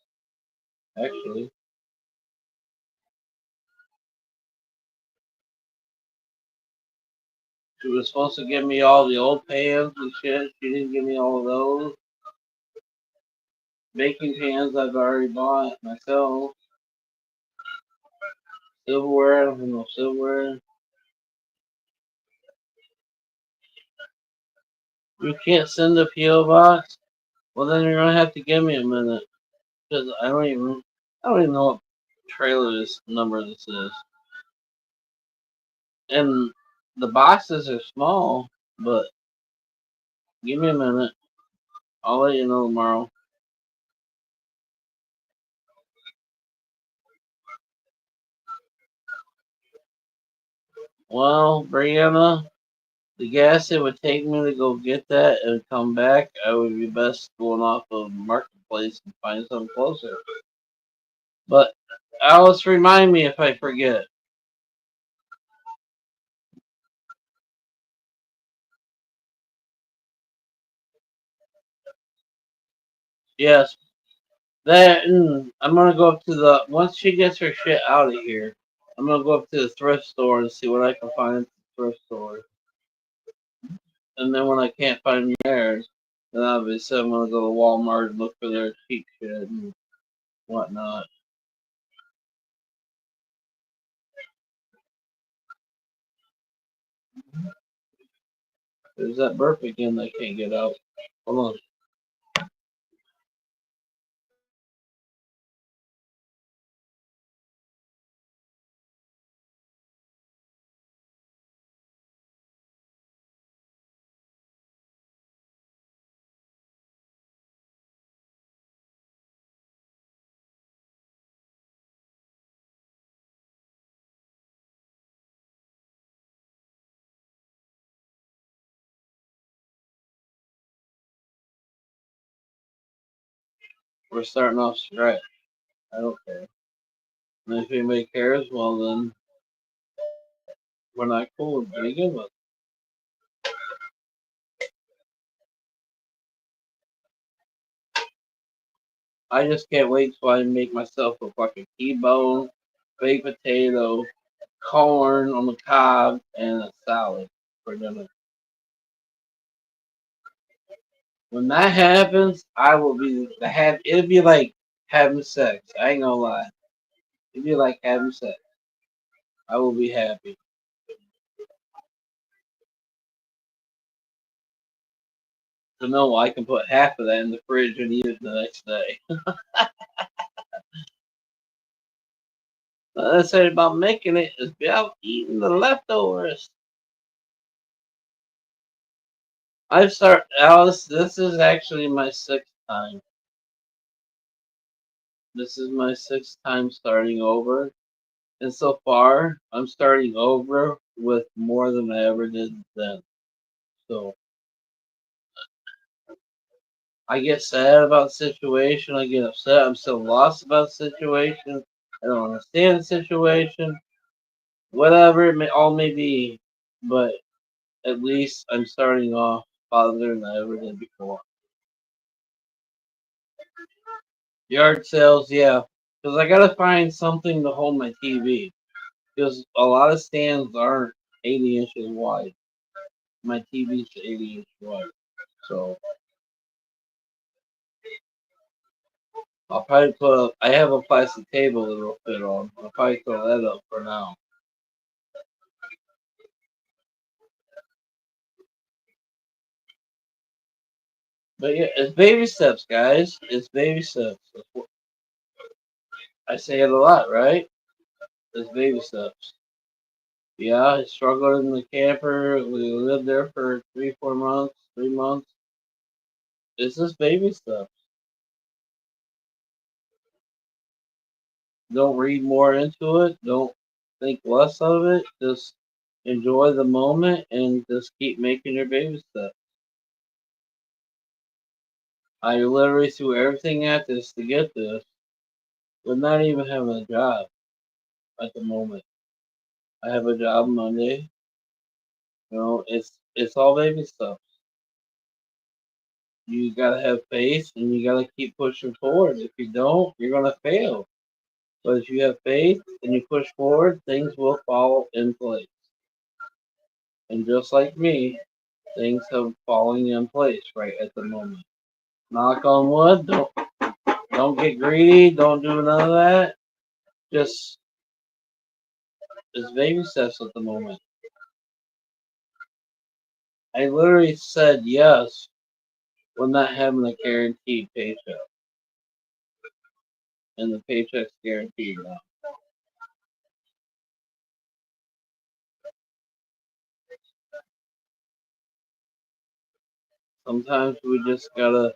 actually. She was supposed to give me all the old pans and shit. She didn't give me all of those. Baking pans I've already bought myself. Silverware, I don't have no silverware. You can't send a P.O. box? Well, then you're gonna have to give me a minute. Because I don't even know what trailer this number this is. And the boxes are small, but give me a minute. I'll let you know tomorrow. Well, Brianna, the gas it would take me to go get that and come back, I would be best going off of Marketplace and find something closer. But Alice, remind me if I forget. Yes, that. I'm gonna go up to the once she gets her shit out of here. I'm gonna go up to the thrift store and see what I can find at the thrift store. And then when I can't find theirs, then obviously I'm gonna go to Walmart and look for their cheap shit and whatnot. There's that burp again that I can't get out. Hold on. We're starting off scratch. I don't care. And if anybody cares, well then we're not cool to begin with. I just can't wait till I make myself a fucking T-bone, baked potato, corn on the cob, and a salad for dinner. When that happens, I will be the have. It'll be like having sex. I ain't gonna lie. It'll be like having sex. I will be happy to know I can put half of that in the fridge and eat it the next day. That's it about making it. It's about eating the leftovers. I've started, Alice. This is actually my sixth time. This is my sixth time starting over, and so far I'm starting over with more than I ever did then. So I get sad about the situation. I get upset. I'm still lost about the situation. I don't understand the situation. Whatever it may be, but at least I'm starting off farther than I ever did before. Yard sales, yeah, because I gotta find something to hold my TV. Because a lot of stands aren't 80 inches wide. My TV's 80 inches wide, so I'll probably put. I have a plastic table that it'll fit on. I'll probably throw that up for now. But yeah, it's baby steps, guys. It's baby steps. I say it a lot, right? It's baby steps. Yeah, I struggled in the camper. We lived there for 3 months. 3 months. It's just baby steps. Don't read more into it. Don't think less of it. Just enjoy the moment and just keep making your baby steps. I literally threw everything at this to get this, but not even having a job at the moment. I have a job Monday. It's all baby stuff. You gotta have faith and you gotta keep pushing forward. If you don't, you're gonna fail. But if you have faith and you push forward, things will fall in place. And just like me, things have fallen in place right at the moment. Knock on wood. Don't get greedy. Don't do none of that. Just it's baby steps at the moment. I literally said yes when not having a guaranteed paycheck, and the paycheck's guaranteed now. Sometimes we just gotta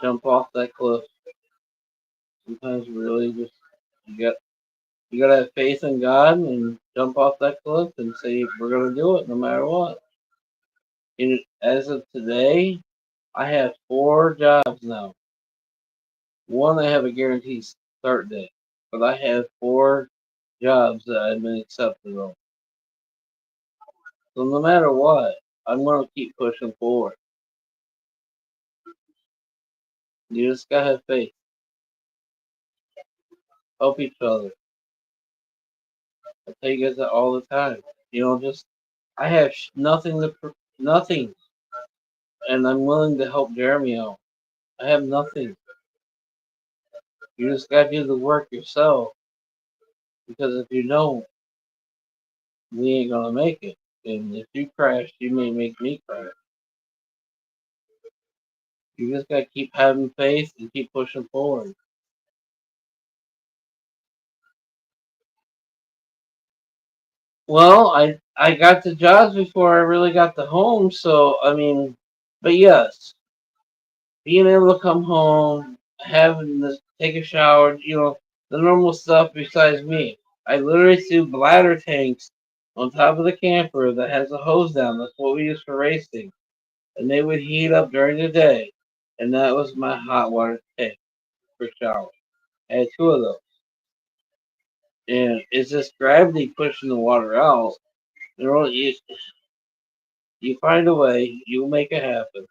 jump off that cliff. Sometimes we really just you got You gotta have faith in God and jump off that cliff and say we're gonna do it no matter what. And as of today, I have 4 jobs now. One, I have a guaranteed start date, but I have 4 jobs that I've been accepted on. So no matter what, I'm gonna keep pushing forward. You just gotta have faith. Help each other. I tell you guys that all the time. Just I have nothing nothing, and I'm willing to help Jeremy out. I have nothing. You just gotta do the work yourself, because if you don't, we ain't gonna make it. And if you crash, you may make me crash. You just gotta keep having faith and keep pushing forward. Well, I got the jobs before I really got the home, so I mean, but yes, being able to come home, having to take a shower, the normal stuff besides me. I literally threw bladder tanks on top of the camper that has a hose down. That's what we use for racing. And they would heat up during the day. And that was my hot water tank for shower. I had 2 of those. And it's just gravity pushing the water out. You find a way, you'll make it happen.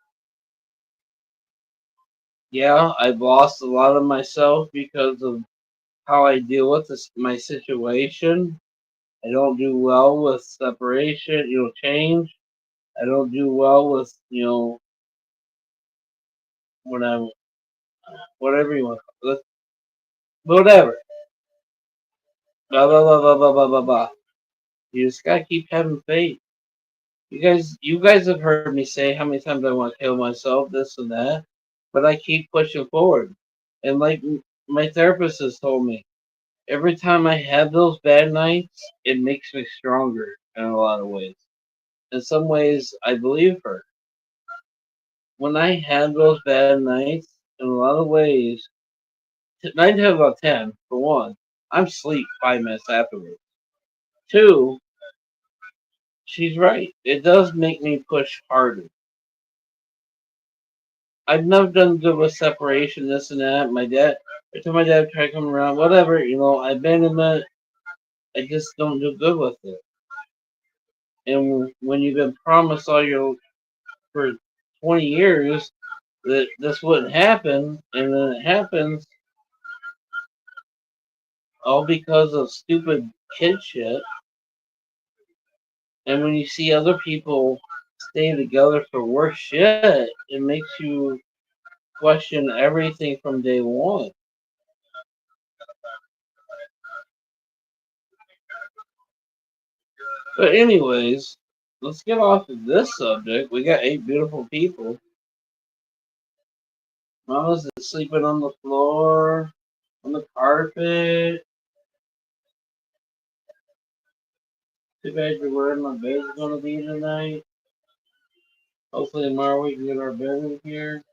Yeah, I've lost a lot of myself because of how I deal with my situation. I don't do well with separation, change. I don't do well with, when I'm, whatever you want, whatever. Blah, blah, blah, blah, blah, blah, blah, blah. You just gotta keep having faith. You guys have heard me say how many times I want to kill myself, this and that, but I keep pushing forward. And like my therapist has told me, every time I have those bad nights, it makes me stronger in a lot of ways. In some ways, I believe her. When I have those bad nights, in a lot of ways, 9 times out of 10, for one, I'm asleep 5 minutes afterwards. Two, she's right. It does make me push harder. I've never done good with separation, this and that. Every time my dad tried to come around, whatever, abandonment, I just don't do good with it. And when you've been promised for 20 years that this wouldn't happen, and then it happens, all because of stupid kid shit. And when you see other people stay together for worse shit, it makes you question everything from day one. But anyways, let's get off of this subject. We got 8 beautiful people. Mama's sleeping on the floor, on the carpet. Too bad you're where my bed's gonna be tonight. Hopefully tomorrow we can get our bed in here.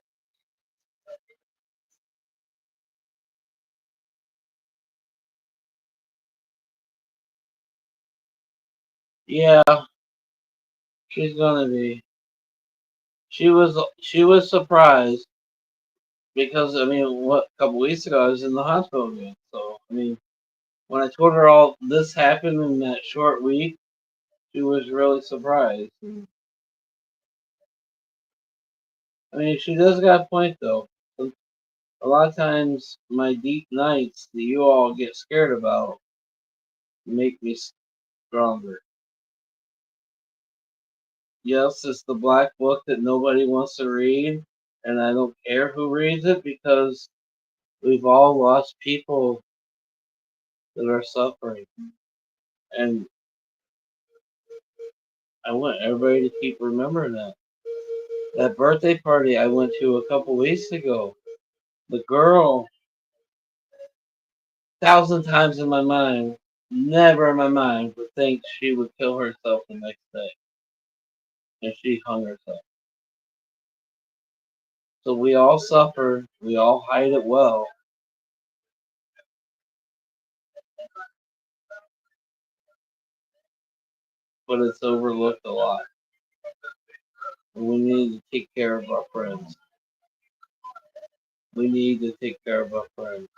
Yeah, she's gonna be. She was surprised because what, a couple weeks ago I was in the hospital again. So when I told her all this happened in that short week, she was really surprised. She does got a point though. A lot of times my deep nights that you all get scared about make me stronger. Yes, it's the black book that nobody wants to read, and I don't care who reads it because we've all lost people that are suffering. And I want everybody to keep remembering that. That birthday party I went to a couple weeks ago, the girl, 1,000 times in my mind, never in my mind would think she would kill herself the next day. And she hung herself. So we all suffer, we all hide it well. but it's overlooked a lot. And we need to take care of our friends. We need to take care of our friends.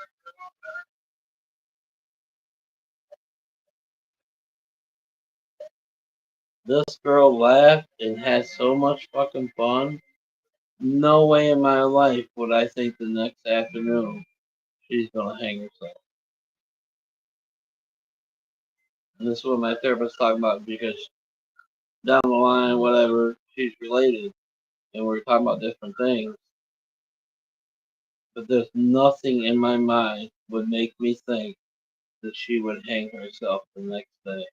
This girl laughed and had so much fucking fun. No way in my life would I think the next afternoon she's gonna hang herself. And this is what my therapist talking about because down the line, whatever, she's related and we're talking about different things. But there's nothing in my mind would make me think that she would hang herself the next day.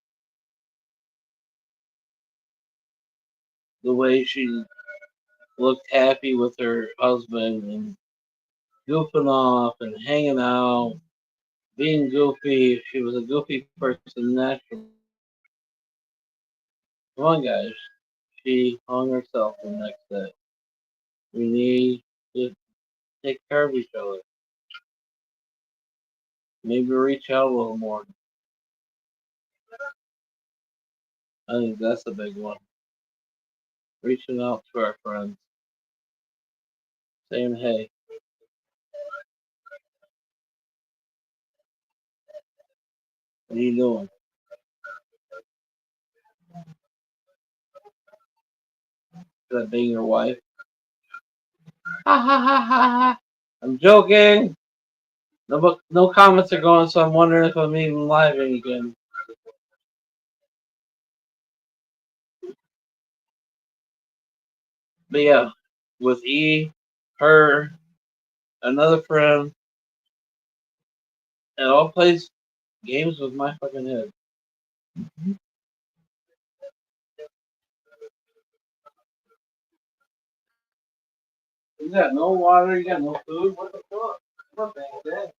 The way she looked happy with her husband and goofing off and hanging out, being goofy. She was a goofy person naturally. Come on, guys. She hung herself the next day. We need to take care of each other. Maybe reach out a little more. I think that's a big one. Reaching out to our friends. Saying, hey, what are you doing? Should I being your wife? Ha ha ha ha ha. I'm joking. No comments are going, so I'm wondering if I'm even live again. But yeah, with E, her, another friend, and all plays games with my fucking head. You got no water, you got no food. What the fuck? What the heck?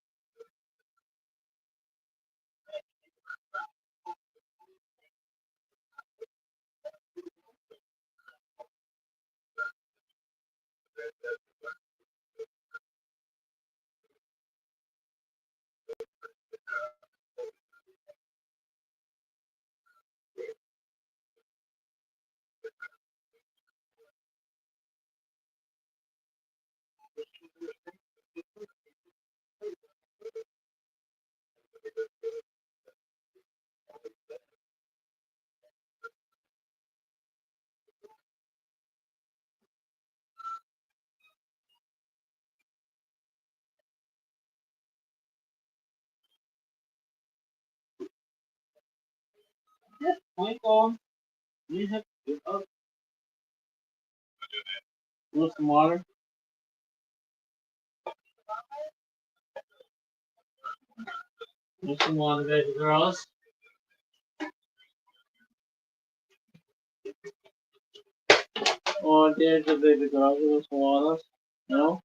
Wait on. You have to get up. Want some water? Want some water, baby girls? Oh, there's the baby girl. You want some water? No?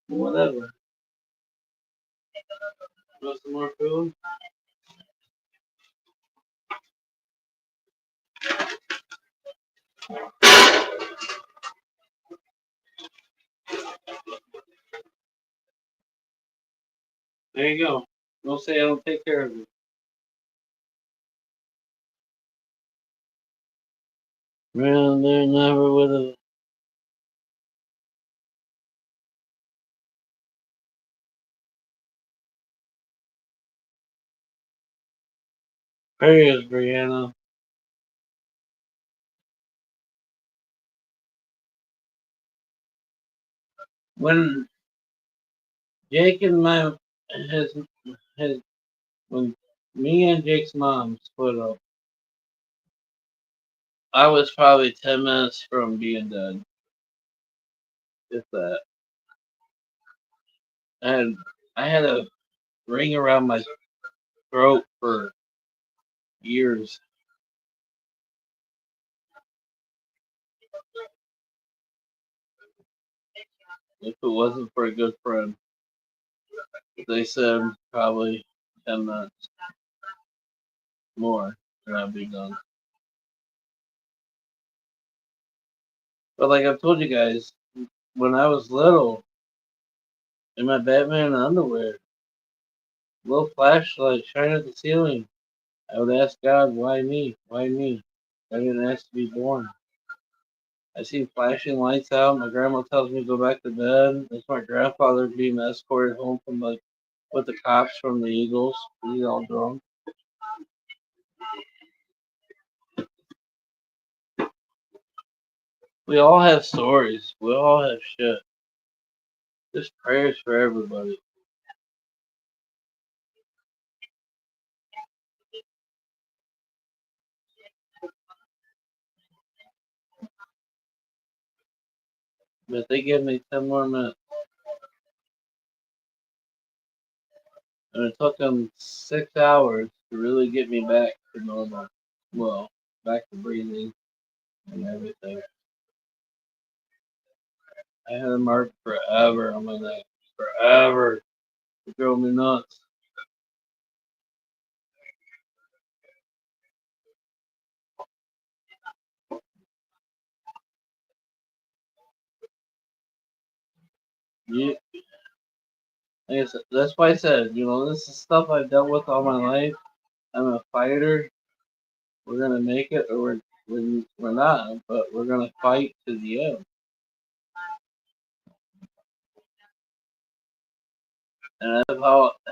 Whatever. Want some more food? There you go. Don't say I don't take care of you. Man, they never would have. There is, Brianna. When Jake and his his when me and Jake's mom split up, I was probably 10 minutes from being dead. If that, and I had a ring around my throat for years. If it wasn't for a good friend, they said probably 10 minutes more, and I'd be done. But like I've told you guys, when I was little, in my Batman underwear, little flashlight shining at the ceiling. I would ask God, why me? Why me? I didn't ask to be born. I see flashing lights out. My grandma tells me to go back to bed. It's my grandfather being escorted home from with the cops from the Eagles. He's all drunk. We all have stories. We all have shit. Just prayers for everybody. But they give me 10 more minutes. And it took them 6 hours to really get me back to normal. Well, back to breathing and everything. I had a mark forever on my neck. Forever. It drove me nuts. Yeah, like I said, that's why I said, this is stuff I've dealt with all my life. I'm a fighter. We're gonna make it, or we're not, but we're gonna fight to the end. And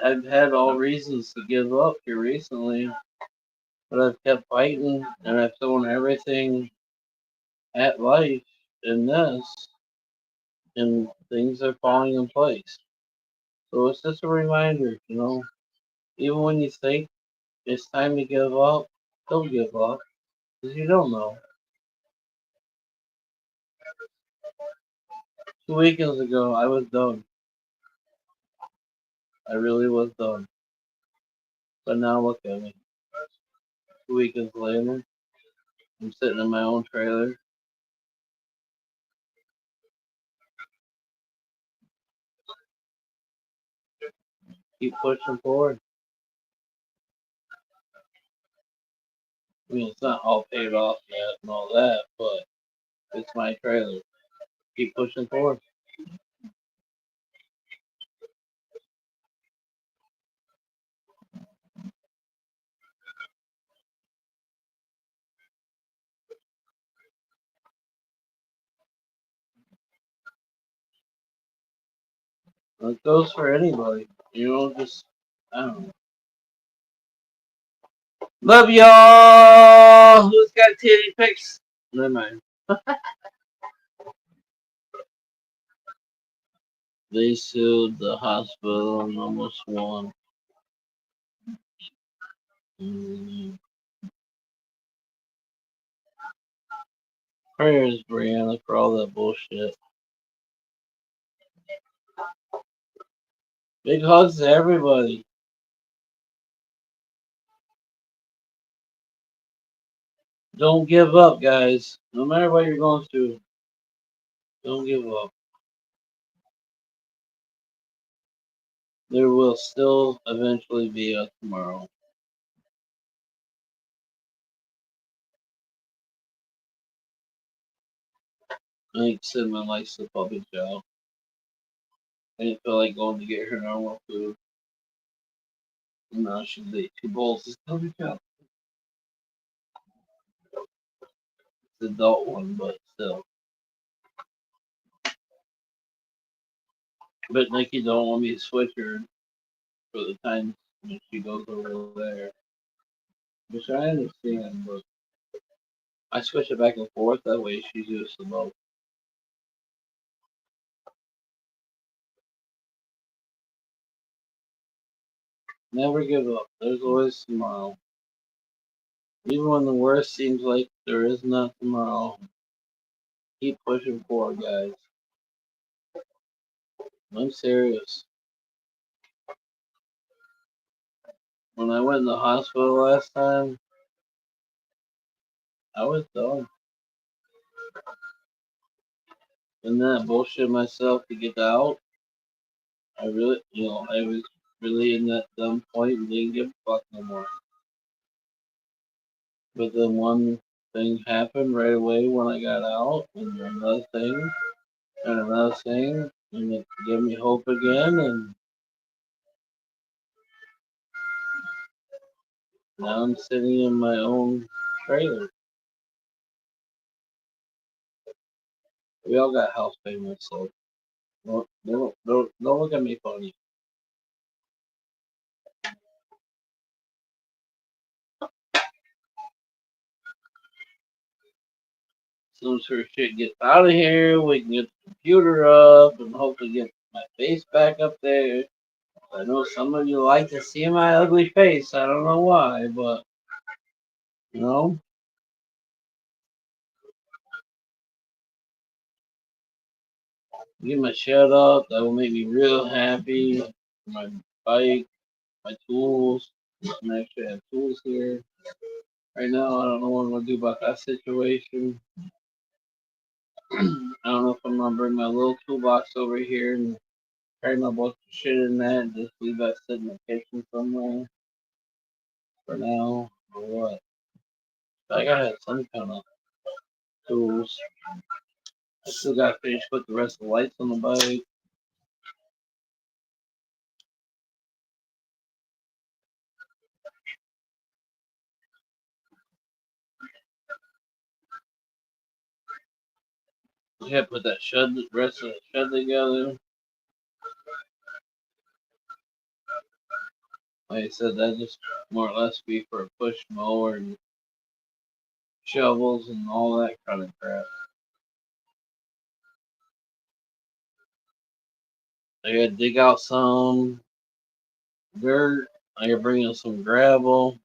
I've had all reasons to give up here recently, but I've kept fighting, and I've thrown everything at life in this, and things are falling in place. So it's just a reminder. Even when you think it's time to give up, don't give up, because you don't know. 2 weekends ago, I was done. I really was done. But now look at me. 2 weekends later, I'm sitting in my own trailer. Keep pushing forward. I mean, it's not all paid off yet and all that, but it's my trailer. Keep pushing forward. And it goes for anybody. Just, I don't know. Love y'all! Who's got titty pics? Never mind. They sued the hospital and almost won. Prayers, Brianna, for all that bullshit. Big hugs to everybody. Don't give up, guys. No matter what you're going through, don't give up. There will still eventually be a tomorrow. I think Cinnamon likes the puppy chow. I didn't feel like going to get her normal food. No, she'd eat 2 bowls of puppy chow. It's the adult one, but still. But Nikki don't want me to switch her for the time when she goes over there. Which I understand, but I switch it back and forth. That way she's used to both. Never give up. There's always tomorrow. Even when the worst seems like there is not tomorrow, keep pushing forward, guys. I'm serious. When I went in the hospital last time, I was done. And then I bullshit myself to get out. I was really in that dumb point and didn't give a fuck no more. But then one thing happened right away when I got out, and another thing, and another thing, and it gave me hope again. And Now I'm sitting in my own trailer. We all got house payments, so don't look at me funny. Soon as her shit gets out of here, we can get the computer up and hopefully get my face back up there. I know some of you like to see my ugly face. I don't know why, but you know, get my shut up. That will make me real happy. My bike, my tools. I actually have tools here. Right now, I don't know what I'm gonna do about that situation. I don't know if I'm gonna bring my little toolbox over here and carry my bunch of shit in that and just leave that sitting in the kitchen somewhere for now, or what. I gotta have some kind of tools. I still gotta finish put the rest of the lights on the bike. I gotta put that rest of the shed together. Like I said, that just more or less be for a push mower and shovels and all that kind of crap. I gotta dig out some dirt. I gotta bring in some gravel.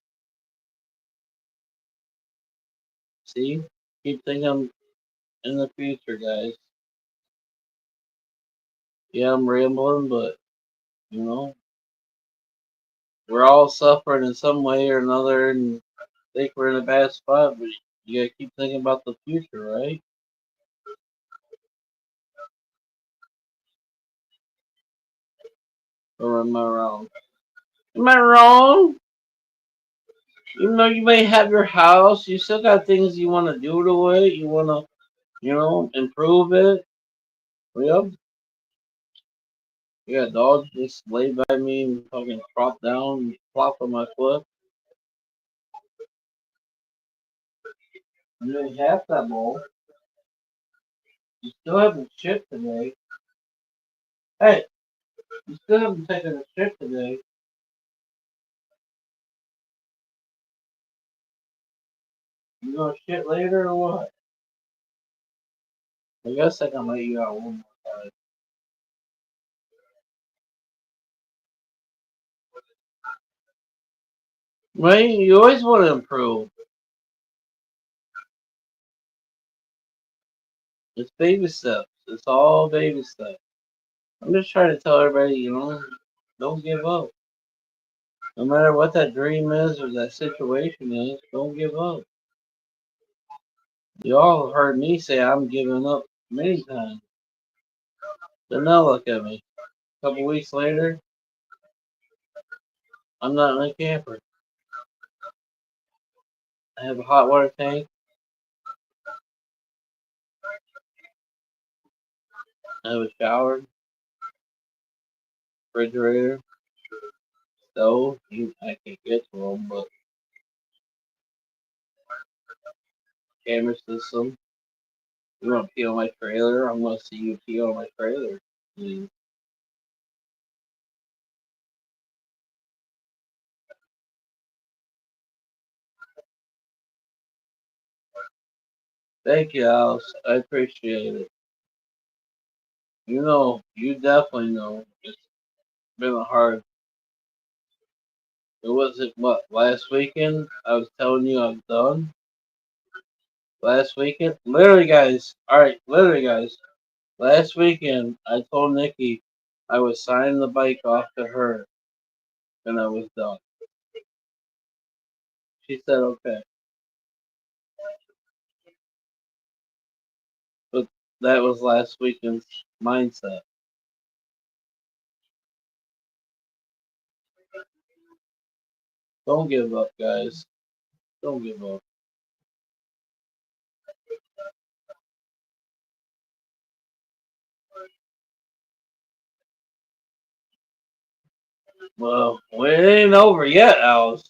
See? Keep thinking in the future, guys. Yeah, I'm rambling, but you know, we're all suffering in some way or another and think we're in a bad spot, but you gotta keep thinking about the future, right? Or am I wrong? Am I wrong? Even though you may have your house, you still got things you want to do to it. You want to, improve it. Yep. Yeah, dogs just lay by me and fucking drop down and plop on my foot. You ain't half that bowl. You still haven't shit today. Hey, you still haven't taken a shit today. You gonna shit later or what? I guess I can let you out one more time. Right? You always want to improve. It's baby steps. It's all baby steps. I'm just trying to tell everybody, don't give up. No matter what that dream is or that situation is, don't give up. You all have heard me say I'm giving up many times. But now look at me. A couple weeks later, I'm not in a camper. I have a hot water tank. I have a shower, refrigerator, stove. I can't get to them, but camera system. You want to pee on my trailer? I'm going to see you pee on my trailer. Mm. Thank you, Alice. I appreciate it. You definitely know. It's been a hard. It wasn't what last weekend. I was telling you I'm done. Last weekend, literally, guys. All right, literally, guys. Last weekend, I told Nikki I was signing the bike off to her, and I was done. She said okay, but that was last weekend's mindset. Don't give up, guys. Don't give up. Well, it ain't over yet, Alice.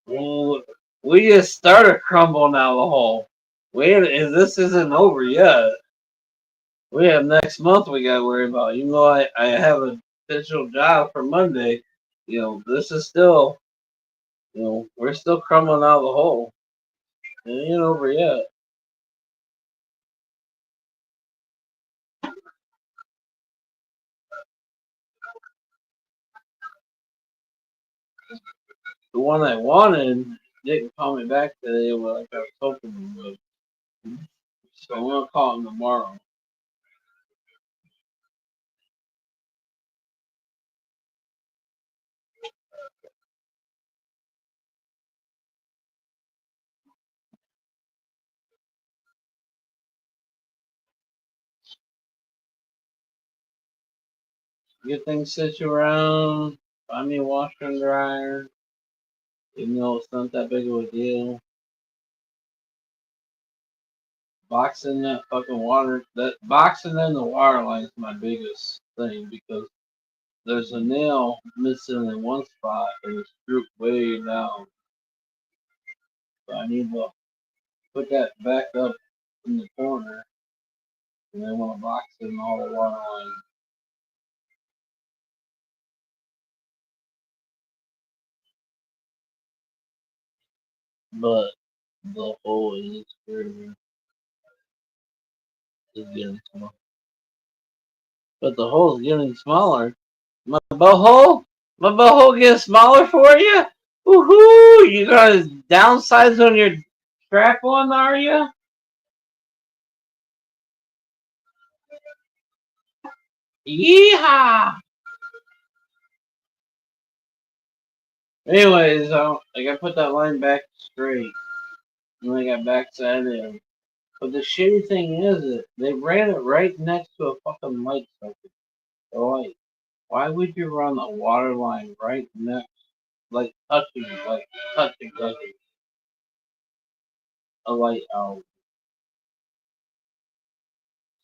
Well, we just started crumbling out of the hole. This isn't over yet. We have next month we gotta worry about. Even though I have a potential job for Monday, this is still, we're still crumbling out of the hole. It ain't over yet. The one I wanted didn't call me back today like I was hoping he would. So I'm gonna call him tomorrow. Get things situated around, find me a washer and dryer, even though it's not that big of a deal. Boxing that fucking water, that boxing in the water line is my biggest thing because there's a nail missing in one spot and it's drooped way down. So I need to put that back up in the corner and then want to box in all the water line. But the hole is getting smaller. But the hole is getting smaller. My butthole? My butthole getting smaller for you? Woohoo! You gonna downsize on your strap on, are you? Yeehaw! Anyways, I gotta put that line back straight. And I got backside in. But the shitty thing is that they ran it right next to a fucking light socket. The light. Why would you run a water line right next, touching a light out?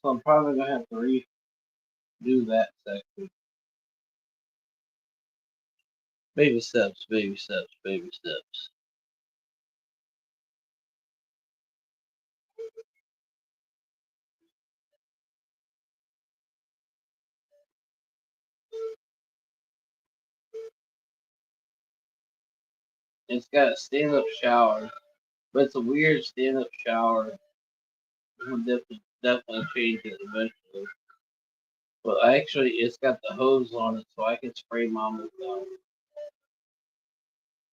So I'm probably gonna have to redo that section. Baby steps, baby steps, baby steps. It's got a stand-up shower, but it's a weird stand-up shower. I'm gonna definitely change it eventually. But actually, it's got the hose on it, so I can spray Mama's down.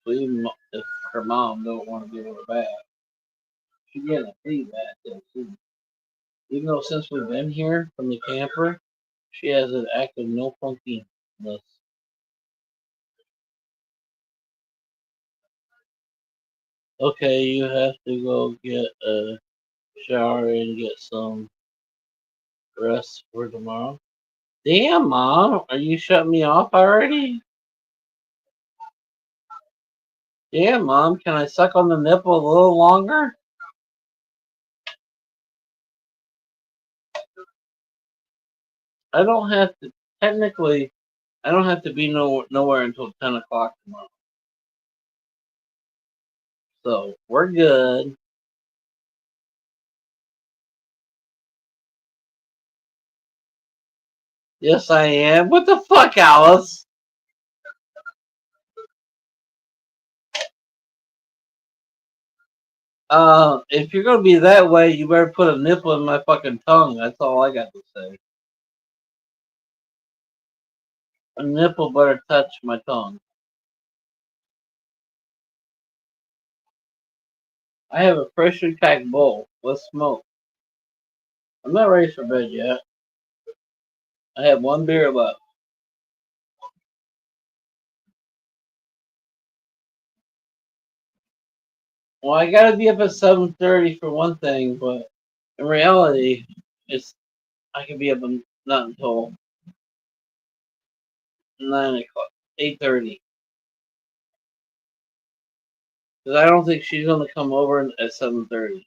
So even if her mom don't want to give her a bath, she get a free bath there too. Even though since we've been here from the camper, she has an active no funkiness. Okay, you have to go get a shower and get some rest for tomorrow. Damn, Mom, are you shutting me off already? Damn, Mom, can I suck on the nipple a little longer? I don't have to, technically, I don't have to be nowhere until 10 o'clock tomorrow. So, we're good. Yes, I am. What the fuck, Alice? If you're gonna be that way, you better put a nipple in my fucking tongue. That's all I got to say. A nipple better touch my tongue. I have a freshly packed bowl. Let's smoke. I'm not ready for bed yet. I have one beer left. Well, I gotta be up at 7:30 for one thing, but in reality, it's I can be up not until 9 o'clock, 8:30. Because I don't think she's gonna come over at 7:30.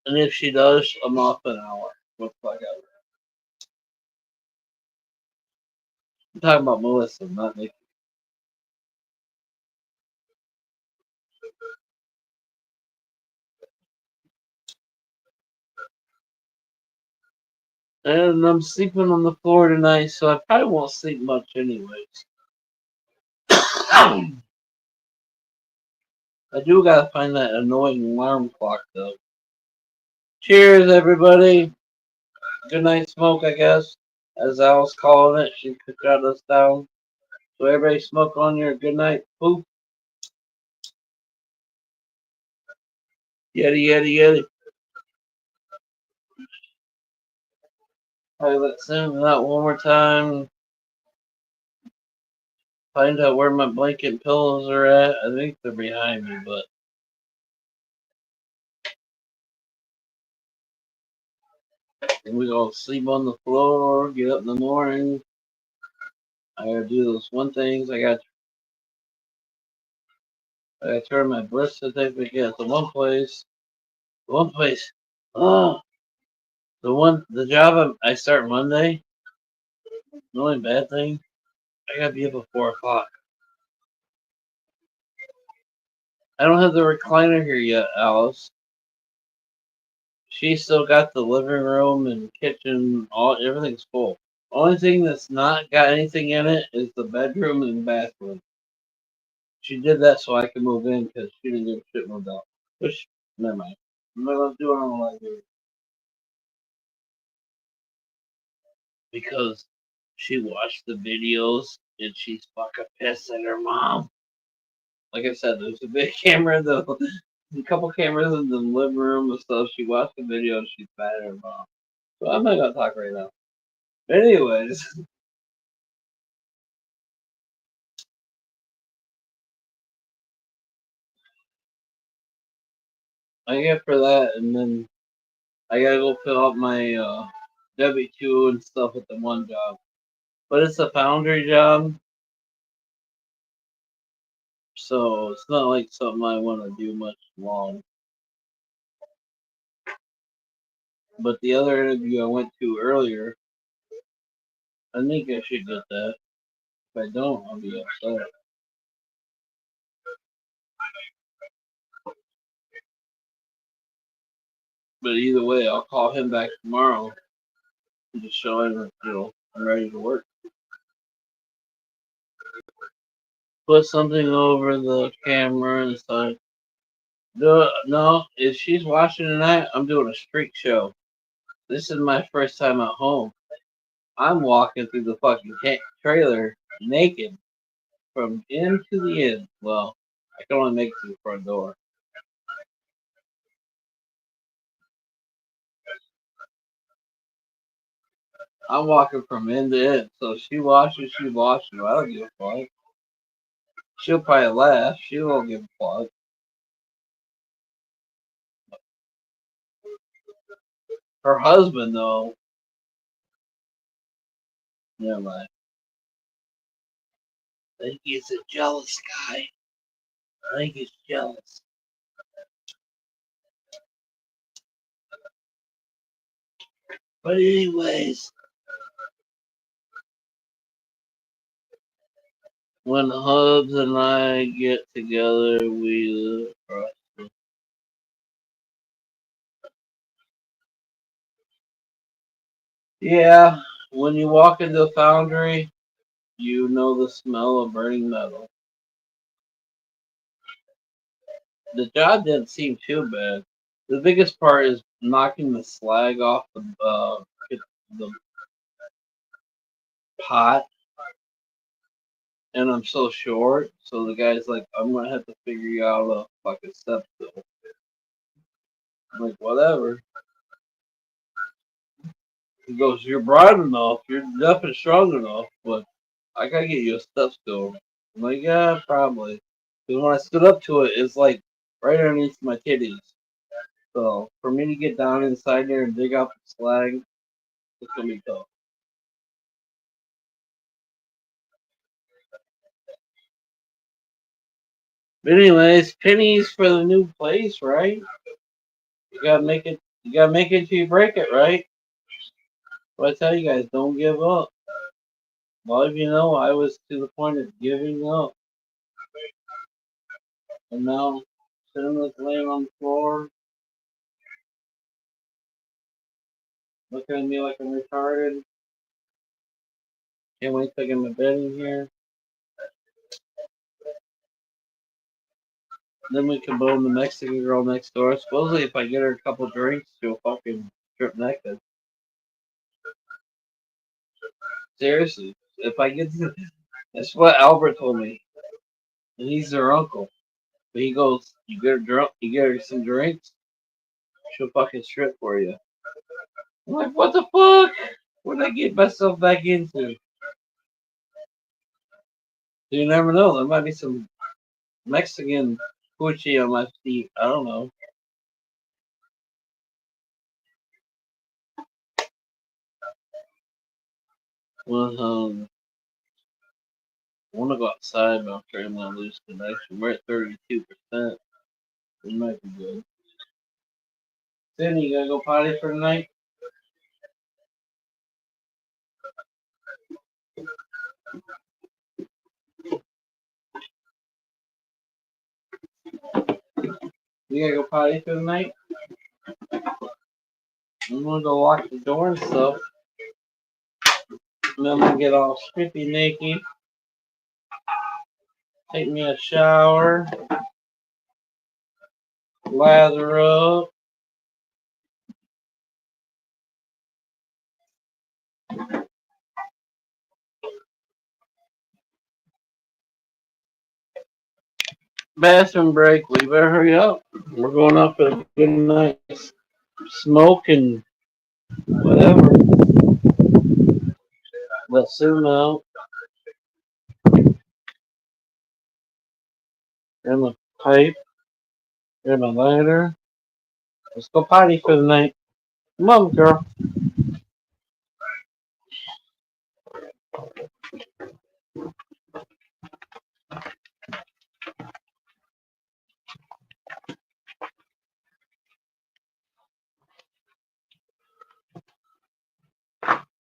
And if she does, I'm off an hour. What the fuck ever. talking about Melissa, not Nikki. And I'm sleeping on the floor tonight, so I probably won't sleep much anyways. I do gotta find that annoying alarm clock though. Cheers, everybody. Good night, smoke, I guess. As I was calling it, she could shut us down. So everybody smoke on your good night poop. Yeti, yeti, yeti. Alright, let's sing that one more time. Find out where my blanket and pillows are at. I think they're behind me, but we go sleep on the floor, get up in the morning. I gotta do those one things. I gotta turn my birth certificate at the one place. The one place. Oh, the job I start Monday. The only bad thing, I gotta be up at 4 o'clock. I don't have the recliner here yet, Alice. She still got the living room and kitchen. Everything's full. Only thing that's not got anything in it is the bedroom and bathroom. She did that so I could move in because she didn't give a shit moved out. Which, never mind. I'm not gonna do it on the library because she watched the videos and she's fucking pissed at her mom. Like I said, there's a big camera, a couple cameras in the living room and stuff. She watched the video and she's mad at her mom. So I'm not gonna talk right now. Anyways, I get for that, and then I gotta go fill out my W-2 and stuff at the one job. But it's a foundry job, so it's not like something I want to do much long. But the other interview I went to earlier, I think I should get that. If I don't, I'll be upset. But either way, I'll call him back tomorrow and just show him, I'm ready to work. Put something over the camera and stuff. No, if she's watching tonight, I'm doing a street show. This is my first time at home. I'm walking through the fucking trailer naked from end to the end. Well, I can only make it to the front door. I'm walking from end to end. So she watches, she watches. I don't give a fuck. She'll probably laugh. She won't give a fuck. Her husband, though, never mind. I think he's a jealous guy. I think he's jealous. But anyways, when Hubs and I get together, we yeah. When you walk into the foundry, you know the smell of burning metal. The job didn't seem too bad. The biggest part is knocking the slag off the pot, and I'm so short. So the guy's like, "I'm gonna have to figure you out a fucking step stool." I'm like, "Whatever." He goes, "You're broad enough. You're definitely strong enough, but I gotta get you a step stool." I'm like, "Yeah, probably." Because when I stood up to it, it's like right underneath my titties. So for me to get down inside there and dig out the slag, it's gonna be tough. But anyways, pennies for the new place, right? You gotta make it. You gotta make it till you break it, right? But I tell you guys, don't give up. Well, if you know, I was to the point of giving up. And now, Cinema's laying on the floor, looking at me like I'm retarded. Can't wait to get my bed in here. Then we can bone the Mexican girl next door. Supposedly, if I get her a couple drinks, she'll fucking strip naked. Seriously, if I get to, that's what Albert told me. And he's their uncle. But he goes, you get her drunk, you get her some drinks, she'll fucking strip for you. I'm like, what the fuck? What did I get myself back into? You never know. There might be some Mexican coochie on my feet. I don't know. Well, I want to go outside, but I'm afraid I'm going to lose connection. We're at 32%. We might be good. Cindy, you gotta go potty for tonight? You gotta go potty for the night? I'm gonna go lock the door and stuff. And then I'm gonna get all strippy naked. Take me a shower. Lather up. Bathroom break. We better hurry up. We're going up at a good night. Smoke and whatever. Let soon out. Grab my pipe. Grab my lighter. Let's go potty for the night. Come on, girl.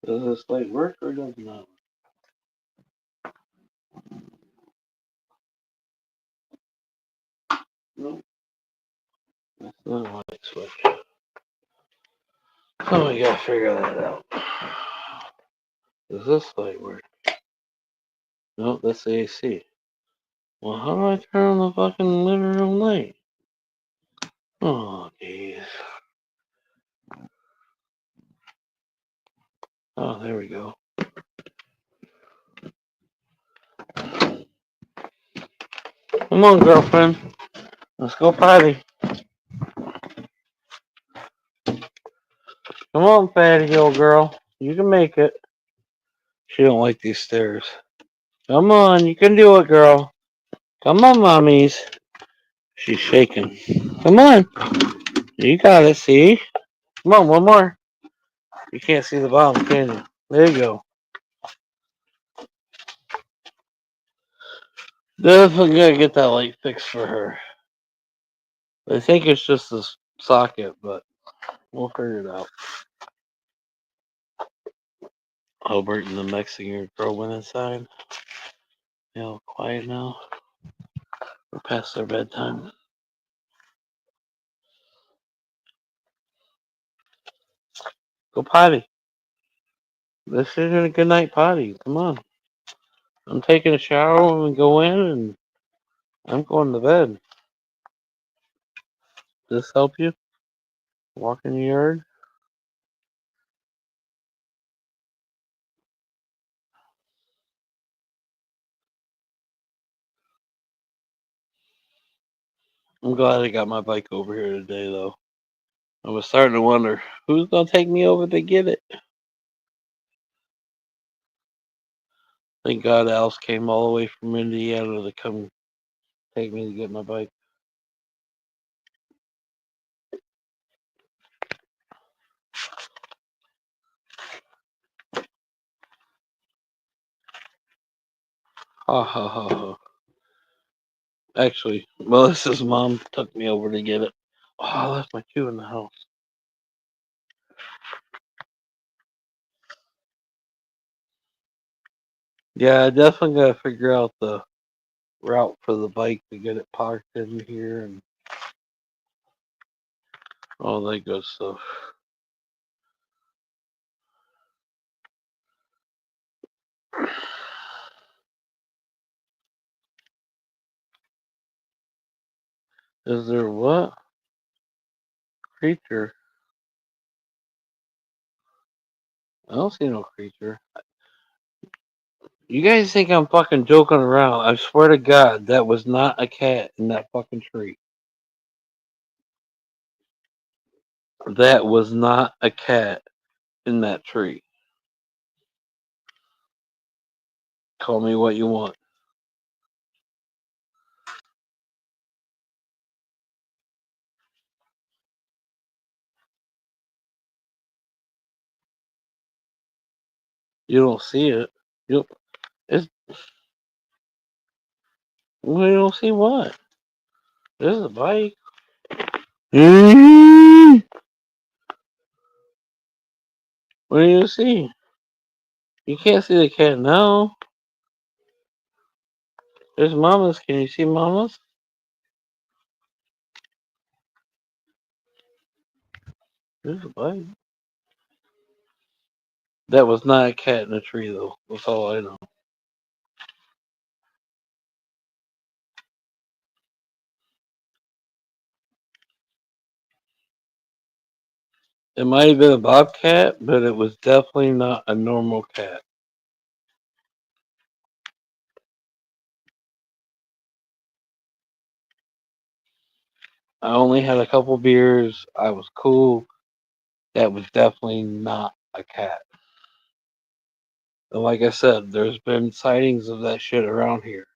Does this light work or does it not? No, that's not a light switch. So we gotta figure that out. Does this light work? Nope, that's the AC. Well, how do I turn on the fucking living room light? Oh, jeez. Oh, there we go. Come on, girlfriend. Let's go potty. Come on, fatty hill girl. You can make it. She don't like these stairs. Come on, you can do it, girl. Come on, mommies. She's shaking. Come on. You got it, see? Come on, one more. You can't see the bottom, can you? There you go. Definitely gotta get that light fixed for her. I think it's just the socket, but we'll figure it out. Albert and the Mexican girl went inside. They're all quiet now. We're past their bedtime. Go potty. This isn't a good night potty. Come on. I'm taking a shower when we go in, and I'm going to bed. Does this help you? Walk in the yard? I'm glad I got my bike over here today, though. I was starting to wonder who's going to take me over to get it. Thank God Alice came all the way from Indiana to come take me to get my bike. Ha ha ha ha. Actually, Melissa's mom took me over to get it. Oh, I left my shoe in the house. Yeah, I definitely gotta figure out the route for the bike to get it parked in here and all that good stuff. Is there what? Creature? I don't see no creature. You guys think I'm fucking joking around. I swear to God, that was not a cat in that fucking tree. That was not a cat in that tree. Call me what you want. You don't see it. You it's well, you don't see what? There's a bike. What do you see? You can't see the cat now. There's mamas. Can you see mamas? There's a bike. That was not a cat in a tree, though. That's all I know. It might have been a bobcat, but it was definitely not a normal cat. I only had a couple beers. I was cool. That was definitely not a cat. And like I said, there's been sightings of that shit around here.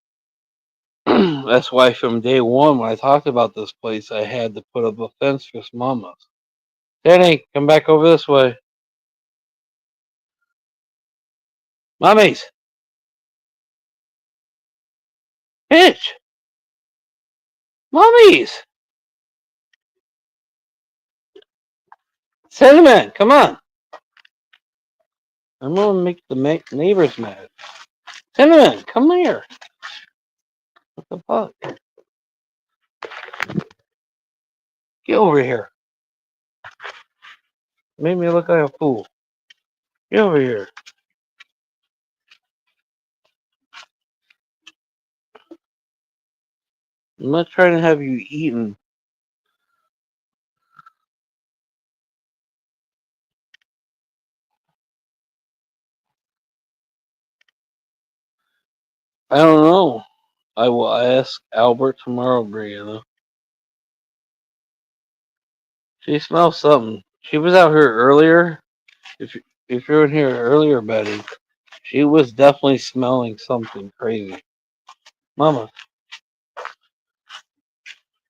That's why from day one, when I talked about this place, I had to put up a fence for some mamas. Danny, come back over this way. Mommies! Hitch! Mommies! Cinnamon, come on! I'm gonna make the neighbors mad. Cinnamon, come here! What the fuck? Get over here. Made me look like a fool. Get over here. I'm not trying to have you eaten. I don't know. I will ask Albert tomorrow, Brianna. She smells something. She was out here earlier. If you were in here earlier, Betty, she was definitely smelling something crazy. Mama,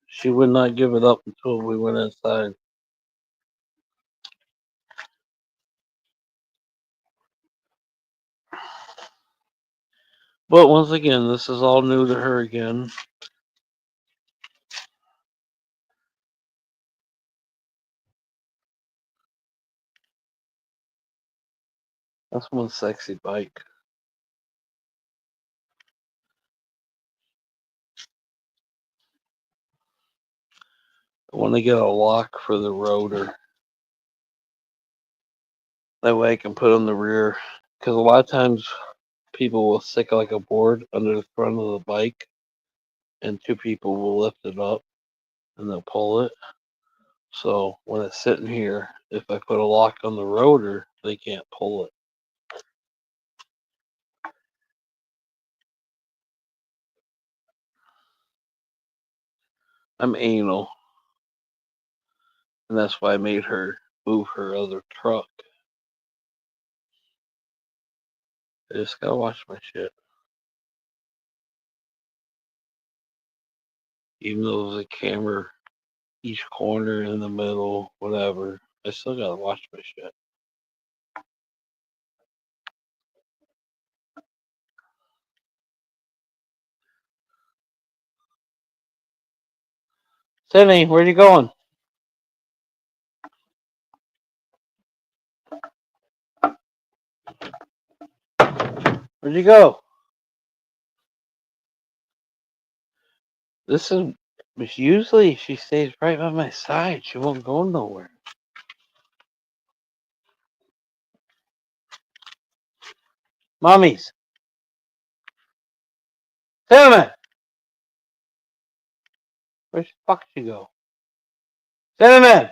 she would not give it up until we went inside. But once again, this is all new to her again. That's one sexy bike. I want to get a lock for the rotor. That way I can put on the rear. Because a lot of times people will stick like a board under the front of the bike, and two people will lift it up and they'll pull it. So when it's sitting here, if I put a lock on the rotor, they can't pull it. I'm anal, and that's why I made her move her other truck. I just gotta watch my shit. Even though there's a camera each corner in the middle, whatever, I still gotta watch my shit. Sydney, where you going? Where'd you go? This is usually she stays right by my side. She won't go nowhere. Mommies. Cinnamon! Where the fuck did she go? Cinnamon!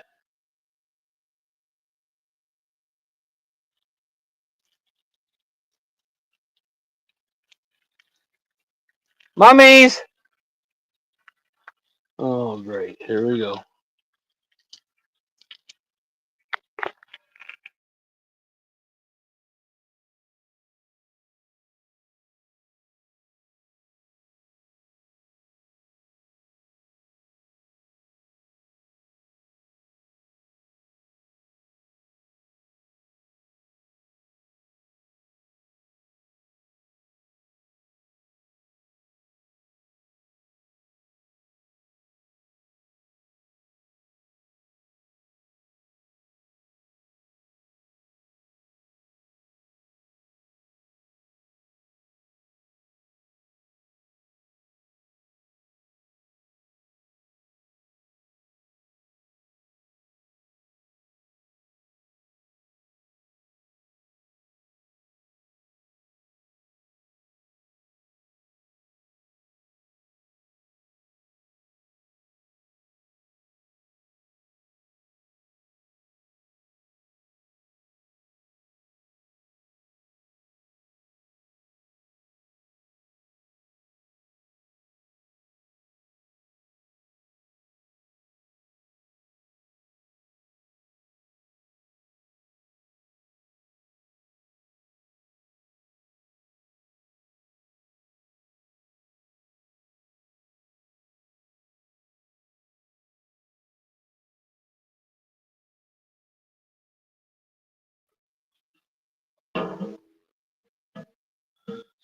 Mommies! Oh, great. Here we go.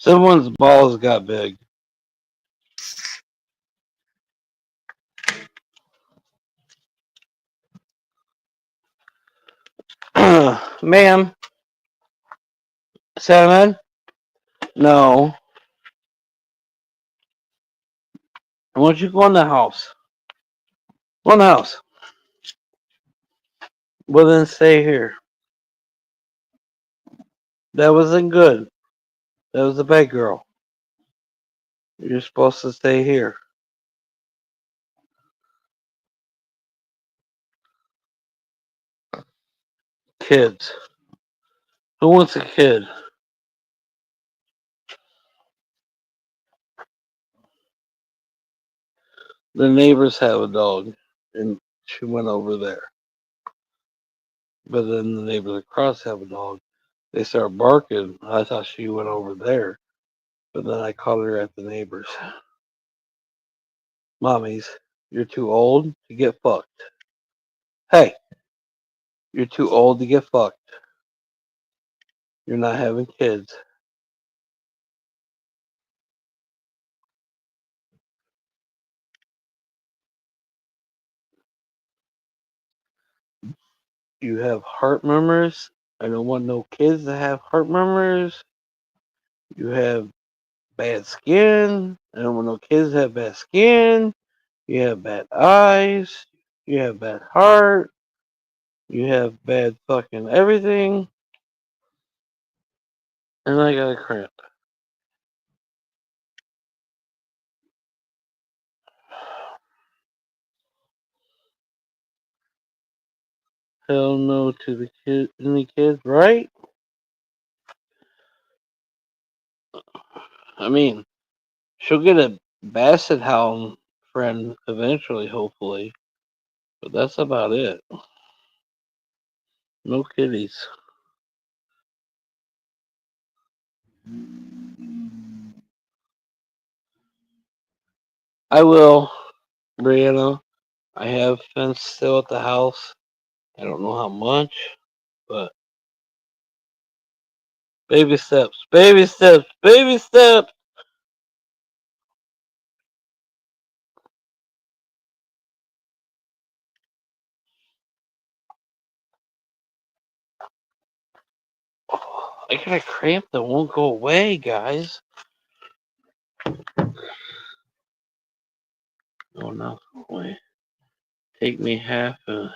Someone's balls got big. Ma'am. Cinnamon? No. I want you to go in the house. Go in the house. Well, then stay here. That wasn't good. That was a bad girl. You're supposed to stay here. Kids. Who wants a kid? The neighbors have a dog, and she went over there. But then the neighbors across have a dog. They start barking. I thought she went over there, but then I caught her at the neighbors. Mommies, you're too old to get fucked. Hey, you're too old to get fucked. You're not having kids. You have heart murmurs. I don't want no kids that have heart murmurs. You have bad skin. I don't want no kids that have bad skin. You have bad eyes. You have bad heart. You have bad fucking everything. And I got a cramp. Hell no to the kid, any kids, right? I mean, she'll get a basset hound friend eventually, hopefully. But that's about it. No kitties. I will, Brianna. I have fenced still at the house. I don't know how much, but baby steps, baby steps, baby steps. I got a cramp that won't go away, guys. Oh no, wait. Take me half a...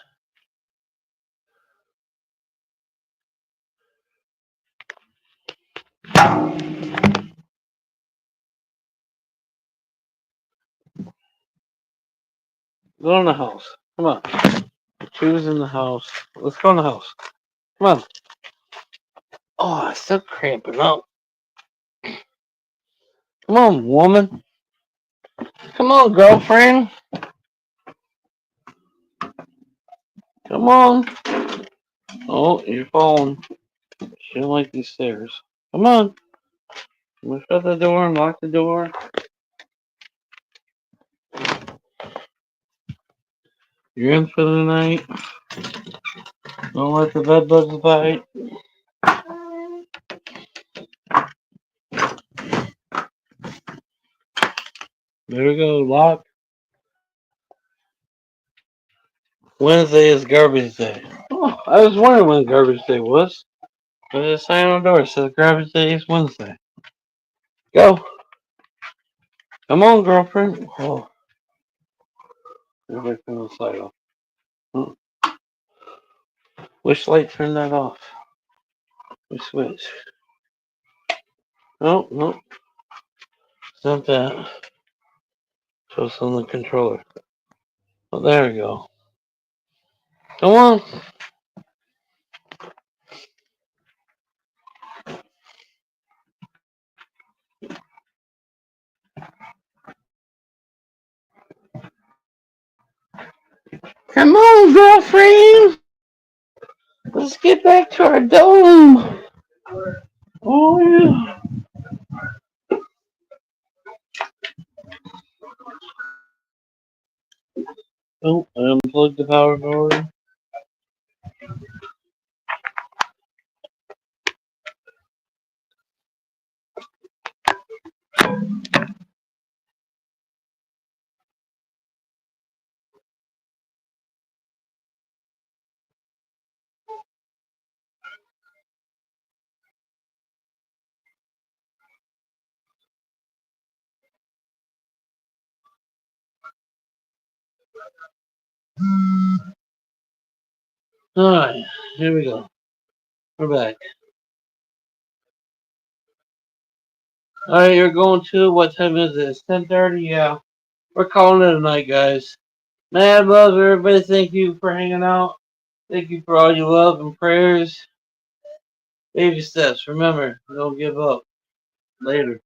Go in the house. Come on. Choose in the house. Let's go in the house. Come on. Oh, I'm still cramping up. Come on, woman. Come on, girlfriend. Come on. Oh, you're falling. She don't like these stairs. Come on. We'll shut the door and lock the door. You're in for the night. Don't let the bed bugs bite. There we go, lock. Wednesday is garbage day. Oh, I was wondering when garbage day was. But the sign on the door says garbage day is Wednesday. Go. Come on, girlfriend. Oh, everybody turn the light off. Which light turned that off? We switch. Oh, no. It's not that. So it's on the controller. Oh, there we go. Come on. Come on, girlfriend. Let's get back to our dome. Oh, yeah. Oh, I unplugged the power cord. Alright, here we go. We're back. Alright, you're going to, what time is it? It's 10:30? Yeah. We're calling it a night, guys. Mad love, everybody. Thank you for hanging out. Thank you for all your love and prayers. Baby steps. Remember, don't give up. Later.